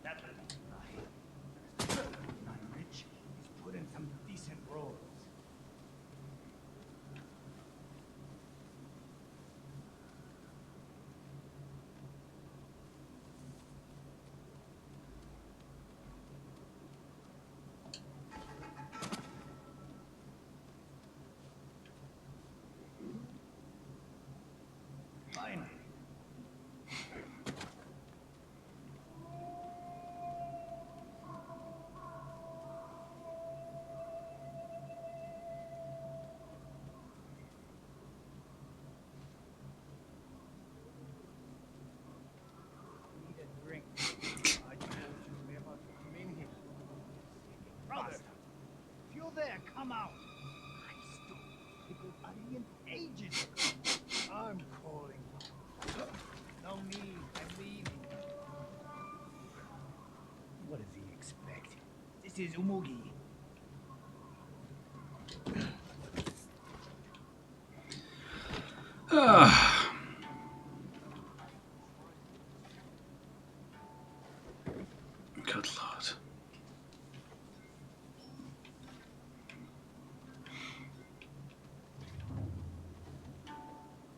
That doesn't lie. Not rich. He's put in some decent roles. ages ago. I'm calling. No need, I'm leaving. What does he expect? This is Umugi. Good lord.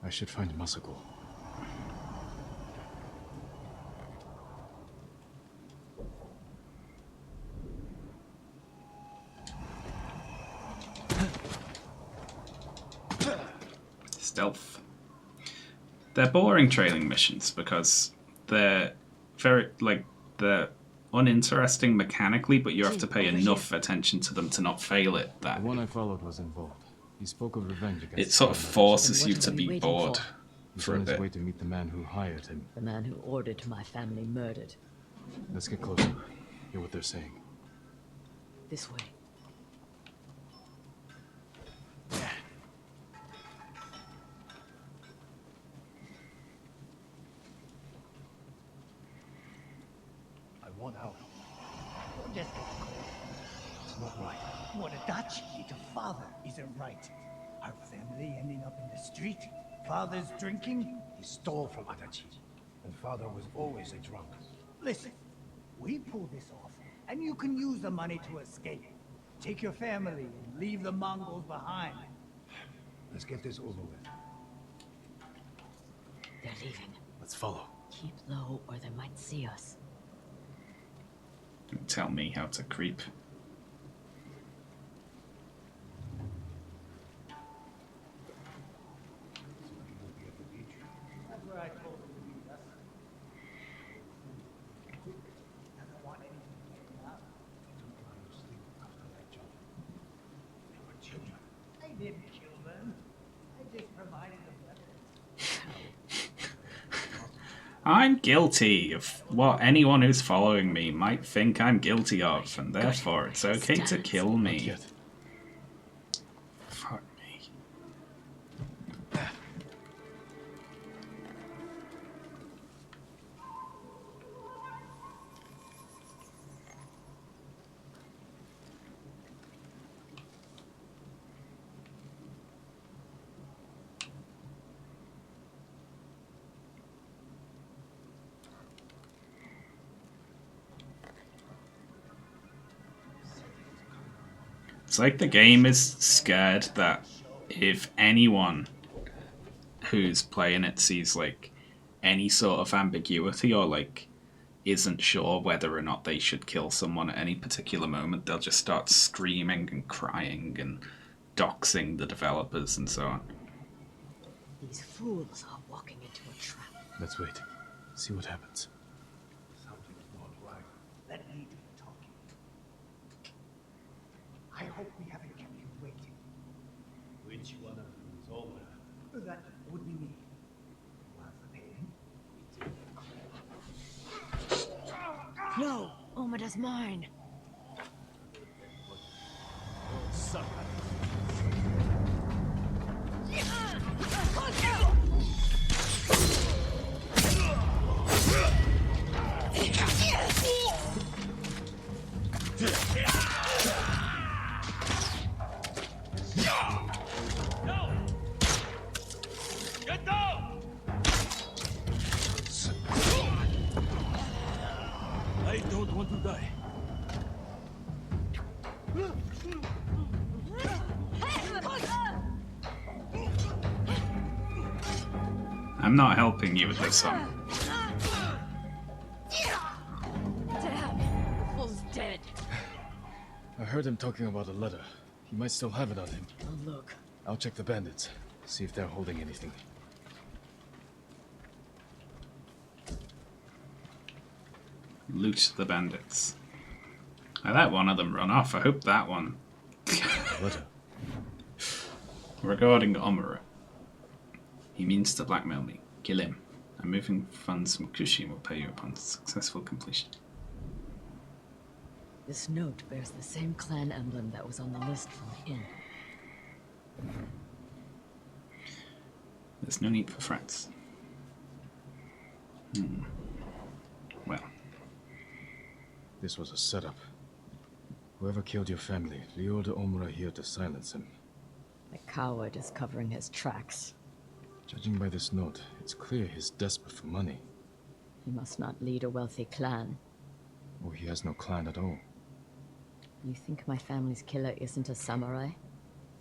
I should find Masako. Stealth. They're boring trailing missions because they're they're uninteresting mechanically, but you have to pay enough attention to them to not fail it. The one I followed was involved. He spoke of revenge against It sort of forces you to be bored He's for a on his bit. way to meet the man who hired him. The man who ordered my family murdered. Let's get closer. Hear what they're saying. This way. I want out. Don't just get caught. It's not right. What Adachi to father isn't right. Our family ending up in the street. Father's drinking. He stole from Adachi, and father was always a drunk. Listen, we pull this off, and you can use the money to escape. Take your family and leave the Mongols behind. Let's get this over with. They're leaving. Let's follow. Keep low or they might see us. Tell me how to creep. That's where I told him to meet us. Doesn't want anything getting out. They were children. I didn't kill them. I just provided them I'm guilty of what anyone who's following me might think I'm guilty of, and therefore it's okay to kill me. Fuck me. It's like the game is scared that if anyone who's playing it sees like any sort of ambiguity or like isn't sure whether or not they should kill someone at any particular moment, they'll just start screaming and crying and doxing the developers and so on. These fools are walking into a trap. Let's wait. See what happens. Something's not right. Let me do the talking. I hope we haven't kept you waiting. Which one of you is older? That would be me. Want the pain? No! Omada's mine! Suck. Get down! I don't want to die. I'm not helping you with this one. Damn! The fool's dead. I heard him talking about a letter. He might still have it on him. I'll look. I'll check the bandits. See if they're holding anything. Loot the bandits. I let one of them run off. I hope that one. Letter. Regarding Omura. He means to blackmail me. Kill him. I'm moving funds from Tsushima will pay you upon successful completion. This note bears the same clan emblem that was on the list from the inn. There's no need for threats. Well. This was a setup. Whoever killed your family lured Omura here to silence him. The coward is covering his tracks. Judging by this note, it's clear he's desperate for money. He must not lead a wealthy clan. Or he has no clan at all. You think my family's killer isn't a samurai?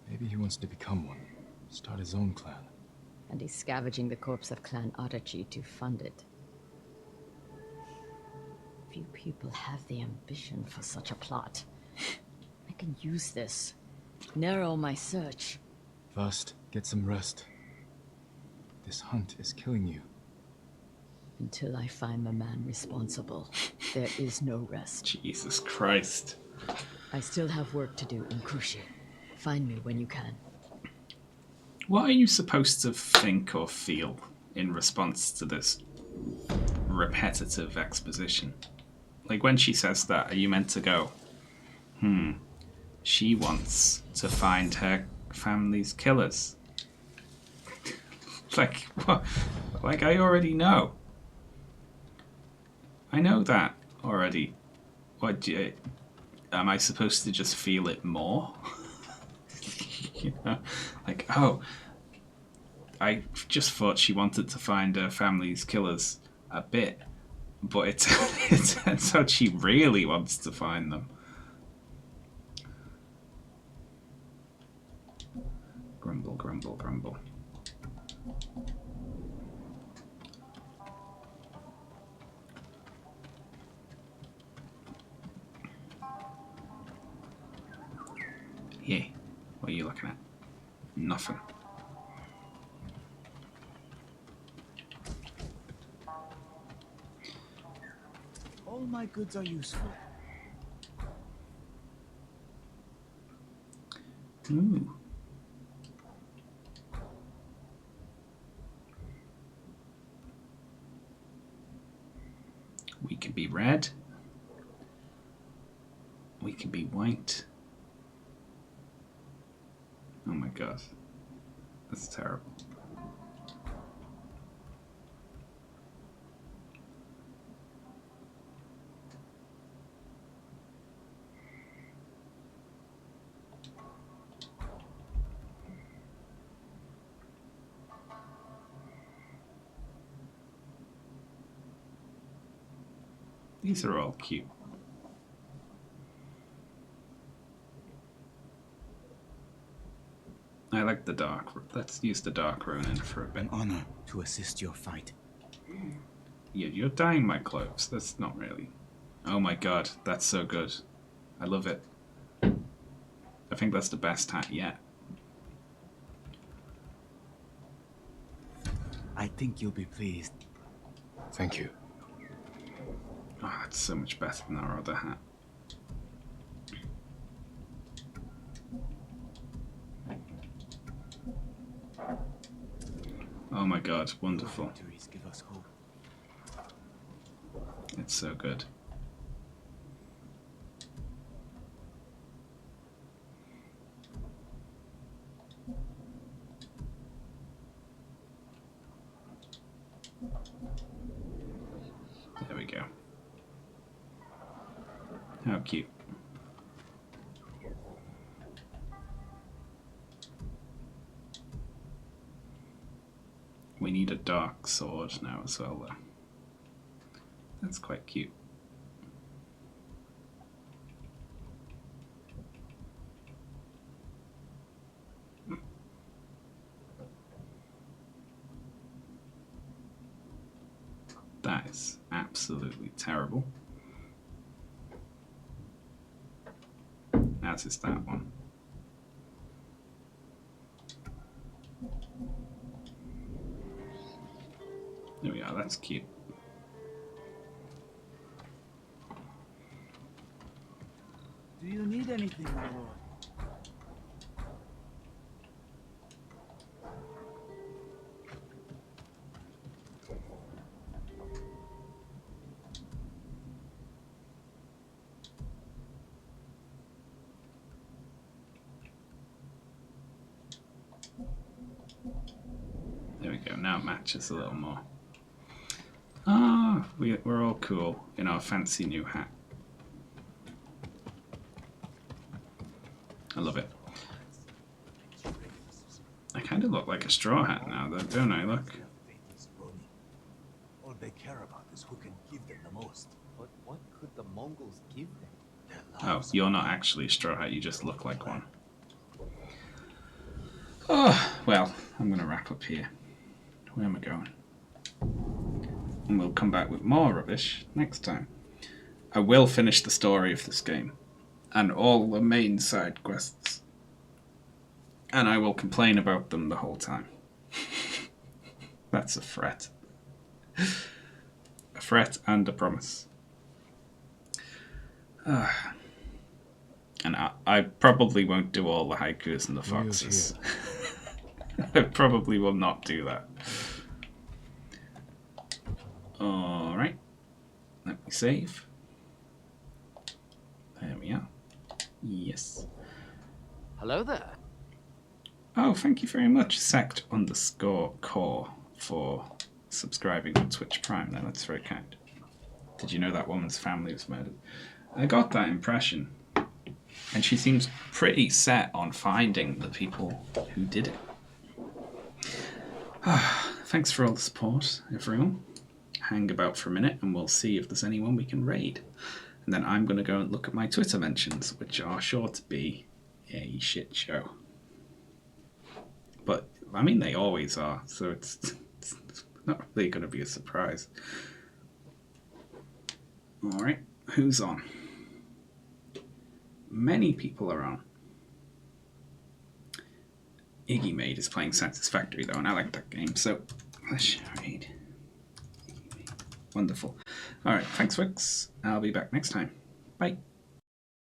Maybe he wants to become one. Start his own clan. And he's scavenging the corpse of Clan Adachi to fund it. Few people have the ambition for such a plot. I can use this. Narrow my search. First, get some rest. This hunt is killing you. Until I find the man responsible, there is no rest. Jesus Christ. I still have work to do in Kushi. Find me when you can. What are you supposed to think or feel in response to this repetitive exposition? Like, when she says that, are you meant to go, she wants to find her family's killers? Like, what? Like, I already know. I know that already. What do you... Am I supposed to just feel it more? You know? Like, oh, I just thought she wanted to find her family's killers a bit, but it turns out she really wants to find them. Grumble, grumble, grumble. Yeah, what are you looking at? Nothing. All my goods are useful. Ooh. We can be red. We can be white. Oh my god. That's terrible. These are all cute. I like the dark. Let's use the dark Ronin for a bit. An honor to assist your fight. Yeah, you're dyeing my clothes. That's not really... Oh my god, that's so good. I love it. I think that's the best hat yet. I think you'll be pleased. Thank you. Oh, that's so much better than our other hat. Oh my god, wonderful. Victories give us hope. It's so good. There we go. How cute. We need a dark sword now as well, though. That's quite cute. That is absolutely terrible. As is that one. There we are, that's cute. Do you need anything, my lord? There we now it matches a little more. Ah, we're all cool in our fancy new hat. I love it. I kind of look like a straw hat now, though, don't I? Look. All they care about is who can give them the most. But what could the Mongols give them? Oh, you're not actually a straw hat, you just look like one. Oh, well, I'm going to wrap up here. Where am I going? And we'll come back with more rubbish next time. I will finish the story of this game. And all the main side quests. And I will complain about them the whole time. That's a threat. A threat and a promise. And I probably won't do all the haikus and the foxes. I probably will not do that. Alright. Let me save. There we are. Yes. Hello there. Oh, thank you very much, sect_core, for subscribing on Twitch Prime. Now, that's very kind. Did you know that woman's family was murdered? I got that impression. And she seems pretty set on finding the people who did it. Thanks for all the support, everyone. Hang about for a minute and we'll see if there's anyone we can raid. And then I'm going to go and look at my Twitter mentions, which are sure to be a shit show. But, I mean, they always are, so it's not really going to be a surprise. Alright, who's on? Many people are on. Iggy Maid is playing Satisfactory though, and I like that game, so let's raid. Wonderful. Alright, thanks, Wix. I'll be back next time. Bye.